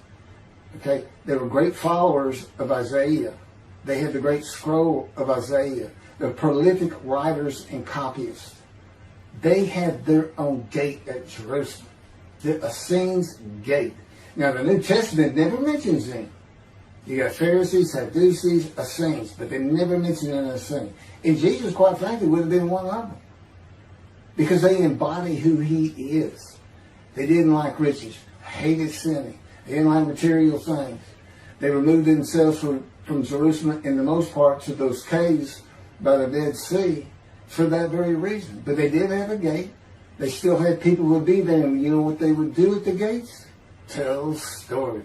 Okay? They were great followers of Isaiah. They had the great scroll of Isaiah. They're prolific writers and copyists. They had their own gate at Jerusalem. The Essenes gate. Now, the New Testament never mentions them. You got Pharisees, Sadducees, Essenes, but they never mention an Essene. And Jesus, quite frankly, would have been one of them. Because they embody who he is. They didn't like riches, hated sinning. They didn't like material things. They removed themselves from Jerusalem, in the most part, to those caves by the Dead Sea for that very reason. But they did have a gate. They still had people who would be there, and you know what they would do at the gates? Tell stories.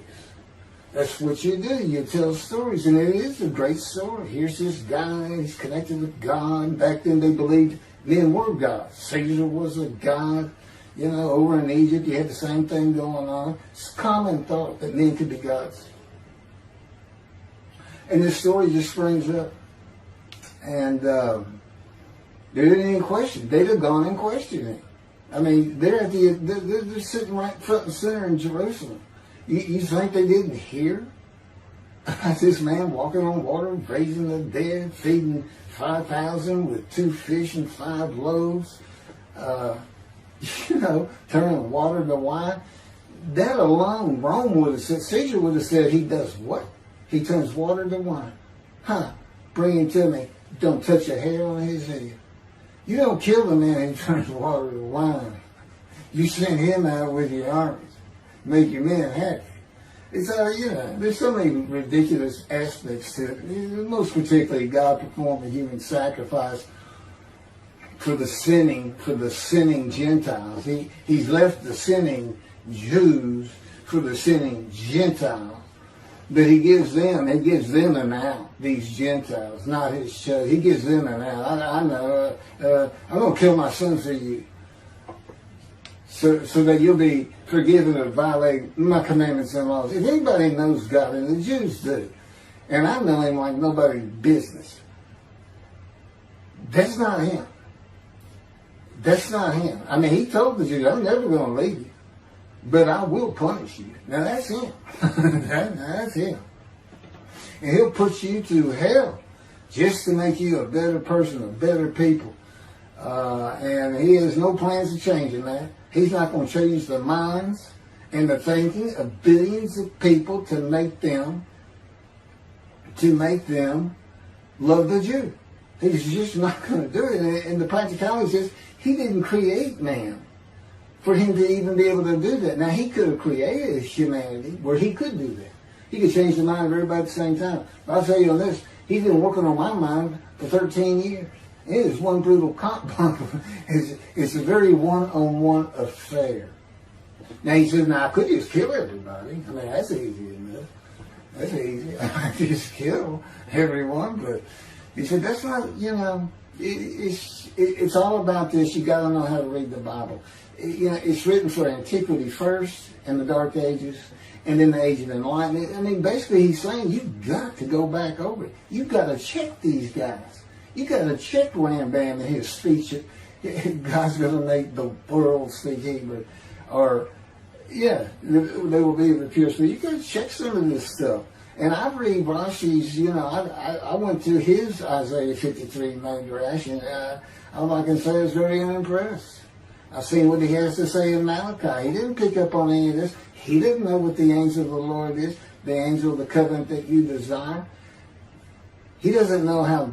That's what you do. You tell stories, and it is a great story. Here's this guy, he's connected with God. Back then they believed men were gods. Caesar was a god. Over in Egypt you had the same thing going on. It's a common thought that men could be gods. And this story just springs up. And they didn't even question. They'd have gone and questioned it. I mean, they're sitting right front and center in Jerusalem. You think they didn't hear this man walking on water, raising the dead, feeding 5,000 with 2 fish and 5 loaves, turning water to wine? That alone, Rome would have said, Caesar would have said, he does what? He turns water to wine. Bring him to me. Don't touch a hair on his head. You don't kill the man who turns water to wine. You send him out with your armies. Make your men happy. It's there's so many ridiculous aspects to it. Most particularly, God performed a human sacrifice for the sinning Gentiles. He's left the sinning Jews for the sinning Gentiles. But he gives them an out, these Gentiles, not his church. He gives them an out. I know, I'm going to kill my son for you. So that you'll be forgiven of violating my commandments and laws. If anybody knows God, and the Jews do, and I know him like nobody's business, that's not him. That's not him. I mean, he told the Jews, I'm never going to leave you, but I will punish you. Now that's him. That's him. And he'll put you to hell just to make you a better person, a better people. And he has no plans of changing that. He's not going to change the minds and the thinking of billions of people to make them love the Jew. He's just not going to do it. And the practicality is he didn't create man for him to even be able to do that. Now, he could have created humanity where he could do that. He could change the mind of everybody at the same time. But I'll tell you on this, he's been working on my mind for 13 years. It is one brutal cop bump. It's a very one-on-one affair. Now, he says, I could just kill everybody. I mean, that's easy enough. That's easy. I could just kill everyone, but He said, that's not, it's all about this. You got to know how to read the Bible. It's written for antiquity first and the Dark Ages, and then the Age of Enlightenment. I mean, basically he's saying you've got to go back over it. You've got to check these guys. You got to check Rambam and his speech. God's going to make the world speak Hebrew. Or, they will be the pure speech. You got to check some of this stuff. And I read Rashi's, I went to his Isaiah 53 Midrash, and all I can say is very unimpressed. I've seen what he has to say in Malachi. He didn't pick up on any of this. He didn't know what the angel of the Lord is, the angel of the covenant that you desire. He doesn't know how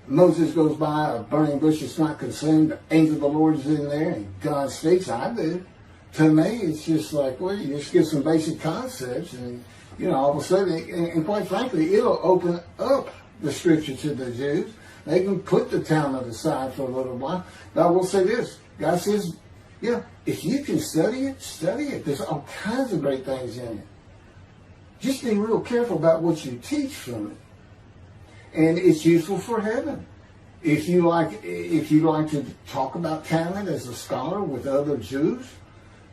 Moses goes by a burning bush that's not consumed. The angel of the Lord is in there, and God speaks. I do. To me, it's just like, well, you just get some basic concepts, and all of a sudden, and quite frankly, it'll open up the scripture to the Jews. They can put the Talmud aside for a little while. But I will say this. God says, if you can study it, study it. There's all kinds of great things in it. Just be real careful about what you teach from it. And it's useful for heaven. If you like to talk about Talmud as a scholar with other Jews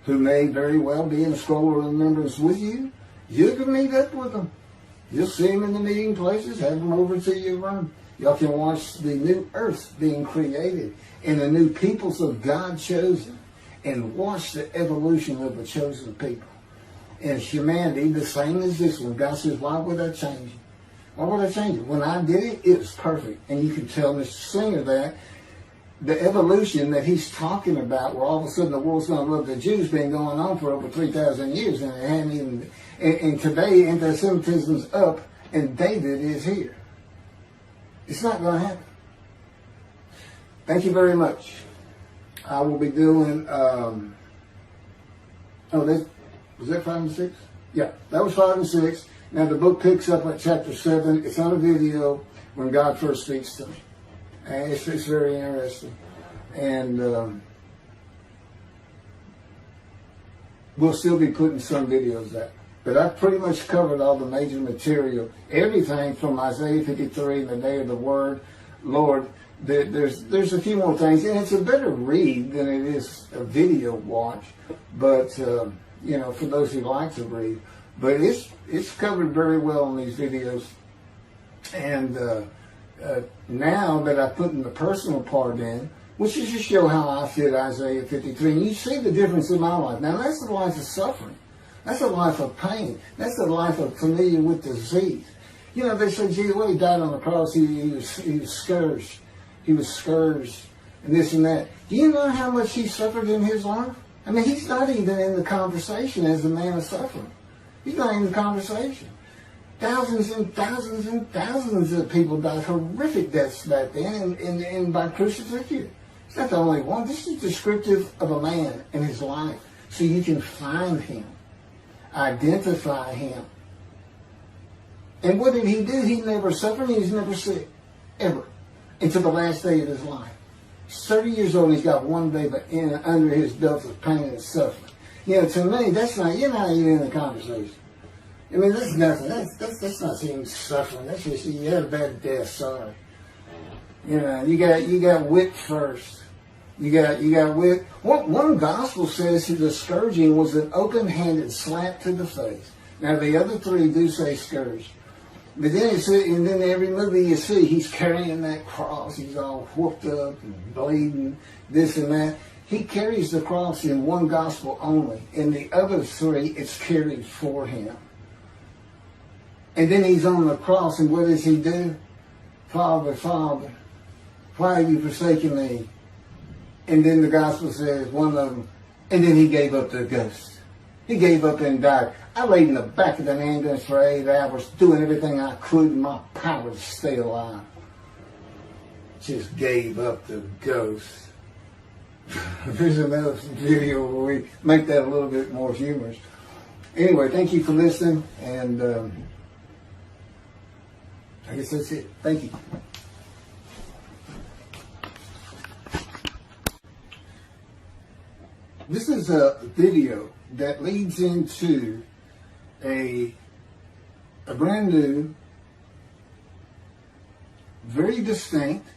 who may very well be in scroll of remembrance with you, you can meet up with them. You'll see them in the meeting places, have them over to your room. Y'all can watch the new earth being created and the new peoples of God chosen, and watch the evolution of the chosen people. And humanity, the same as this one. God says, why would I change it? Why would I change it? When I did it, it was perfect. And you can tell Mr. Singer that the evolution that he's talking about, where all of a sudden the world's going to love the Jews, been going on for over 3,000 years, and it hadn't even. And today, anti-Semitism's up, and David is here. It's not going to happen. Thank you very much. I will be doing. Was that 5 and 6? Yeah, that was 5 and 6. Now the book picks up at chapter 7. It's on a video when God first speaks to me. And it's very interesting. And we'll still be putting some videos out. But I've pretty much covered all the major material. Everything from Isaiah 53 and the day of the word. Lord, there's a few more things. And it's a better read than it is a video watch. But, for those who like to read. But it's covered very well in these videos. And now that I put in the personal part in, which is to show how I fit Isaiah 53, and you see the difference in my life. Now that's the life of suffering. That's a life of pain. That's the life of familiar with disease. They say, gee, when he died on the cross, he was scourged. He was scourged and this and that. Do you know how much he suffered in his life? I mean, he's not even in the conversation as a man of suffering. He's not in the conversation. Thousands and thousands and thousands of people died horrific deaths back then and by crucifixion. It's not the only one. This is descriptive of a man and his life. So you can find him, identify him. And what did he do? He never suffered. He was never sick. Ever. Until the last day of his life. He's 30 years old and he's got one day under his belt of pain and suffering. To me, that's not, you're not even in the conversation. I mean, that's nothing. That's not even suffering. That's just, you had a bad death, sorry. You got whipped first. You got whipped. One gospel says that the scourging was an open-handed slap to the face. Now, the other three do say scourge. But then and then every movie you see, he's carrying that cross. He's all whooped up and bleeding, this and that. He carries the cross in one gospel only. In the other three, it's carried for him. And then he's on the cross, and what does he do? Father, Father, why have you forsaken me? And then the gospel says, one of them, and then he gave up the ghost. He gave up and died. I laid in the back of an ambulance for 8 hours, doing everything I could in my power to stay alive. Just gave up the ghost. There's another video where we make that a little bit more humorous. Anyway, thank you for listening, and I guess that's it. Thank you. This is a video that leads into a brand new very distinct,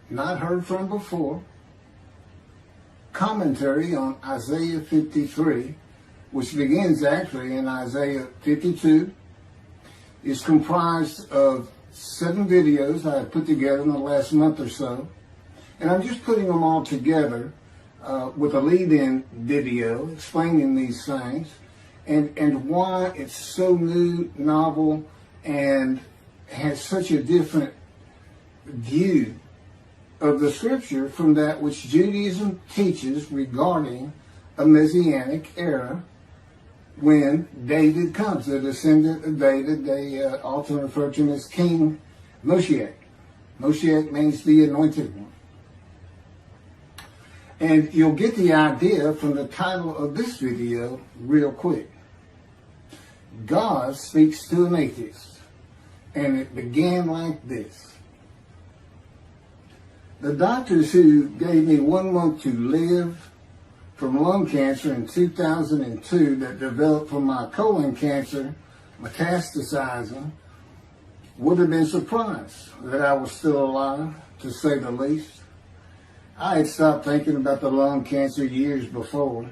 not heard from before, commentary on Isaiah 53, which begins actually in Isaiah 52, is comprised of 7 videos I have put together in the last month or so. And I'm just putting them all together with a lead-in video explaining these things and why it's so new, novel, and has such a different view of the scripture from that which Judaism teaches regarding a Messianic era when David comes, the descendant of David. They often refer to him as King Moshiach. Moshiach means the anointed one. And you'll get the idea from the title of this video real quick. God speaks to an atheist. And it began like this. The doctors who gave me 1 month to live from lung cancer in 2002 that developed from my colon cancer metastasizing would have been surprised that I was still alive, to say the least. I had stopped thinking about the lung cancer years before.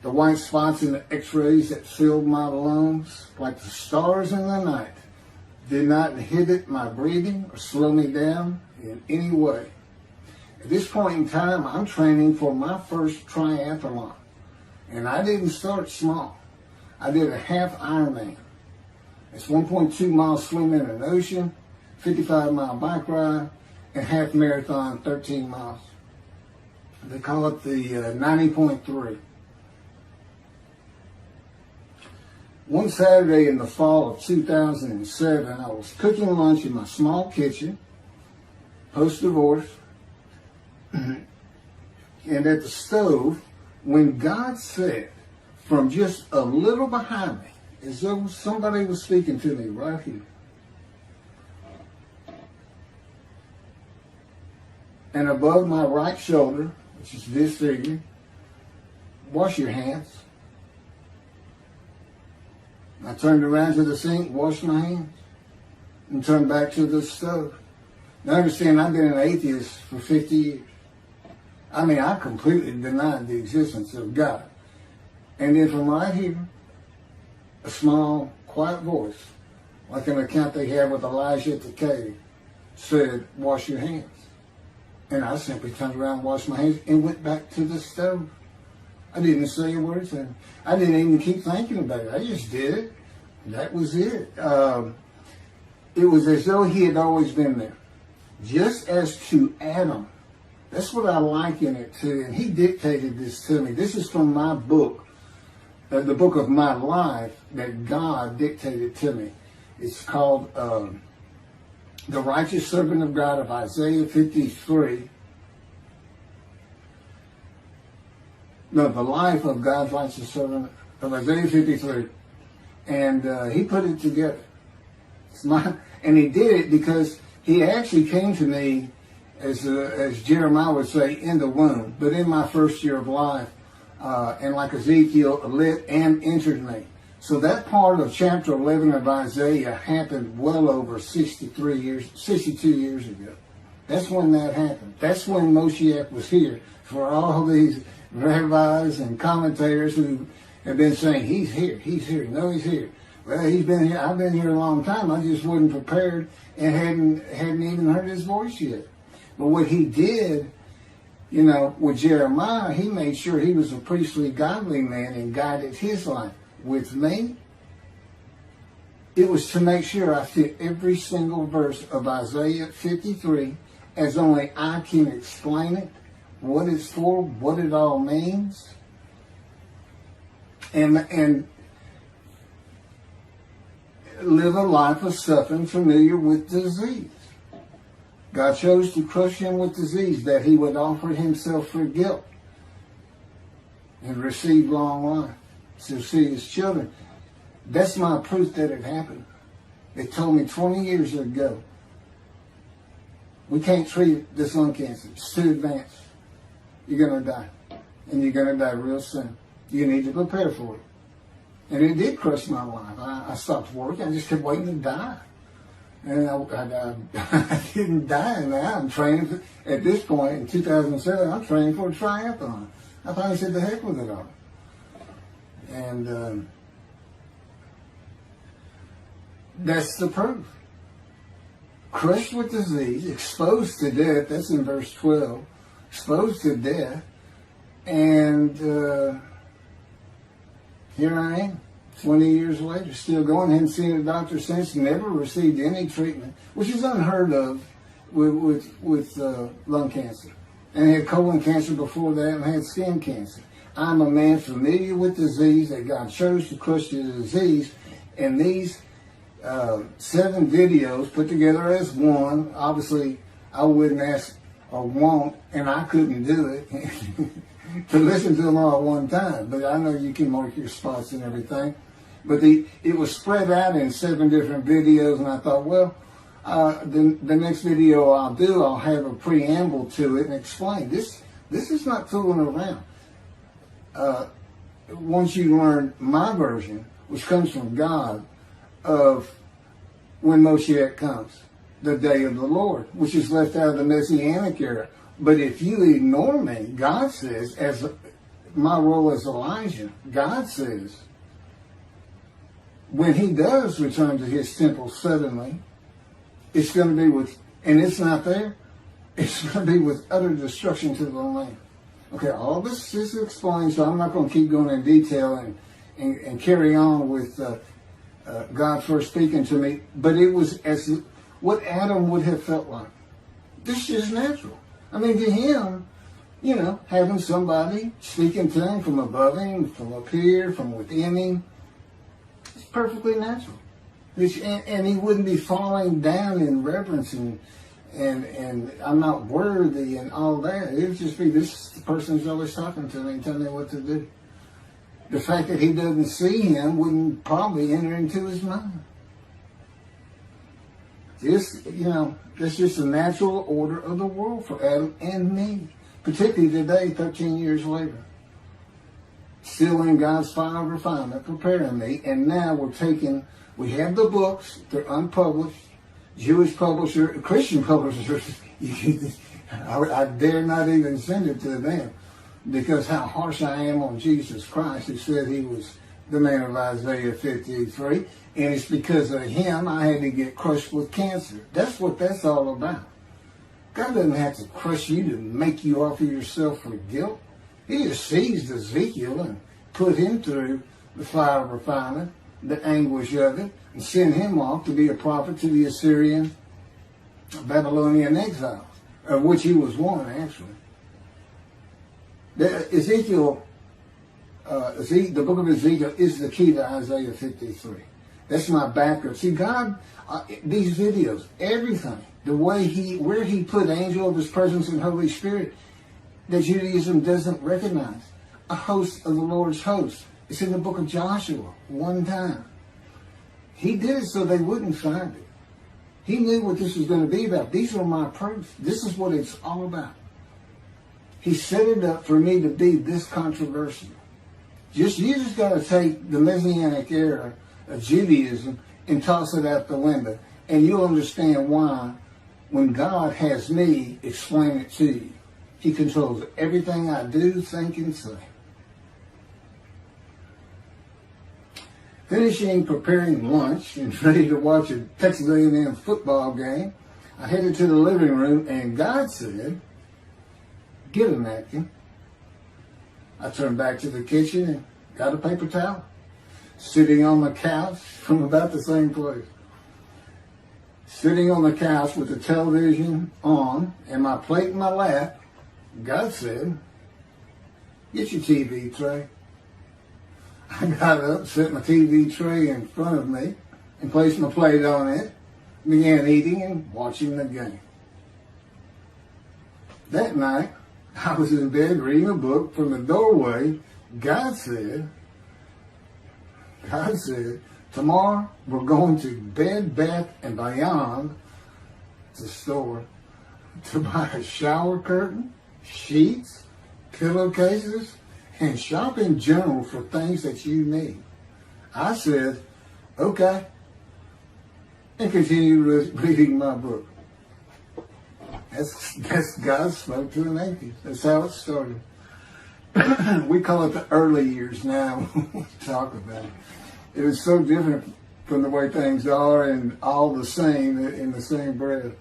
The white spots in the x-rays that filled my lungs, like the stars in the night, did not inhibit my breathing or slow me down in any way. At this point in time, I'm training for my first triathlon. And I didn't start small. I did a half Ironman. It's 1.2 miles swimming in an ocean, 55-mile bike ride, and half marathon, 13 miles. They call it the 90.3. One Saturday in the fall of 2007, I was cooking lunch in my small kitchen, post-divorce, and at the stove, when God said, from just a little behind me, as though somebody was speaking to me right here, and above my right shoulder, which is this figure, wash your hands. I turned around to the sink, washed my hands, and turned back to the stove. Now understand, I've been an atheist for 50 years. I mean, I completely denied the existence of God. And then from right here, a small, quiet voice, like an account they have with Elijah at the cave, said, wash your hands. And I simply turned around, washed my hands, and went back to the stove. I didn't say a word to him. I didn't even keep thinking about it. I just did it. That was it. It was as though he had always been there. Just as to Adam. That's what I liken it to. And he dictated this to me. This is from my book, the book of my life that God dictated to me. It's called The Righteous Servant of God of Isaiah 53. No, the life of God's righteous servant of Isaiah 53. And he put it together. And he did it because he actually came to me, as Jeremiah would say, in the womb, but in my first year of life. And like Ezekiel, lit and entered me. So that part of chapter 11 of Isaiah happened well over 62 years ago. That's when that happened. That's when Moshiach was here. For all these rabbis and commentators who have been saying, he's here, no, he's here. Well, he's been here, I've been here a long time. I just wasn't prepared and hadn't even heard his voice yet. But what he did, you know, with Jeremiah, he made sure he was a priestly, godly man and guided his life. With me, it was to make sure I fit every single verse of Isaiah 53 as only I can explain it, what it's for, what it all means, and live a life of suffering familiar with disease. God chose to crush him with disease that he would offer himself for guilt and receive long life to see his children. That's my proof that it happened. They told me 20 years ago, we can't treat this lung cancer. It's too advanced. You're going to die. And you're going to die real soon. You need to prepare for it. And it did crush my life. I stopped working. I just kept waiting to die. And I didn't die now. I'm training at this point in 2007. I'm training for a triathlon. I finally said the heck with it all. And that's the proof. Crushed with disease, exposed to death. That's in verse 12. Exposed to death. And here I am, 20 years later, still going. Haven't seen a doctor since. Never received any treatment, which is unheard of with lung cancer. And I had colon cancer before that, and I had skin cancer. I'm a man familiar with disease, that God chose to crush the disease. And these 7 videos put together as one, obviously I wouldn't ask or want, and I couldn't do it, to listen to them all at one time. But I know you can mark your spots and everything. But it was spread out in 7 different videos, and I thought, well, the next video I'll do, I'll have a preamble to it and explain. This is not fooling around. Once you learn my version, which comes from God, of when Moshiach comes, the day of the Lord, which is left out of the Messianic era. But if you ignore me, God says, as my role as Elijah, God says, when he does return to his temple suddenly, it's going to be with, and it's not there, it's going to be with utter destruction to the land. Okay, all this is explained, so I'm not going to keep going in detail and carry on with God first speaking to me, but it was as what Adam would have felt like. This is natural. I mean, to him, having somebody speaking to him from above him, from up here, from within him, it's perfectly natural. And he wouldn't be falling down in reverence and I'm not worthy and all that. It would just be, this person's always talking to me and telling me what to do. The fact that he doesn't see him wouldn't probably enter into his mind. That's just the natural order of the world for Adam and me. Particularly today, 13 years later. Still in God's fire of refinement, preparing me. And now we have the books, they're unpublished. Jewish publisher, Christian publishers, I dare not even send it to them. Because how harsh I am on Jesus Christ, who said he was the man of Isaiah 53. And it's because of him I had to get crushed with cancer. That's what that's all about. God doesn't have to crush you to make you offer yourself for guilt. He just seized Ezekiel and put him through the fire of refinement, the anguish of it, and sent him off to be a prophet to the Assyrian, Babylonian exiles, of which he was one, actually. Ezekiel, the book of Ezekiel is the key to Isaiah 53. That's my background. See, God, these videos, everything, the way where he put angel of his presence and Holy Spirit, that Judaism doesn't recognize. A host of the Lord's host. It's in the book of Joshua, one time. He did it so they wouldn't find it. He knew what this was going to be about. These are my proofs. This is what it's all about. He set it up for me to be this controversial. You just got to take the Messianic era of Judaism and toss it out the window. And you'll understand why, when God has me explain it to you, he controls everything I do, think, and say. Finishing preparing lunch and ready to watch a Texas A&M football game, I headed to the living room and God said, "Get a napkin." I turned back to the kitchen and got a paper towel, sitting on the couch from about the same place. Sitting on the couch with the television on and my plate in my lap, God said, "Get your TV tray." I got up, set my TV tray in front of me, and placed my plate on it, began eating and watching the game. That night, I was in bed reading a book. From the doorway, God said, "Tomorrow we're going to Bed Bath & Beyond, the store, to buy a shower curtain, sheets, pillowcases, and shop in general for things that you need." I said, "Okay." and continue reading my book. That's God spoke to an atheist. That's how it started. We call it the early years now when we talk about it. It was so different from the way things are and all the same in the same breath.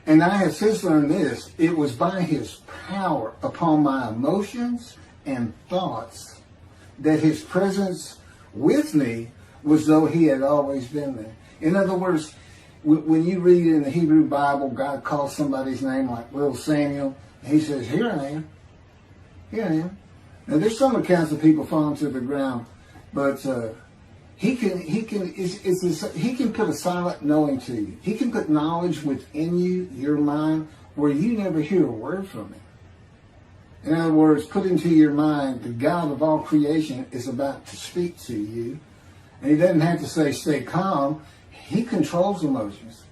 And I have since learned this. It was by his power upon my emotions and thoughts that his presence with me was though he had always been there. In other words, when you read in the Hebrew Bible, God calls somebody's name like little Samuel, and he says, here I am. Here I am. Now there's some accounts of people falling to the ground, but he can put a silent knowing to you. He can put knowledge within you, your mind, where you never hear a word from him. In other words, put into your mind, the God of all creation is about to speak to you. And he doesn't have to say, stay calm. He controls emotions.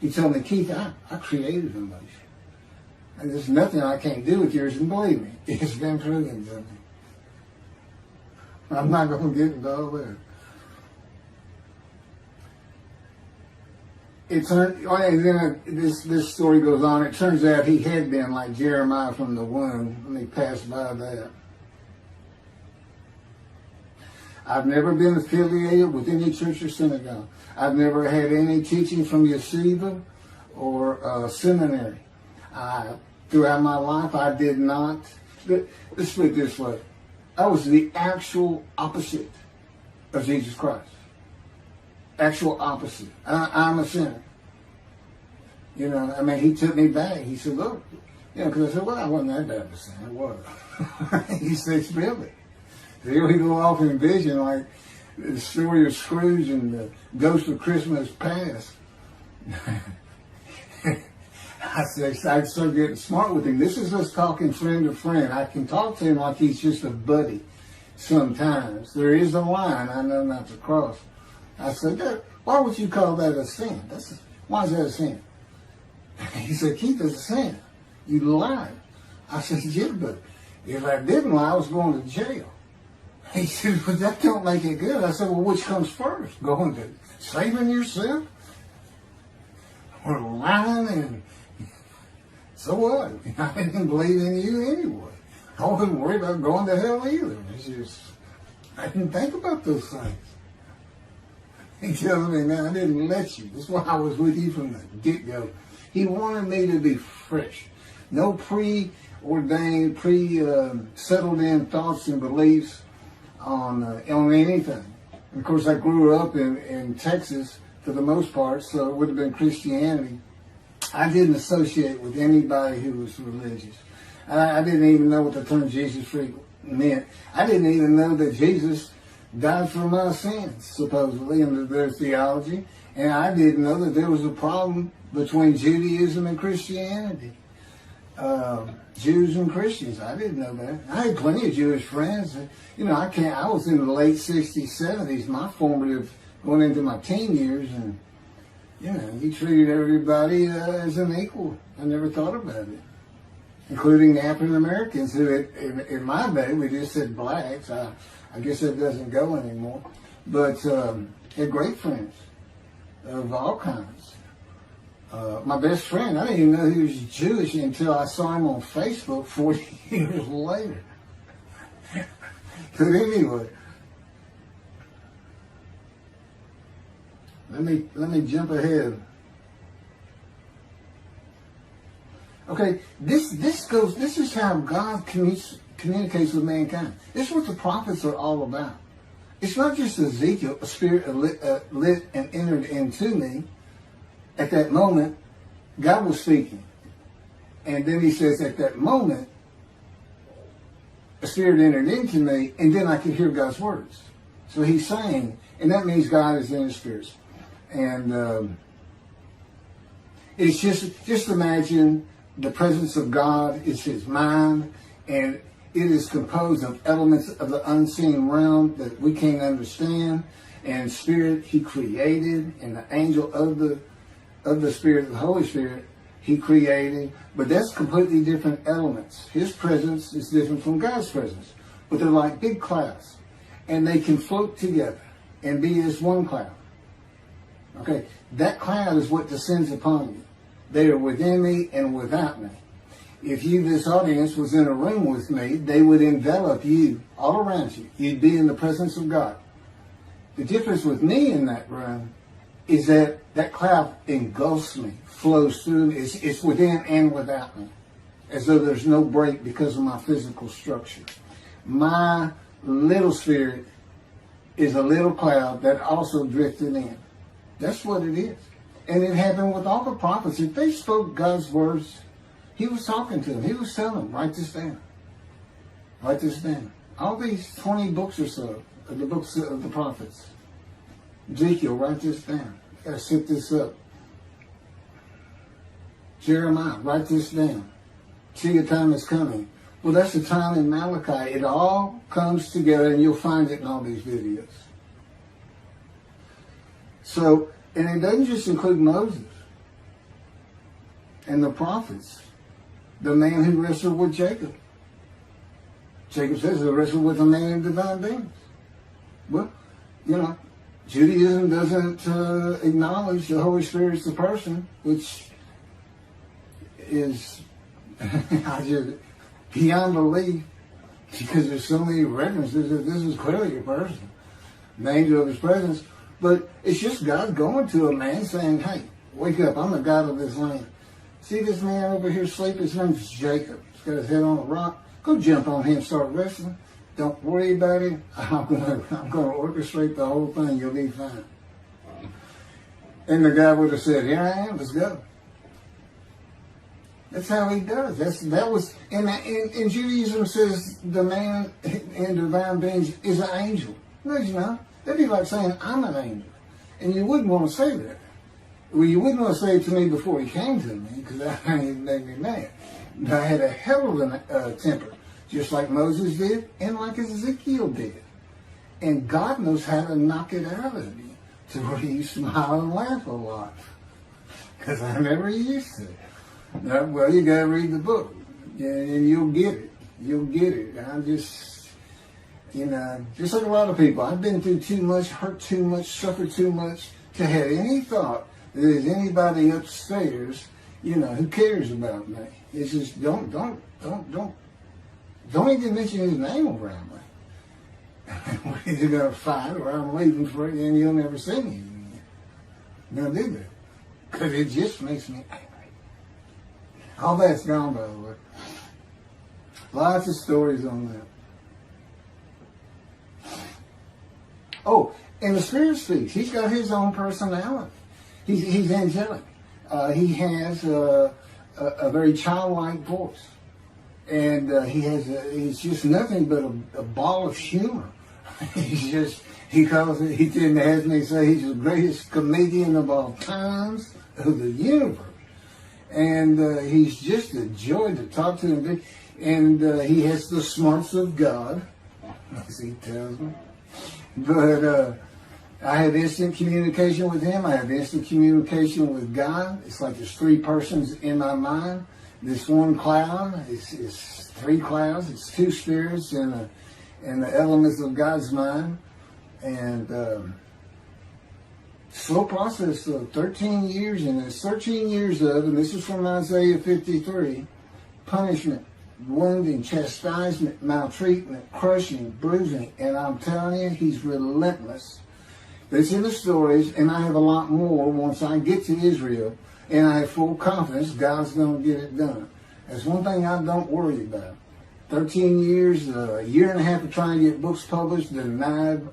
He told me, Keith, I created emotion. And there's nothing I can't do with yours, and believe me, it's been proven to me. I'm not going to get into all that. This story goes on. It turns out he had been like Jeremiah from the womb when he passed by that. I've never been affiliated with any church or synagogue. I've never had any teaching from yeshiva or seminary. Throughout my life, I did not. Let's put it this way. I was the actual opposite of Jesus Christ. Actual opposite. I'm a sinner. You know, I mean, he took me back. He said, look, you know, because I said, well, I wasn't that bad of a sinner. It was. He said, really? Here we go off in vision like the story of Scrooge and the Ghost of Christmas Past. I started getting smart with him. This is us talking friend to friend. I can talk to him like he's just a buddy sometimes. There is a line I know not to cross. I said, why would you call that a sin? Why is that a sin? He said, Keith, it's a sin. You lied. I said, yeah, but if I didn't lie, I was going to jail. He said, but that don't make it good. I said, well, which comes first? Going to saving yourself? Or lying? And so what? I didn't believe in you anyway. I wasn't worried about going to hell either. It's just, I didn't think about those things. He tells me, man, I didn't let you. That's why I was with you from the get-go. He wanted me to be fresh. No preordained, settled in thoughts and beliefs on anything. And of course, I grew up in Texas for the most part, so it would have been Christianity. I didn't associate with anybody who was religious. I didn't even know what the term Jesus freak meant. I didn't even know that Jesus died for my sins, supposedly, in their theology. And I didn't know that there was a problem between Judaism and Christianity. Jews and Christians. I didn't know that. I had plenty of Jewish friends. You know, I was in the late 60s, 70s, my formative, going into my teen years, and, you know, he treated everybody as an equal. I never thought about it, including African Americans, who in my day, we just said blacks. I guess that doesn't go anymore. But had great friends of all kinds. My best friend, I didn't even know he was Jewish until I saw him on Facebook 40 years later. But anyway, let me jump ahead. Okay, this is how God communicates with mankind. This is what the prophets are all about. It's not just Ezekiel, a spirit lit and entered into me. At that moment, God was speaking. And then he says, at that moment, a spirit entered into me, and then I could hear God's words. So he's saying, and that means God is in his spirits. And it's just imagine the presence of God is his mind, and it is composed of elements of the unseen realm that we can't understand. And spirit he created, and the angel of the Spirit, the Holy Spirit, he created. But that's completely different elements. His presence is different from God's presence. But they're like big clouds. And they can float together and be as one cloud. Okay, that cloud is what descends upon you. They are within me and without me. If you, this audience, was in a room with me, they would envelop you all around you. You'd be in the presence of God. The difference with me in that room is that that cloud engulfs me, flows through me. It's within and without me, as though there's no break because of my physical structure. My little spirit is a little cloud that also drifted in. That's what it is. And it happened with all the prophets. If they spoke God's words, he was talking to them. He was telling them, write this down. Write this down. All these 20 books or so of the books of the prophets. Ezekiel, write this down. You gotta set this up. Jeremiah, write this down. See, the time is coming. Well, that's the time in Malachi. It all comes together, and you'll find it in all these videos. So, and it doesn't just include Moses and the prophets. The man who wrestled with Jacob. Jacob says, I wrestled with a man in divine beings. Well, you know, Judaism doesn't acknowledge the Holy Spirit as the person, which is beyond belief, because there's so many references that this is clearly a person, the angel of his presence. But it's just God going to a man saying, hey, wake up, I'm the God of this land. See this man over here asleep? His name's Jacob. He's got his head on a rock. Go jump on him, start wrestling. Don't worry about it. I'm going to orchestrate the whole thing. You'll be fine. And the guy would have said, here I am, let's go. That's how he does. And Judaism says the man in divine beings is an angel. No, he's not. That'd be like saying, I'm an angel. And you wouldn't want to say that. Well, you wouldn't want to say it to me before he came to me, because that made me mad. But I had a hell of a temper, just like Moses did, and like Ezekiel did. And God knows how to knock it out of you, to where you smile and laugh a lot. Because I never used to. Now, well, you got to read the book, and you'll get it. You'll get it. I'm just, just like a lot of people, I've been through too much, hurt too much, suffered too much to have any thought that there's anybody upstairs, who cares about me. It's just don't even mention his name around me. We're either gonna fight or I'm leaving for it, and you'll never see me again. Don't do that, because it just makes me angry. All that's gone, by the way. Lots of stories on that. Oh, and the Spirit speaks. He's got his own personality. He's angelic. He has a very childlike voice, and he's just nothing but a ball of humor. He has me say he's the greatest comedian of all times of the universe, and he's just a joy to talk to him. And he has the smarts of God, as he tells me. But I have instant communication with him. I have instant communication with God. It's like there's three persons in my mind. This one cloud is three clouds. It's two spirits in the elements of God's mind. And slow process of 13 years, and there's 13 years of, and this is from Isaiah 53, punishment, wounding, chastisement, maltreatment, crushing, bruising. And I'm telling you, he's relentless. It's in the stories, and I have a lot more once I get to Israel, and I have full confidence God's going to get it done. That's one thing I don't worry about. 13 years, a year and a half of trying to get books published, denied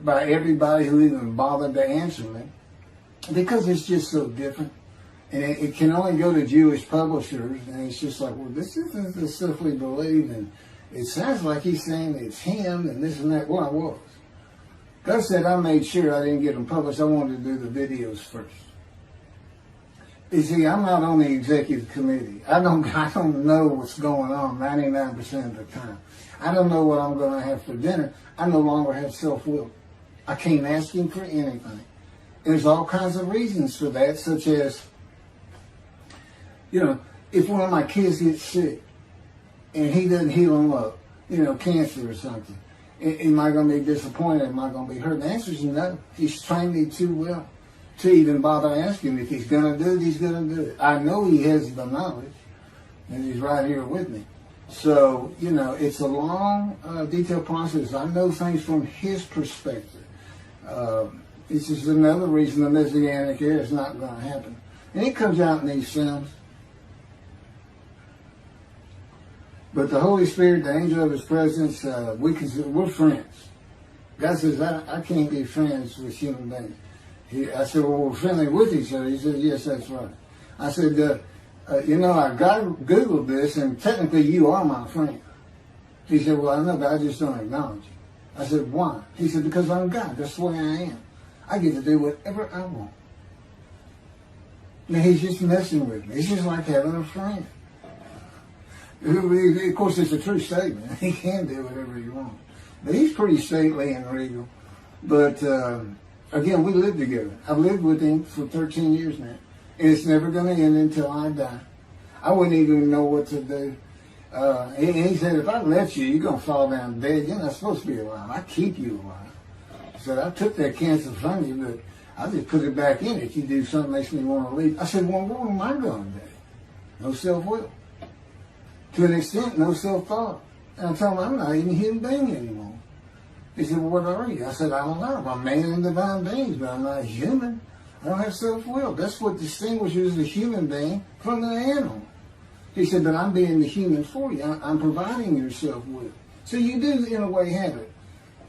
by everybody who even bothered to answer me, because it's just so different. And it can only go to Jewish publishers, and it's just like, well, this isn't the stuff we believe, and it sounds like he's saying it's him, and this and that. Well, I was. God said I made sure I didn't get them published. I wanted to do the videos first. You see, I'm not on the executive committee. I don't know what's going on 99% of the time. I don't know what I'm going to have for dinner. I no longer have self-will. I can't ask him for anything. There's all kinds of reasons for that, such as, if one of my kids gets sick and he doesn't heal them up, cancer or something, Am I going to be disappointed? Am I going to be hurt? The answer is no. He's trained me too well to even bother asking him. If he's going to do it, he's going to do it. I know he has the knowledge, and he's right here with me. So, it's a long, detailed process. I know things from his perspective. This is another reason the Messianic era is not going to happen. And it comes out in these films. But the Holy Spirit, the angel of his presence, we're friends. God says, I can't be friends with human beings. I said, well, we're friendly with each other. He said, yes, that's right. I said, I Googled this, and technically you are my friend. He said, well, I know, but I just don't acknowledge you. I said, why? He said, because I'm God. That's the way I am. I get to do whatever I want. Now, he's just messing with me. It's just like having a friend. Of course, it's a true statement. He can do whatever he wants. But he's pretty stately and regal. But, again, we live together. I've lived with him for 13 years now. And it's never going to end until I die. I wouldn't even know what to do. And he said, if I left you, you're going to fall down dead. You're not supposed to be alive. I keep you alive. He said, I took that cancer from you, but I just put it back in if you do something that makes me want to leave. I said, well, what am I going to do? No self-will. To an extent, no self-thought. And I told him, I'm not even a human being anymore. He said, well, what are you? I said, I don't know. I'm a man and divine beings, but I'm not human. I don't have self-will. That's what distinguishes the human being from the animal. He said, but I'm being the human for you. I'm providing your self-will. So you do, in a way, have it.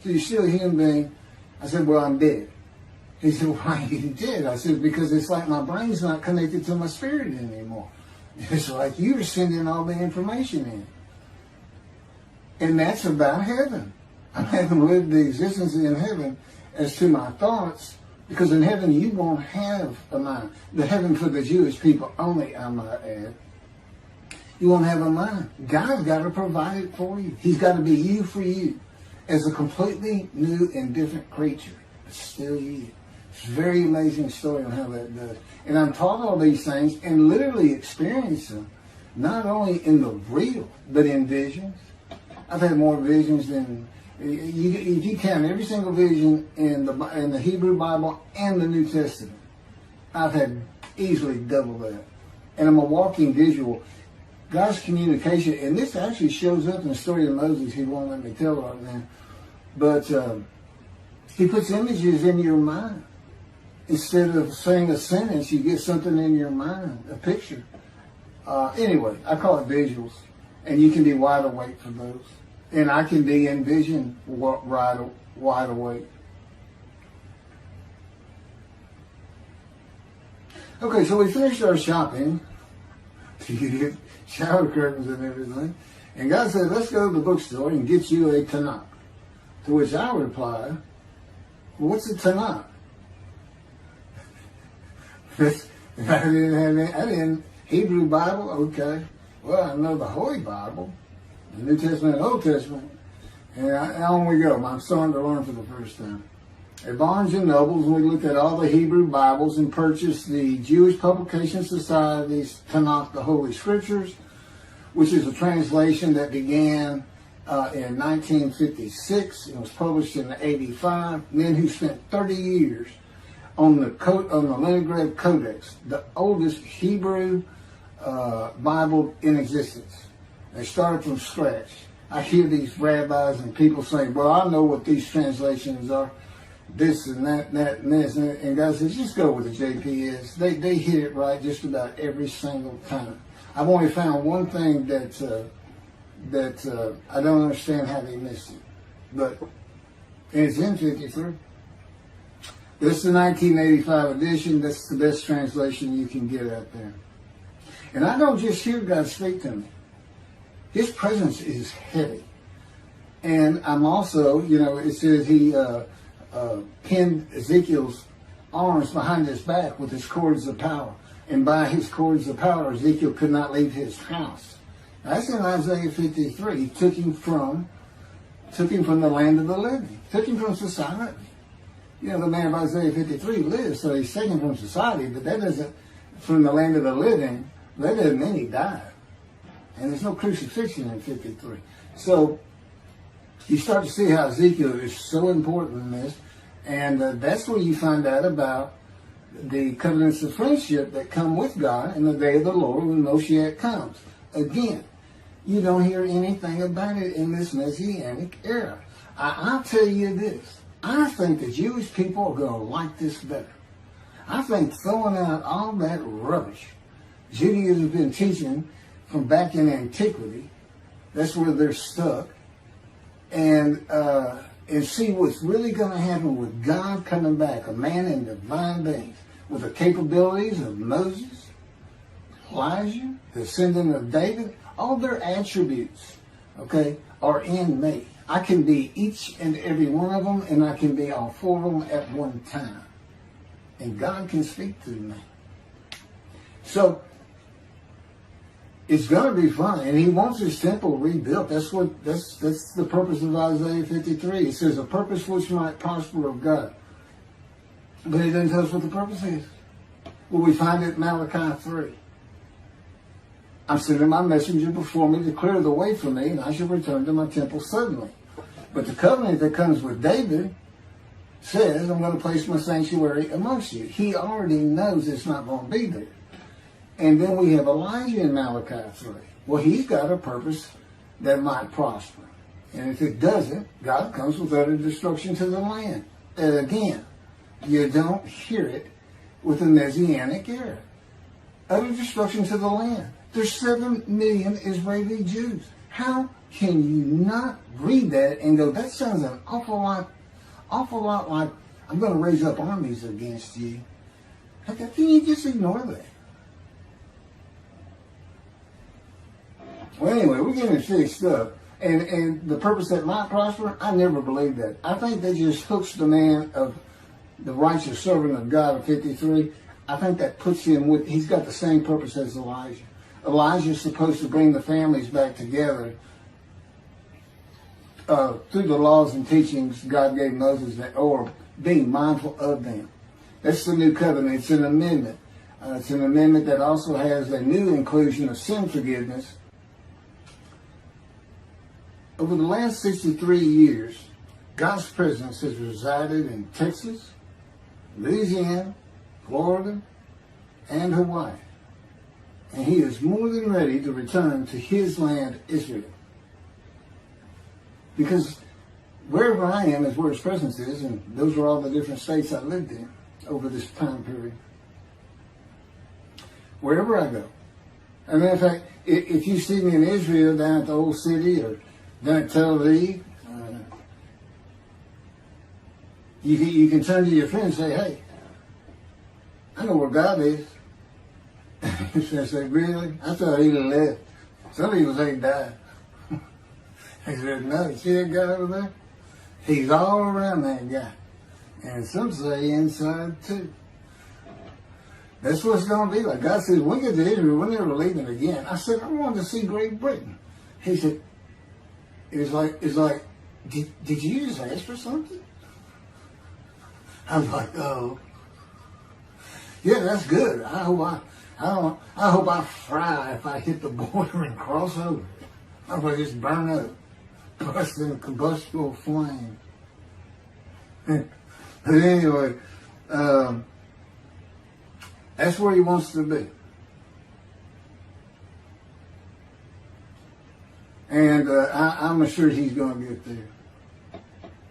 So you're still a human being. I said, well, I'm dead. He said, why are you dead? I said, because it's like my brain's not connected to my spirit anymore. It's like you're sending all the information in. And that's about heaven. I haven't lived the existence in heaven as to my thoughts, because in heaven you won't have a mind. The heaven for the Jewish people only, I might add. You won't have a mind. God's got to provide it for you. He's got to be you for you as a completely new and different creature. It's still you. It's a very amazing story on how that does. And I'm taught all these things and literally experience them, not only in the real, but in visions. I've had more visions than, if you count every single vision in the Hebrew Bible and the New Testament, I've had easily double that. And I'm a walking visual. God's communication, and this actually shows up in the story of Moses. He won't let me tell right now. But he puts images in your mind. Instead of saying a sentence, you get something in your mind, a picture. Anyway, I call it visuals. And you can be wide awake for those. And I can be in vision wide awake. Okay, so we finished our shopping. You get shower curtains and everything. And God said, let's go to the bookstore and get you a Tanakh. To which I reply, well, what's a Tanakh? I didn't Hebrew Bible, okay. Well, I know the Holy Bible, the New Testament and Old Testament. And on we go. I'm starting to learn for the first time. At Barnes & Noble's, we looked at all the Hebrew Bibles and purchased the Jewish Publication Society's Tanakh, the Holy Scriptures, which is a translation that began in 1956. It was published in 85. Men who spent 30 years on the Leningrad Codex, the oldest Hebrew Bible in existence. They started from scratch. I hear these rabbis and people saying, well, I know what these translations are, this and that and this. And God says, just go with the JPS. They hit it right just about every single time. I've only found one thing that I don't understand how they missed it. But it's in 53. This is the 1985 edition. That's the best translation you can get out there. And I don't just hear God speak to me. His presence is heavy. And I'm also, it says he pinned Ezekiel's arms behind his back with his cords of power. And by his cords of power, Ezekiel could not leave his house. That's in Isaiah 53. He took him from the land of the living. Took him from society. The man of Isaiah 53 lives, so he's taken from society, but that doesn't, from the land of the living, that doesn't mean he died. And there's no crucifixion in 53. So, you start to see how Ezekiel is so important in this. And that's where you find out about the covenants of friendship that come with God in the day of the Lord when Moshiach comes. Again, you don't hear anything about it in this Messianic era. I'll tell you this. I think the Jewish people are going to like this better. I think throwing out all that rubbish Judaism has been teaching from back in antiquity, that's where they're stuck, and see what's really going to happen with God coming back, a man in divine beings, with the capabilities of Moses, Elijah, the descendant of David. All their attributes, okay, are in me. I can be each and every one of them, and I can be all four of them at one time. And God can speak through me. So, it's going to be fun. And he wants his temple rebuilt. That's the purpose of Isaiah 53. It says, a purpose which might prosper of God. But it doesn't tell us what the purpose is. Well, we find it in Malachi 3. I'm sending my messenger before me to clear the way for me, and I shall return to my temple suddenly. But the covenant that comes with David says, I'm going to place my sanctuary amongst you. He already knows it's not going to be there. And then we have Elijah in Malachi 3. Well, he's got a purpose that might prosper. And if it doesn't, God comes with utter destruction to the land. And again, you don't hear it with the Messianic era. Utter destruction to the land. There's 7 million Israeli Jews. How can you not read that and go, that sounds an awful lot like I'm going to raise up armies against you? How can you just ignore that? Well, anyway, we're getting fixed up. And the purpose that might prosper, I never believed that. I think that just hooks the man of the righteous servant of God of 53. I think that puts him with, he's got the same purpose as Elijah. Elijah's supposed to bring the families back together through the laws and teachings God gave Moses, or being mindful of them. That's the new covenant. It's an amendment. It's an amendment that also has a new inclusion of sin forgiveness. Over the last 63 years, God's presence has resided in Texas, Louisiana, Florida, and Hawaii. And he is more than ready to return to his land, Israel. Because wherever I am is where his presence is, and those are all the different states I lived in over this time period. Wherever I go. As a matter of fact, if you see me in Israel down at the old city or down at Tel Aviv, you can turn to your friend and say, hey, I know where God is. I said, really? I thought he left. Some people say he died. I said, no, you see that guy over there? He's all around that guy. And some say inside too. That's what it's going to be like. God says, when we get to Israel, we're never leaving again. I said, I wanted to see Great Britain. He said, it's like, did you just ask for something? I'm like, oh. Yeah, that's good. I hope I fry if I hit the border and cross over. I hope I just burn up, bust in a combustible flame. But anyway, that's where he wants to be. And I'm assured he's going to get there.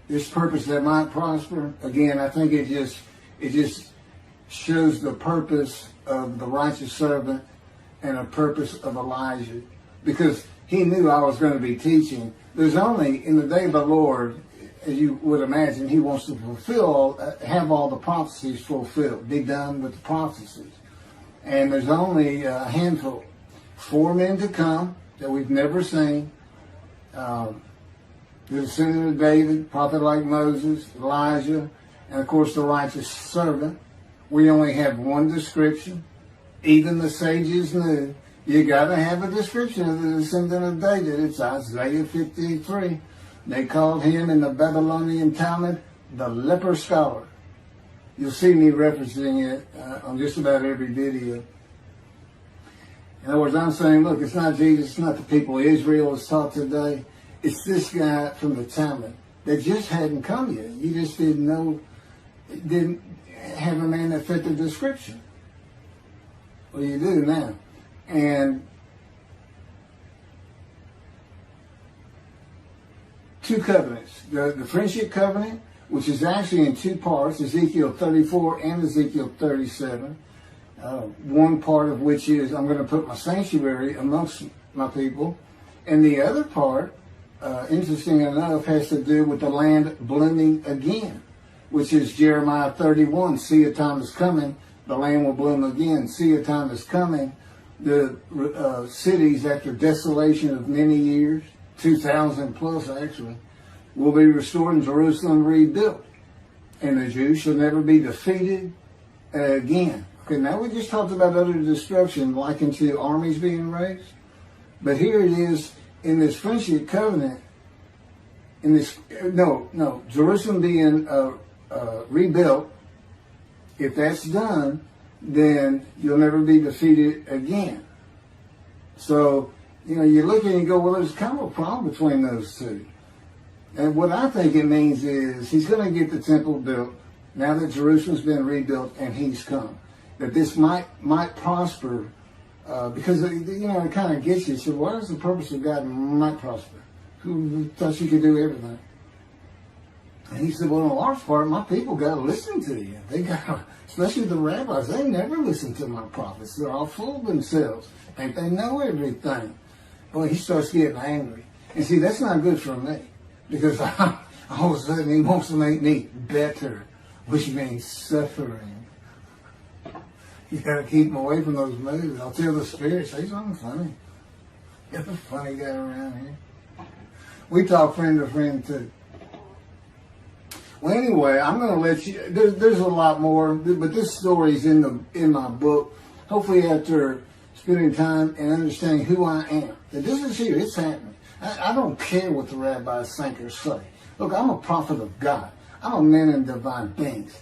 This purpose that might prosper, again, I think it just shows the purpose of the righteous servant and a purpose of Elijah. Because he knew I was going to be teaching. There's only, in the day of the Lord, as you would imagine, he wants to have all the prophecies fulfilled, be done with the prophecies. And there's only a handful, 4 men to come that we've never seen. The descendant of David, prophet like Moses, Elijah, and of course the righteous servant. We only have one description. Even the sages knew you got to have a description of the descendant of David. It's Isaiah 53. They called him in the Babylonian Talmud the leper scholar. You'll see me referencing it on just about every video. In other words, I'm saying, look, it's not Jesus, it's not the people Israel is taught today. it's this guy from the Talmud that just hadn't come yet. You just didn't know, didn't have a man that fit the description. Well, you do now. And two covenants. The friendship covenant, which is actually in two parts, Ezekiel 34 and Ezekiel 37. One part of which is, I'm going to put my sanctuary amongst my people. And the other part, interesting enough, has to do with the land blooming again, which is Jeremiah 31. See, a time is coming, the land will bloom again. See, a time is coming, the cities, after desolation of many years, 2,000 plus actually, will be restored, and Jerusalem rebuilt. And the Jews shall never be defeated again. Okay, now we just talked about utter destruction likened to armies being raised. But here it is in this friendship covenant, in this, Jerusalem being rebuilt. If that's done, then you'll never be defeated again. So, you look and you go, well, there's kind of a problem between those two. And what I think it means is he's going to get the temple built now that Jerusalem's been rebuilt and he's come. That this might prosper because, it kind of gets you. So what is the purpose of God might prosper? Who thought you could do everything? And he said, well, in a large part, my people got to listen to you. They got, especially the rabbis, they never listen to my prophets. They're all full of themselves. Think they know everything. Well, he starts getting angry. And see, that's not good for me. Because all of a sudden he wants to make me better, which means suffering. You got to keep him away from those movies. I'll tell the Spirit, say something funny. Get the funny guy around here. We talk friend to friend too. Well, anyway, I'm going to let you. There's a lot more, but this story's in my book. Hopefully, after spending time and understanding who I am, that this is here. It's happening. I don't care what the rabbis think or say. Look, I'm a prophet of God. I'm a man in divine things.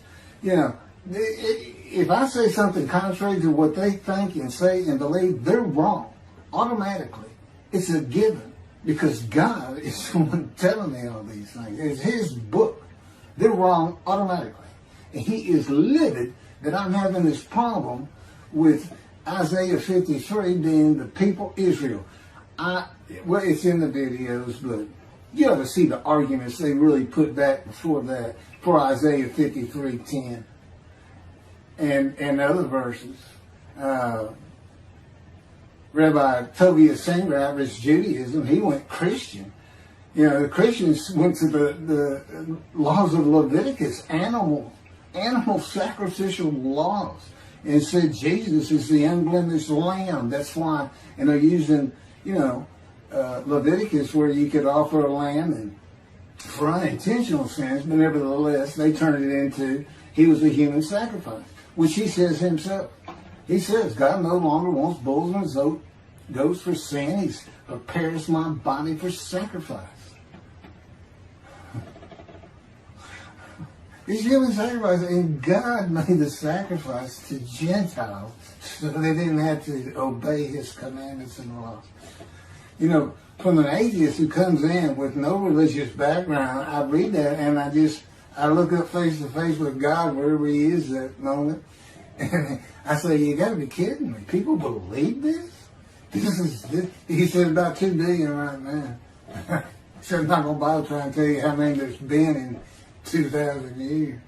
If I say something contrary to what they think and say and believe, they're wrong automatically. It's a given because God is the one telling me all these things. It's His book. They're wrong automatically. And He is livid that I'm having this problem with Isaiah 53 being the people Israel. Well, it's in the videos, but you ought to see the arguments they really put back before that for Isaiah 53:10 and other verses. Rabbi Tovia Singer, Rabbis Judaism, he went Christian. The Christians went to the laws of Leviticus, animal sacrificial laws, and said Jesus is the unblemished lamb. That's why, and they're using, Leviticus, where you could offer a lamb and for unintentional sins, but nevertheless, they turned it into he was a human sacrifice, which he says himself. He says, God no longer wants bulls and goats for sin. He's prepares my body for sacrifice. These human sacrifices, and God made the sacrifice to Gentiles so they didn't have to obey His commandments and laws. From an atheist who comes in with no religious background, I read that and I look up face to face with God wherever He is at the moment. And I say, you got to be kidding me. People believe this? He said about 2 billion right now. He said, I'm not going to bother trying to tell you how many there's been in 2,000 years.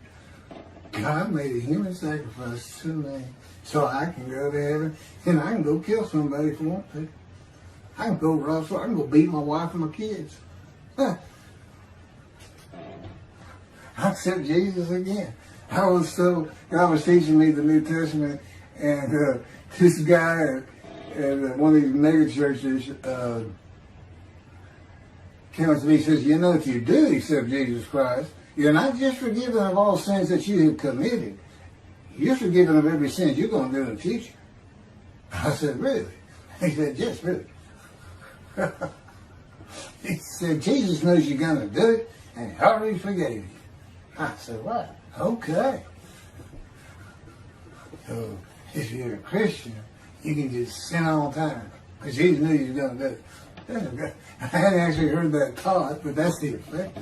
God made a human sacrifice to me so I can go to heaven and I can go kill somebody if I want to. I can go rustle. I can go beat my wife and my kids. I accept Jesus again. God was teaching me the New Testament, and this guy at one of these mega churches came up to me and says, if you do accept Jesus Christ, you're not just forgiven of all sins that you have committed. You're forgiven of every sin you're going to do in the future. I said, really? He said, yes, really. He said, Jesus knows you're going to do it, and He already forgave you. I said, what? Okay. So, if you're a Christian, you can just sin all the time, because Jesus knew you were going to do it. I hadn't actually heard that taught, but that's the effect.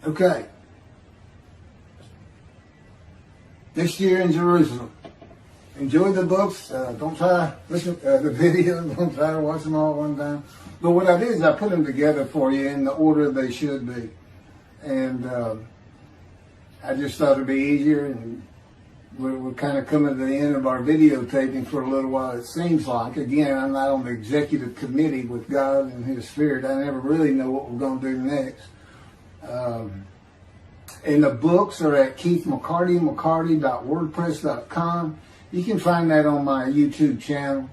Okay. This year in Jerusalem. Enjoy the books. Don't try to listen to the videos. Don't try to watch them all at one time. But what I did is I put them together for you in the order they should be. And I just thought it'd be easier. And we're kind of coming to the end of our videotaping for a little while, it seems like. Again, I'm not on the executive committee with God and His Spirit. I never really know what we're going to do next. And the books are at keithmccarty.wordpress.com. You can find that on my YouTube channel.